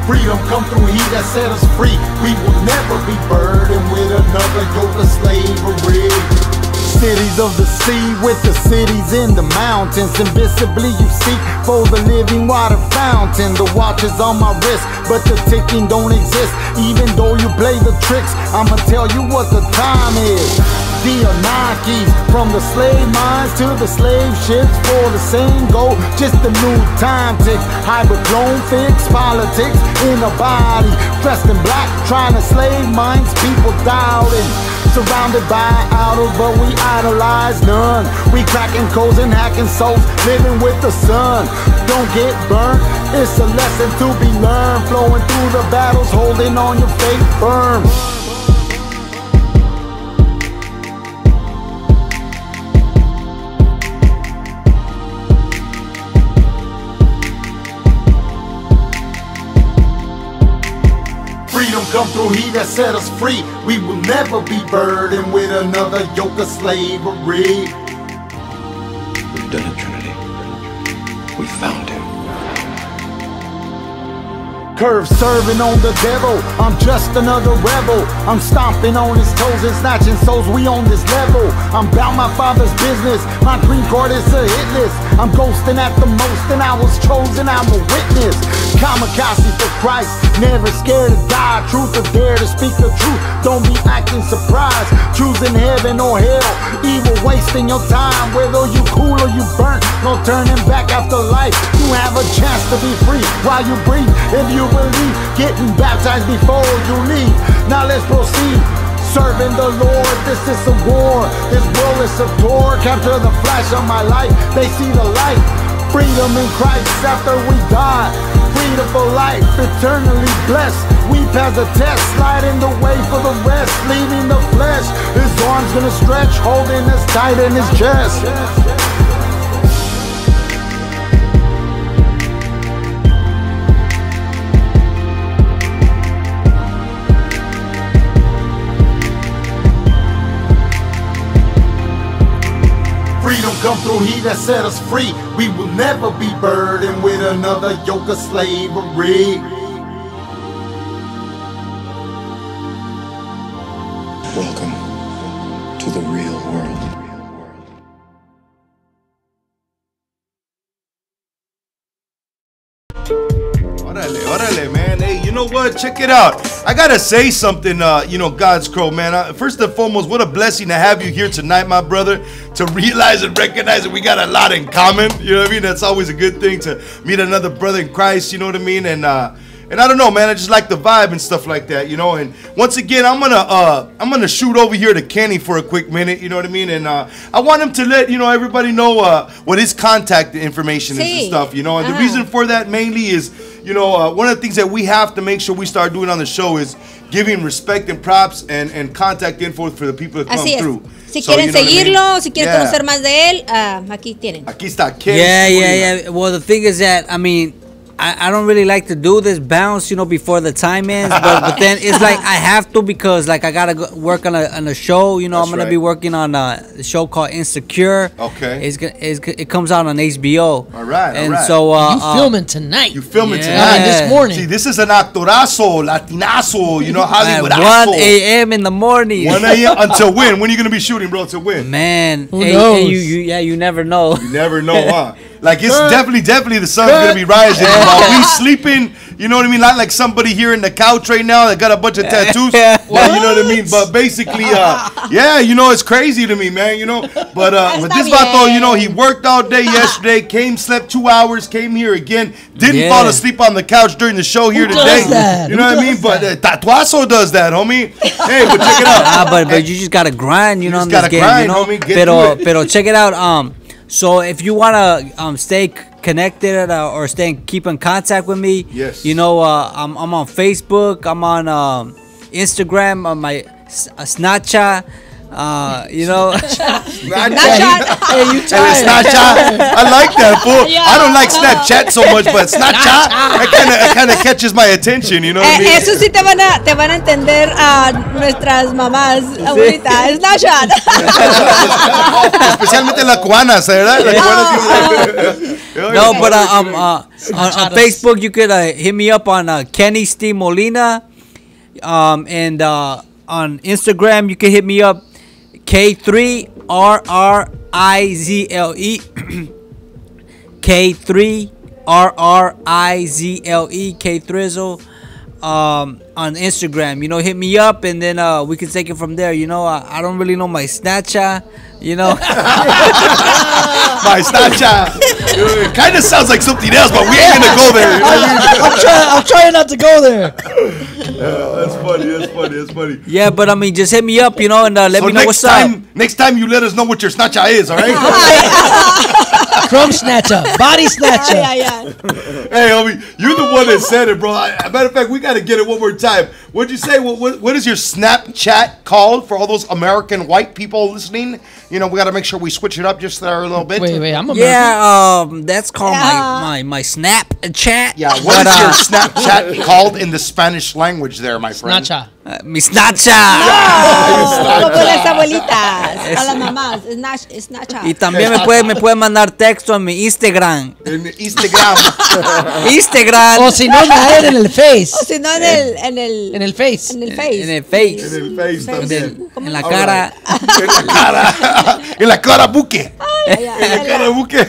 Freedom come through, he that set us free. We will never be burdened with another yoke of slavery. Cities of the sea with the cities in the mountains. Invisibly you seek for the living water fountain. The watch is on my wrist, but the ticking don't exist. Even though you play the tricks, I'ma tell you what the time is. The Anarchies, from the slave mines to the slave ships, for the same goal, just a new time ticks. Hybrid clone fix, politics in a body, dressed in black, trying to slave minds, people doubting. Surrounded by idols, but we idolize none. We cracking codes and hacking souls, living with the sun. Don't get burnt, it's a lesson to be learned. Flowing through the battles, holding on your faith firm. come through, he that set us free. We will never be burdened with another yoke of slavery. We've done it, Trinity. We found him. Curve serving on the devil, I'm just another rebel. I'm stomping on his toes and snatching souls, we on this level. I'm about my father's business, my green card is a hit list. I'm ghosting at the most and I was chosen, I'm a witness. Kamikaze for Christ, never scared to die. Truth or dare to speak the truth, don't be acting surprised. Choosing heaven or hell, evil wasting your time. Whether you cool or you burnt, no turning back after life. You have a chance to be free while you breathe. If you believe, getting baptized before you leave. Now let's proceed. Serving the Lord, this is a war. This world is a tour. Capture the flash of my light, they see the light. Freedom in Christ after we die. Freedom for life, eternally blessed. We pass the test, sliding the way for the rest. Leaving the flesh, his arms gonna stretch, holding us tight in his chest. Freedom come through, he that set us free. We will never be burdened with another yoke of slavery. Welcome to the real world. Órale, man. Hey, you know what? Check it out. I gotta say something, God's Crow, man. First and foremost, what a blessing to have you here tonight, my brother. To realize and recognize that we got a lot in common. You know what I mean? That's always a good thing to meet another brother in Christ. You know what I mean? And I don't know, man. I just like the vibe and stuff like that, you know. And once again, I'm gonna shoot over here to Kenny for a quick minute. You know what I mean? And I want him to let everybody know what his contact information is and stuff. You know, and the reason for that mainly is, one of the things that we have to make sure we start doing on the show is giving respect and props and contact info for the people that come through. Si quieren seguirlo, si quieren conocer más de él, aquí tienen. Aquí está Kenny. Yeah. Well, the thing is that, I don't really like to do this bounce, before the time ends, but then it's like I have to because I gotta work on a show. I'm gonna be working on a show called Insecure. Okay. It comes out on HBO. All right. And so you filming tonight? You filming tonight? This morning. See, this is an actorazo, Latinazo, Hollywood. At 1 a.m. in the morning. 1 a.m. until when? When are you gonna be shooting, bro? Until when? Man, who knows? You never know. You never know, huh? Like it's definitely the sun's gonna be rising while we sleeping. You know what I mean? Not like somebody here in the couch right now that got a bunch of tattoos. Well, you know what I mean? But basically, it's crazy to me, man. But this vato, he worked all day yesterday, slept 2 hours, came here again, didn't fall asleep on the couch during the show here today. You know what I mean? But Tatuazo does that, homie. Hey, but check it out. But you just gotta grind, you know. Just gotta grind, homie. Get through it. Pero check it out. So if you wanna stay connected or keep in contact with me, yes. I'm on Facebook, I'm on Instagram, on my Snapchat. Hey, you tired? I like that, fool. I don't like Snapchat so much, but Snapchat, it kind of catches my attention, you know what I mean? Eso sí te van a entender a nuestras mamás ahorita. Snapchat. Especialmente las cubanas, ¿verdad? No, but on Facebook you could hit me up on Kenny Steve Molina, and on Instagram you can hit me up K3RRIZLE K3RRIZLE K-Thrizzle on Instagram. Hit me up and then we can take it from there. I don't really know my Snapchat. My Snapchat. It kind of sounds like something else, but we ain't gonna go there. I'm trying not to go there. That's funny. Yeah, but just hit me up, and let me know what's up. Next time you let us know what your Snapchat is, all right? Crumb snatcher, body snatcher. Hey, homie, you're the one that said it, bro. Matter of fact, we got to get it one more time. What'd you say? What is your Snapchat called for all those American white people listening? You know, we got to make sure we switch it up just there a little bit. Wait, I'm American. Yeah, that's called my Snapchat. Yeah, what is your Snapchat called in the Spanish language there, my friend? Snatcha. Mi Snatcha. Como las abuelitas, a las mamás. Snatcha. Y también me puede mandar texto a mi Instagram. En Instagram. Instagram. O si no, en el Face. O si no, en el Face. En el Face. En la cara. En la cara buque. En la cara buque.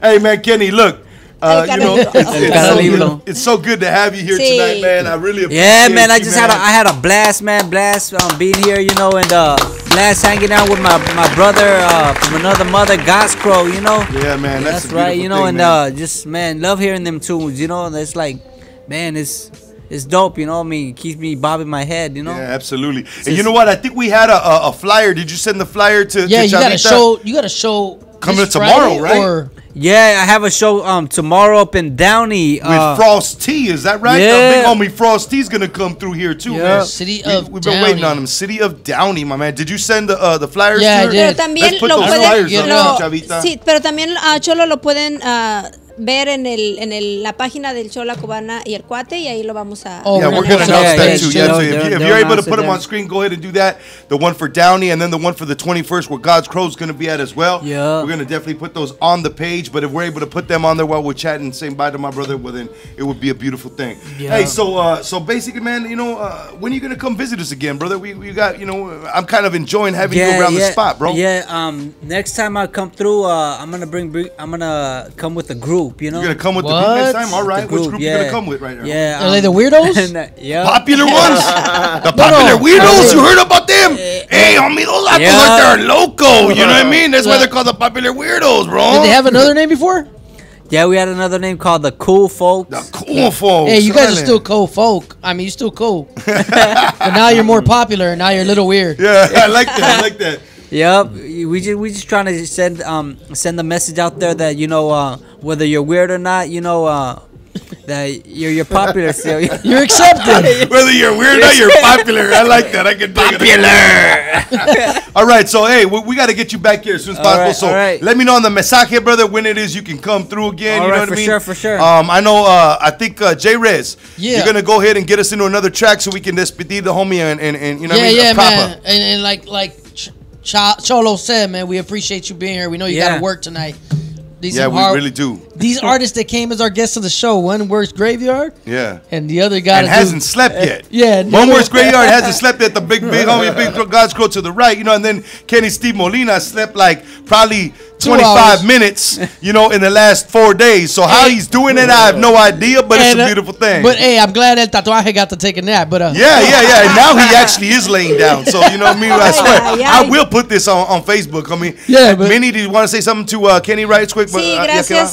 Hey, man, Kenny, look. You know, it's so good to have you here tonight, man. I really appreciate Yeah, man. I you, just man. had a blast, man. Blast being here, you know, and blast hanging out with my brother from another mother, God's Crow, you know. Yeah, man. That's a right, you know, thing, and man. just man, love hearing them tunes, you know. And it's like, man, it's dope, you know. I mean, it keeps me bobbing my head, you know. Yeah, absolutely. And you know what? I think we had a flyer. Did you send the flyer to? Yeah, to you gotta Chavita? show. You gotta show. Coming this tomorrow, Friday, right? Or Yeah, I have a show tomorrow up in Downey with Frost T, is that right? Yeah. Big homie Frost T's gonna come through here too, Yeah. man. We've been waiting on him. City of Downey, my man. Did you send the flyers? Yeah, to her? I did. Pero también Let's put lo those pueden, flyers up, lo- Chavita. sí, pero también Cholo lo pueden ver en la página del Cholo, la Cubana y el Cuate, y ahí lo vamos a. Yeah, we're gonna announce that too. Yeah, so if you're able to put them on screen, go ahead and do that. The one for Downey, and then the one for the 21st, where God's Crow is gonna be at as well. Yeah, we're gonna definitely put those on the page. But if we're able to put them on there while we're chatting and saying bye to my brother, well then it would be a beautiful thing. Yeah. Hey, so basically, man, you know, when are you gonna come visit us again, brother? We got, you know, I'm kind of enjoying having you around the spot, bro. Yeah, next time I come through, I'm gonna come with a group, you know. You're gonna come with the group next time? All right. Which group you gonna come with right now? Yeah. Are they the weirdos? Yeah. Popular ones? The popular weirdos? You heard about them? Hey, homie, those apples right there are loco. You know what I mean? That's why they're called the popular weirdos, bro. Did they have another name before? Yeah, we had another name called the Cool Folks. The Cool Folks. Hey, you guys are still cool folk. I mean, you're still cool. But now you're more popular, and now you're a little weird. Yeah, I like that. I like that. Yep, we just trying to send the message out there that, you know, whether you're weird or not, you know, that you're popular still. You're accepted. Whether you're weird or not, you're popular. I like that. I can dig it. All right, so hey, we got to get you back here as soon as possible. All right, so let me know on the mensaje, brother, when it is you can come through again. All you know right, what I mean? for sure. I know. I think J-Rez, Yeah. you're gonna go ahead and get us into another track so we can despedir the homie and you know what I mean? Yeah, Proper. man. And like Cholo said, man, we appreciate you being here. We know you got to work tonight. These Yeah, are we really do. These artists that came as our guests of the show, one works Graveyard, Yeah. and the other guy And hasn't slept yet. Yeah, One Worst Graveyard hasn't slept yet. The big homie, big God's Crow to the right, you know, and then Kenny Steve Molina slept like probably 25 minutes, you know, in the last 4 days. So how he's doing it, I have no idea, but it's a beautiful thing. But hey, I'm glad El Tatuaje got to take a nap. But Yeah. And now he actually is laying down. So, you know what I mean? I swear, I will put this on Facebook. I mean, Minnie, do you want to say something to Kenny right quick? Sí,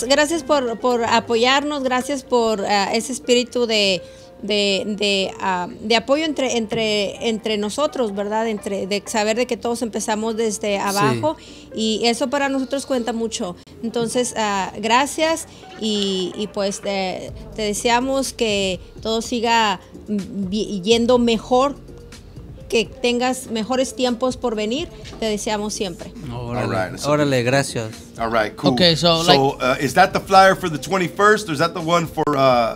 gracias por apoyarnos, gracias por ese espíritu de apoyo entre nosotros, ¿verdad? De saber de que todos empezamos desde abajo, y eso para nosotros cuenta mucho. Entonces, gracias, y pues te deseamos que todo siga yendo mejor, que tengas mejores tiempos por venir. Te deseamos siempre. Órale, gracias. All right, cool. Okay, so is that the flyer for the 21st, or is that the one for?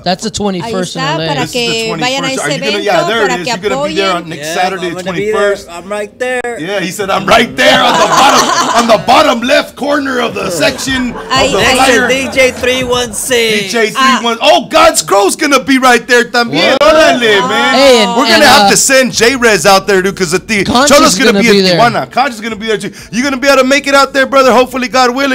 That's the 21st. Ahí está, in LA. para que vayan a ese evento, there para it is. que You're gonna be there on apoyen. next Saturday, the 21st. I'm right there. Yeah, he said I'm right there on the bottom left corner of the section of the flyer. DJ 316. DJ 316. Oh, God's Crow's gonna be right there también. Órale, man. Hey, we're gonna have to send J-Rez out there, dude, because the Cholo's gonna be in Tijuana. Concha's gonna be there too. You gonna be able to make it out there, brother? Hopefully, God willing.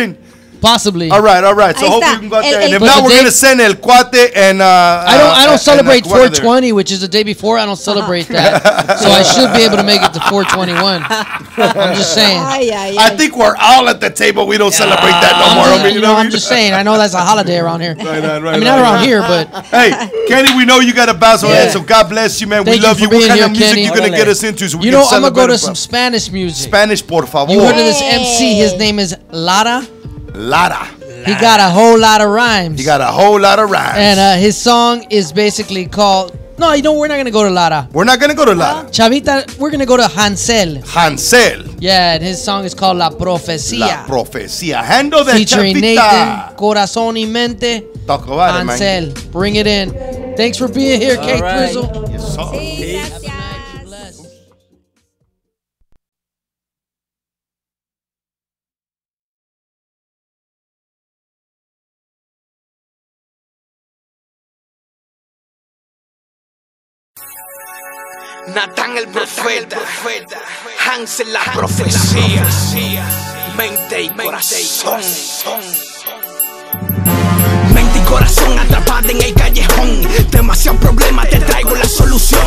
Possibly. All right. So Ahí hopefully está. we can go out there. El- And if el- not, we're gonna send El Cuate and I don't celebrate and Cubana 420, which is the day before. I don't celebrate that, so I should be able to make it to 421. I'm just saying. I think we're all at the table. We don't celebrate that no more. I mean, I'm just saying. I know that's a holiday around here. Right. I mean, not around here, but hey, Kenny, we know you got a bounce on that, so God bless you, man. Thank we love you you. for What being kind here, of music Kenny. you gonna get us into? So we you can know, I'm gonna celebrate go to it, some Spanish music. Spanish, por favor. You heard of this MC? His name is Lara. Lara. He got a whole lot of rhymes. He got a whole lot of rhymes. And his song is basically called... No, you know, we're not going to go to Lara. We're not going to go to Lara. Chavita, we're going to go to Hansel. Hansel. Yeah, and his song is called La Profecía. La Profecía. Handle de Featuring Chavita. Nathan, Corazón y Mente. Talk about it, Hansel. man. Bring it in. Thanks for being here, Kate right. Drizzle. Yes, sir. Sí, gracias. Natán el profeta, Hansel la profecía, mente y corazón. Mente y corazón atrapada en el callejón. Demasiado problema, te traigo la solución.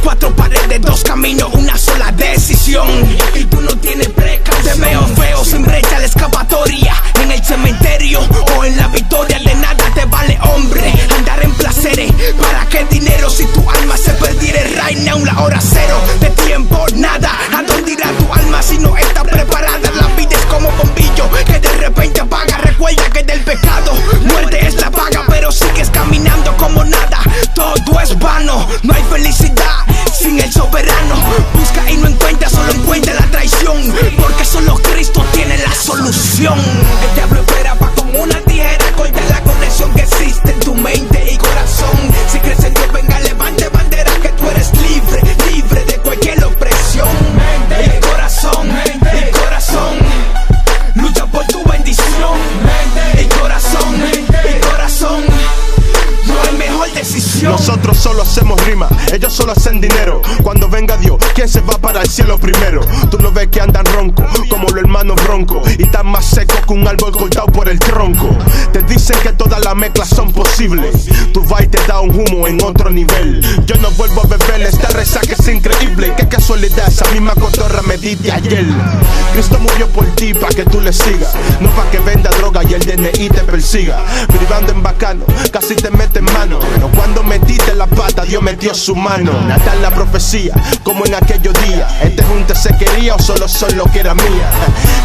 4 paredes, 2 caminos, una sola decisión. Y tú no tienes brecha, te veo feo sin brecha la escapatoria. En el cementerio o en la victoria, de nada te vale, hombre, andar en placeres. ¿Para qué dinero si tu alma se perdiera right now? La hora cero de tiempo, nada. ¿A dónde irá tu alma si no está preparada? La vida es como bombillo que de repente apaga. Recuerda que del pecado muerte es la paga, pero sigues caminando como nada. Todo es vano, no hay felicidad sin el soberano. Busca y no encuentra, solo encuentra la traición, porque solo Cristo tiene la solución. El diablo espera pa' como una tijera cortar la conexión que existe en tu mente y corazón. Si crees en Dios, venga, levante bandera, que tú eres libre, libre de cualquier opresión. Mente y corazón, lucha por tu bendición. Mente y corazón, no hay mejor decisión. Nosotros solo hacemos rima, ellos solo hacen dinero. Cuando venga Dios, ¿quién se va para el cielo primero? Tú lo ves que andan ronco, como los hermanos broncos, y están más secos que un árbol cortado por el tronco. Te dicen que todas las mezclas son posibles. Tu vas y te da un humo en otro nivel. Yo no vuelvo a beber, esta resaca es increíble. Qué casualidad, esa misma cotorra me di de ayer. Cristo murió por ti, pa' que tú le sigas, no pa' que venda droga y el DNI te persiga. Privando en bacano, casi te mete en mano, pero cuando metiste la pata, Dios metió su mano. Natán la profecía, como en aquellos días. Este junte se quería o solo son lo que era mía.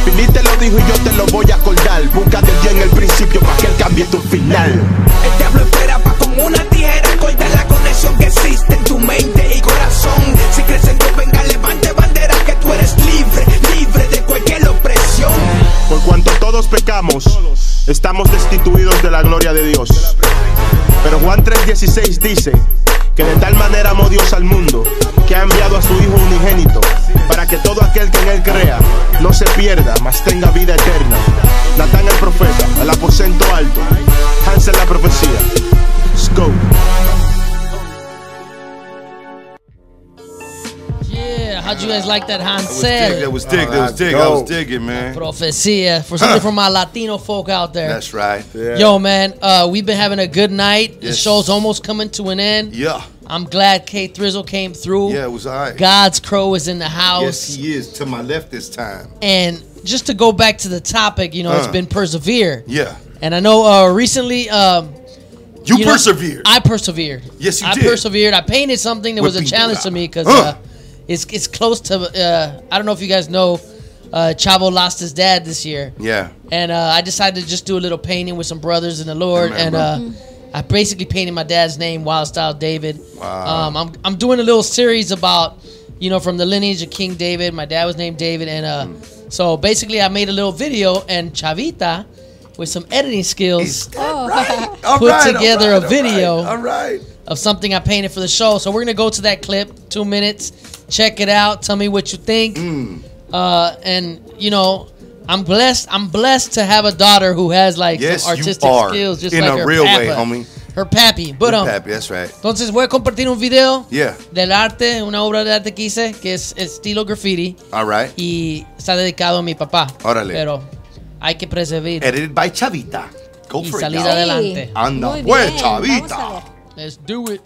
Pili te lo dijo y yo te lo voy a acordar. Busca de Dios en el principio pa' que él cambie tu final. El diablo espera pa' como una tijera cortar la conexión que existe en tu mente y corazón. Si crees en Dios, venga, levante bandera, que tú eres libre, libre de cualquier opresión. Por cuanto todos pecamos, estamos destituidos de la gloria de Dios. Pero Juan 3:16 dice que de tal manera amó Dios al mundo, que ha enviado a su Hijo unigénito, para que todo aquel que en él crea no se pierda, mas tenga vida eterna. Natán el profeta, el aposento alto, Hansel la profecía. Let's go. Yeah, how'd you guys like that, Hansel? That was digging, man. Profecía, for something from my Latino folk out there. That's right. Yeah. Yo, man, we've been having a good night. The Yes. show's almost coming to an end. Yeah. I'm glad Kate Thrizzle came through. Yeah, it was all right. God's Crow is in the house. Yes, he is. To my left this time. And just to go back to the topic, you know, it's been persevere. Yeah. And I know recently... You persevered. I persevered. Yes, you I did. persevered. I painted something that was a challenge to me because it's close to... I don't know if you guys know, Chavo lost his dad this year. Yeah. And I decided to just do a little painting with some brothers in the Lord. Amen, and I basically painted my dad's name, Wild Style David. Wow. I'm doing a little series about, you know, from the lineage of King David. My dad was named David. And so basically I made a little video, and Chavita, with some editing skills, put together a video of something I painted for the show. So we're going to go to that clip, 2 minutes. Check it out. Tell me what you think. And, you know, I'm blessed to have a daughter who has like some artistic skills, just in like a her real papa, way, homie. Her pappy. But Pappy, that's right. entonces voy a compartir un video Yeah. del arte, una obra de arte que hice, que es estilo graffiti. All right. Y está dedicado a mi papá. Órale. Pero hay que perseverar. Edited by Chavita. Go Y for salir it. y'all. adelante. Anda, Muy pues, bien, Chavita. vamos a ver. Let's do it.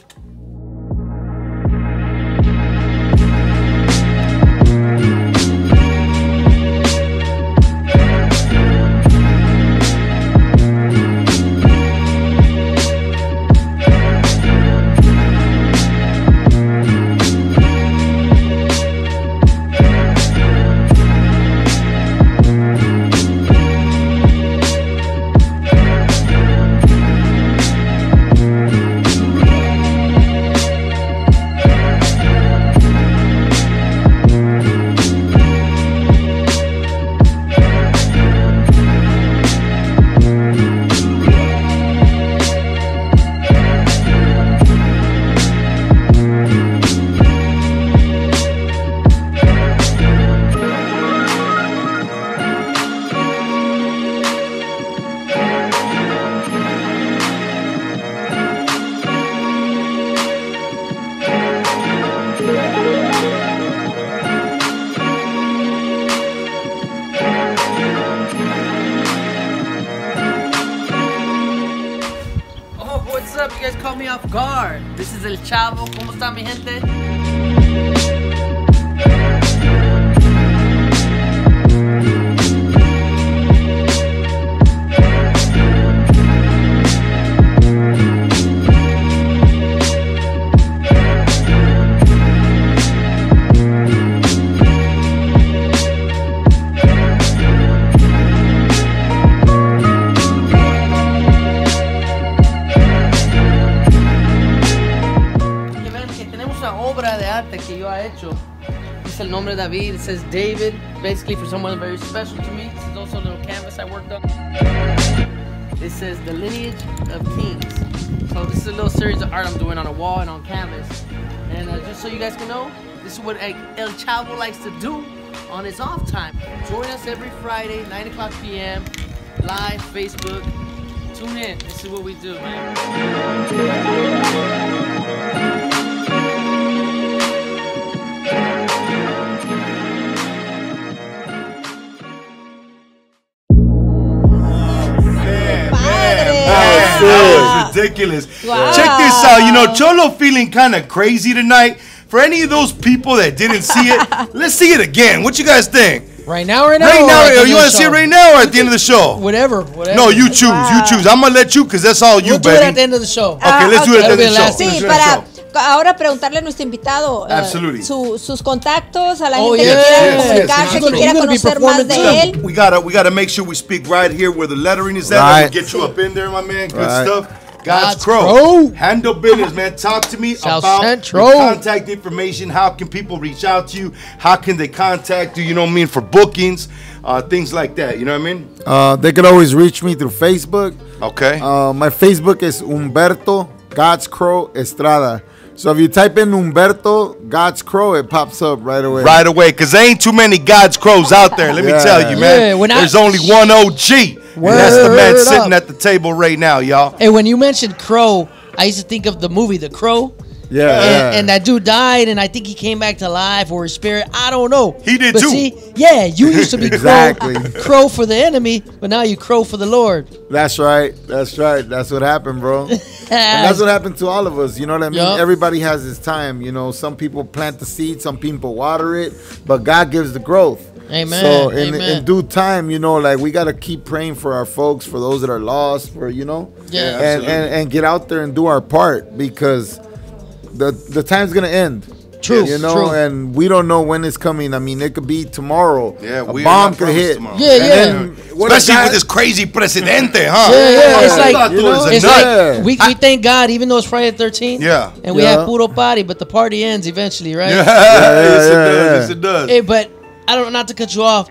what's up? You guys caught me off guard. This is El Chavo. ¿Cómo está mi gente? Que yo ha hecho. Dice el nombre David. It says David, basically for someone very special to me. This is also a little canvas I worked on. It says the lineage of kings. So this is a little series of art I'm doing on a wall and on canvas. And just so you guys can know, this is what El Chavo likes to do on his off time. Join us every Friday, 9 o'clock p.m. live Facebook. Tune in. This is what we do, man. That was ridiculous. Wow. Check this out. You know, Cholo feeling kind of crazy tonight. For any of those people that didn't see it, let's see it again. What you guys think? Right now. Right now. You want to see it right now or at the end of the show? Whatever. No, you choose. You choose. I'm going to let you because that's all you, we'll baby. do it at the end of the show. Okay, let's do it at the end of the show. Sí, para ahora preguntarle a nuestro invitado sus contactos, a la gente que quiera comunicarse, que quiera conocer más de él. We gotta make sure we speak right here where the lettering is at. Right. Get you up in there, my man. Good stuff. God's Crow. Handle business, man. Talk to me South about Central. your contact information. How can people reach out to you? How can they contact you? You know what I mean? For bookings, things like that. You know what I mean? They can always reach me through Facebook. Okay. My Facebook is Humberto God's Crow Estrada. So if you type in Humberto God's Crow, it pops up right away. Right away, because there ain't too many God's Crows out there. Let me tell you, man. There's only one OG. And that's the man sitting at the table right now, y'all. Hey, when you mentioned Crow, I used to think of the movie The Crow. Yeah. And that dude died, and I think he came back to life or his spirit. I don't know. He did but too. See, yeah, you used to be crow for the enemy, but now you crow for the Lord. That's right. That's what happened, bro. And that's what happened to all of us. You know what I mean? Yep. Everybody has his time. You know, some people plant the seed, some people water it, but God gives the growth. Amen. So in due time, you know, like we gotta keep praying for our folks, for those that are lost, for and get out there and do our part because the time's gonna end. True. You know, true. and we don't know when it's coming. I mean, it could be tomorrow. Yeah, a bomb could hit. Tomorrow. Yeah. Especially with this crazy presidente, huh? Yeah. It's like, it's like we thank God, even though it's Friday the 13th. Yeah. And we have puro party, but the party ends eventually, right? Yes, it does. Hey, but I don't, not to cut you off.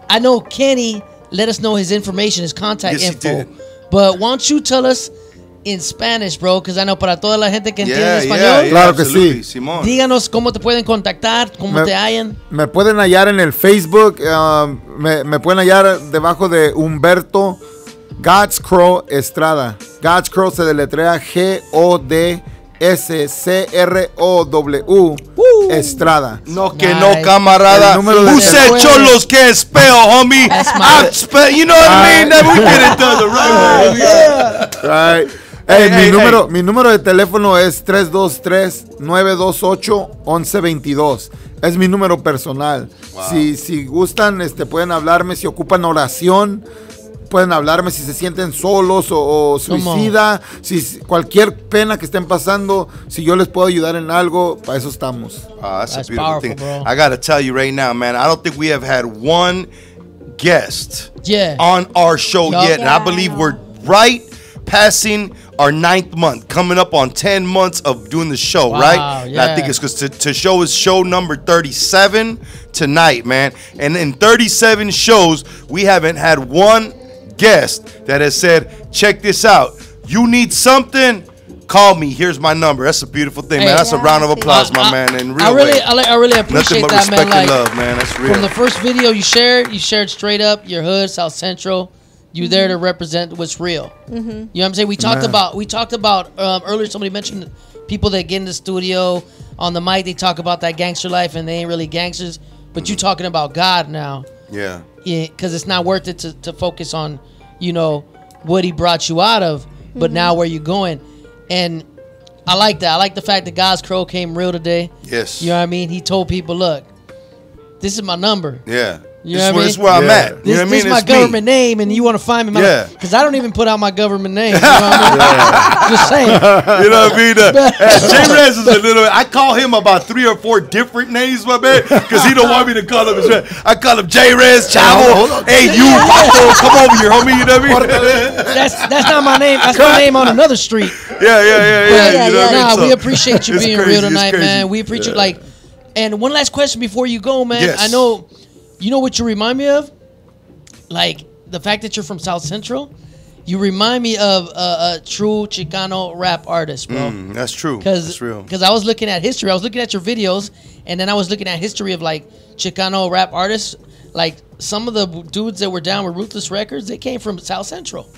I know Kenny let us know his information, his contact info. He did. But why don't you tell us in Spanish, bro? Because I know para toda la gente que entiende español. Claro que sí. Simón. Díganos cómo te pueden contactar, cómo te hallan. Me pueden hallar en el Facebook. Me pueden hallar debajo de Humberto God's Crow Estrada. God's Crow se deletrea GODSCROW Estrada. No, que no, camarada. Who said Cholos can't spell, homie? You know what I mean? That we get it done the right way. Right. Mi número de teléfono es 323-928-1122. Es mi número personal. Wow. Si gustan, pueden hablarme. Si ocupan oración, pueden hablarme. Si se sienten solos o suicida, si cualquier pena que estén pasando, si yo les puedo ayudar en algo, para eso estamos. That's a beautiful thing. Bro. I got to tell you right now, man, I don't think we have had one guest on our show yet. And I believe we're right passing our 9th month, coming up on 10 months of doing the show, right? And I think it's because to show is show number 37 tonight, man. And in 37 shows, we haven't had one guest that has said, check this out. You need something? Call me. Here's my number. That's a beautiful thing, man. That's a round of applause, my man. And I really appreciate that, man. Nothing but respect and love, man. That's real. From the first video you shared straight up your hood, South Central. You there to represent what's real. You know what I'm saying? We talked about earlier. Somebody mentioned people that get in the studio on the mic. They talk about that gangster life, and they ain't really gangsters. But you talking about God now. Yeah, because it's not worth it to focus on, you know, what He brought you out of, but now where you going. And I like that. I like the fact that God's Crow came real today. Yes. You know what I mean? He told people, look, this is my number. Yeah. You know what I mean? This is where I'm at. You know what I mean? This is my government name, and you want to find me? Yeah. Because I don't even put out my government name. You know what I mean? Just saying. You know what I mean? J-Rez is a little. I call him about 3 or 4 different names, my man, because he don't want me to call him his name. I call him J-Rez, Chavo. Hey, you, Paco, come over here, homie. You know what I mean? That's not my name. That's my name on another street. Yeah. You know what I mean? We appreciate you being crazy, real tonight, crazy. man. We appreciate And one last question before you go, man. Yes. I know. You know what you remind me of? Like, the fact that you're from South Central, you remind me of a true Chicano rap artist, bro. That's true. That's real. Because I was looking at history. I was looking at your videos, and then I was looking at history of, like, Chicano rap artists. Like, some of the dudes that were down with Ruthless Records, they came from South Central.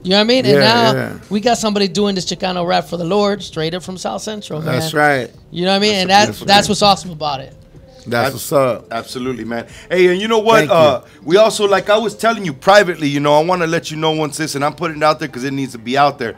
You know what I mean? And now we got somebody doing this Chicano rap for the Lord straight up from South Central, man. That's right. You know what I mean? That's And that's what's awesome about it. That's what's up. Absolutely, man. Hey, and you know what? We also, like I was telling you privately, you know, I want to let you know once this, and I'm putting it out there because it needs to be out there.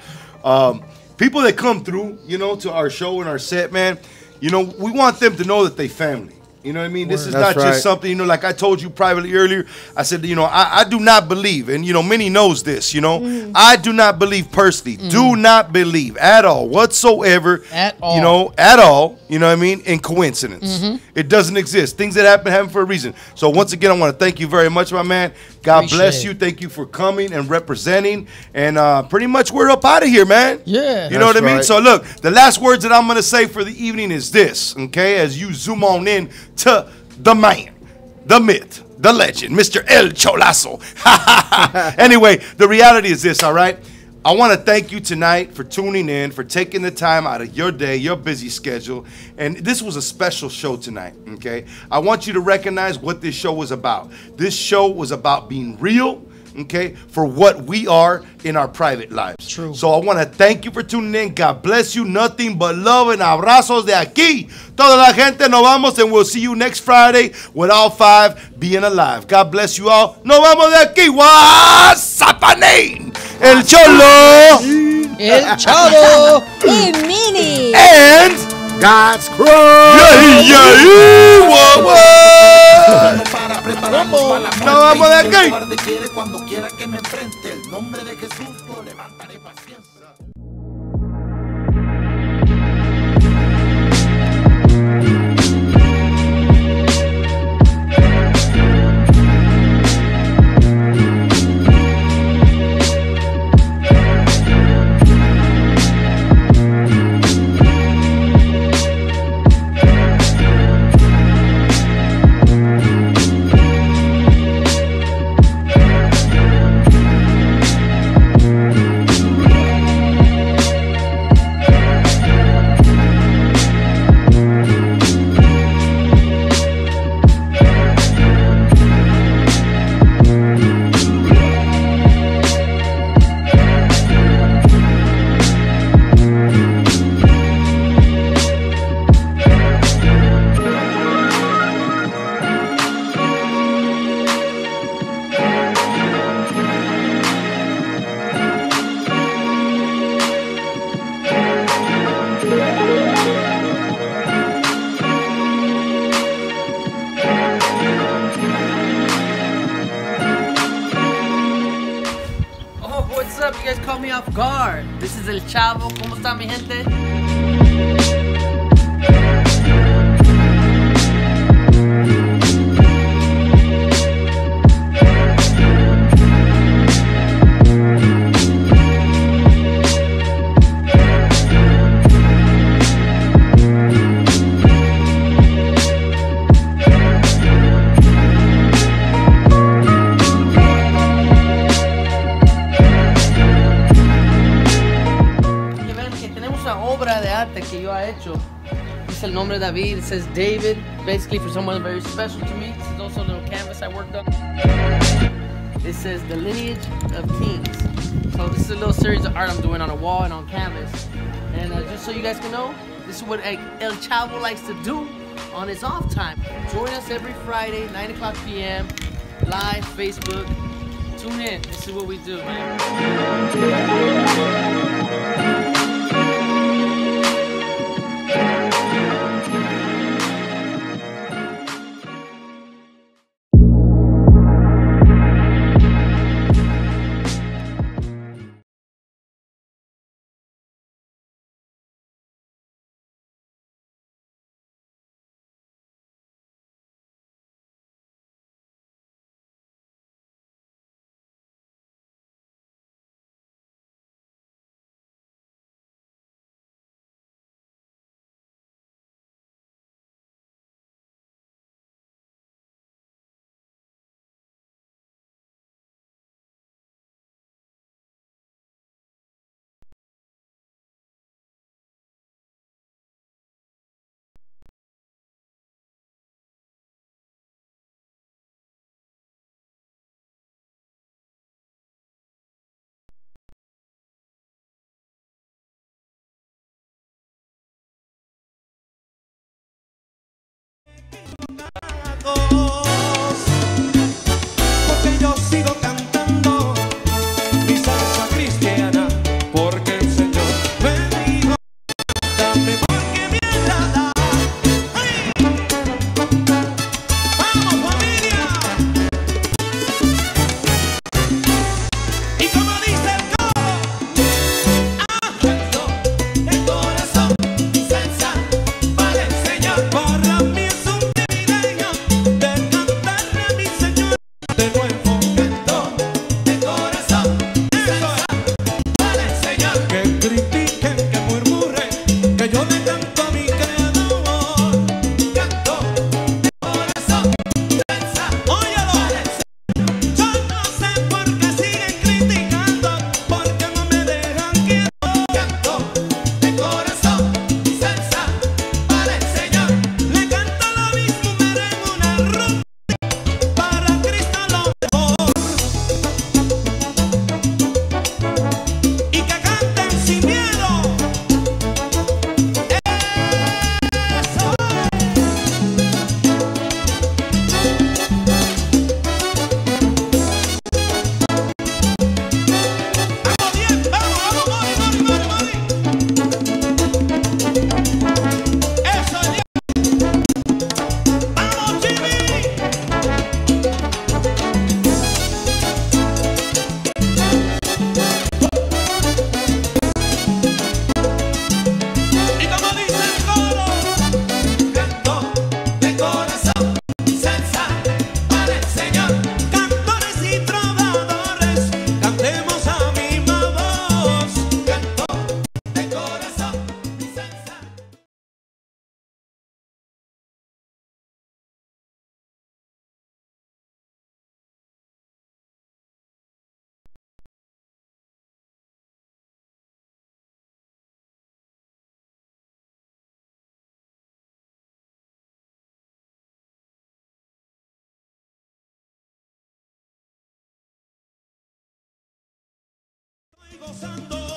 People that come through, you know, to our show and our set, man, you know, we want them to know that they family. You know what I mean? This is not just something, you know, like I told you privately earlier. I said, you know, I do not believe, and, you know, Minnie knows this, you know. I do not believe personally. Do not believe at all, whatsoever. At all. You know, at all, you know what I mean, in coincidence. It doesn't exist. Things that happen for a reason. So once again, I want to thank you very much, my man. God bless you. Thank you for coming and representing. And pretty much we're up out of here, man. Yeah. You know what I mean? So look, the last words that I'm going to say for the evening is this, okay? As you zoom on in to the man, the myth, the legend, Mr. El Cholazo. Anyway, the reality is this, all right? I want to thank you tonight for tuning in, for taking the time out of your day, your busy schedule. And this was a special show tonight, okay? I want you to recognize what this show was about. This show was about being real, okay, for what we are in our private lives. True. So I want to thank you for tuning in. God bless you. Nothing but love and abrazos de aquí. Toda la gente, nos vamos, and we'll see you next Friday with all 5 being alive. God bless you all. Nos vamos de aquí. What's happening? El Cholo. El Cholo. Hey, Mini. And God's Crow. Nos vamos de aquí. Cuando quiera que me enfrente, el nombre de Jesús lo levantaré paciencia. What's up? You guys caught me off guard. This is El Chavo. ¿Cómo está mi gente? Que yo he hecho. Dice el nombre David. It says David, basically for someone very special to me. This is also a little canvas I worked on. It says the lineage of kings. So this is a little series of art I'm doing on a wall and on canvas. And just so you guys can know, this is what El Chavo likes to do on his off time. Join us every Friday, 9 o'clock p.m. live, Facebook. Tune in. This is what we do, man. gozando.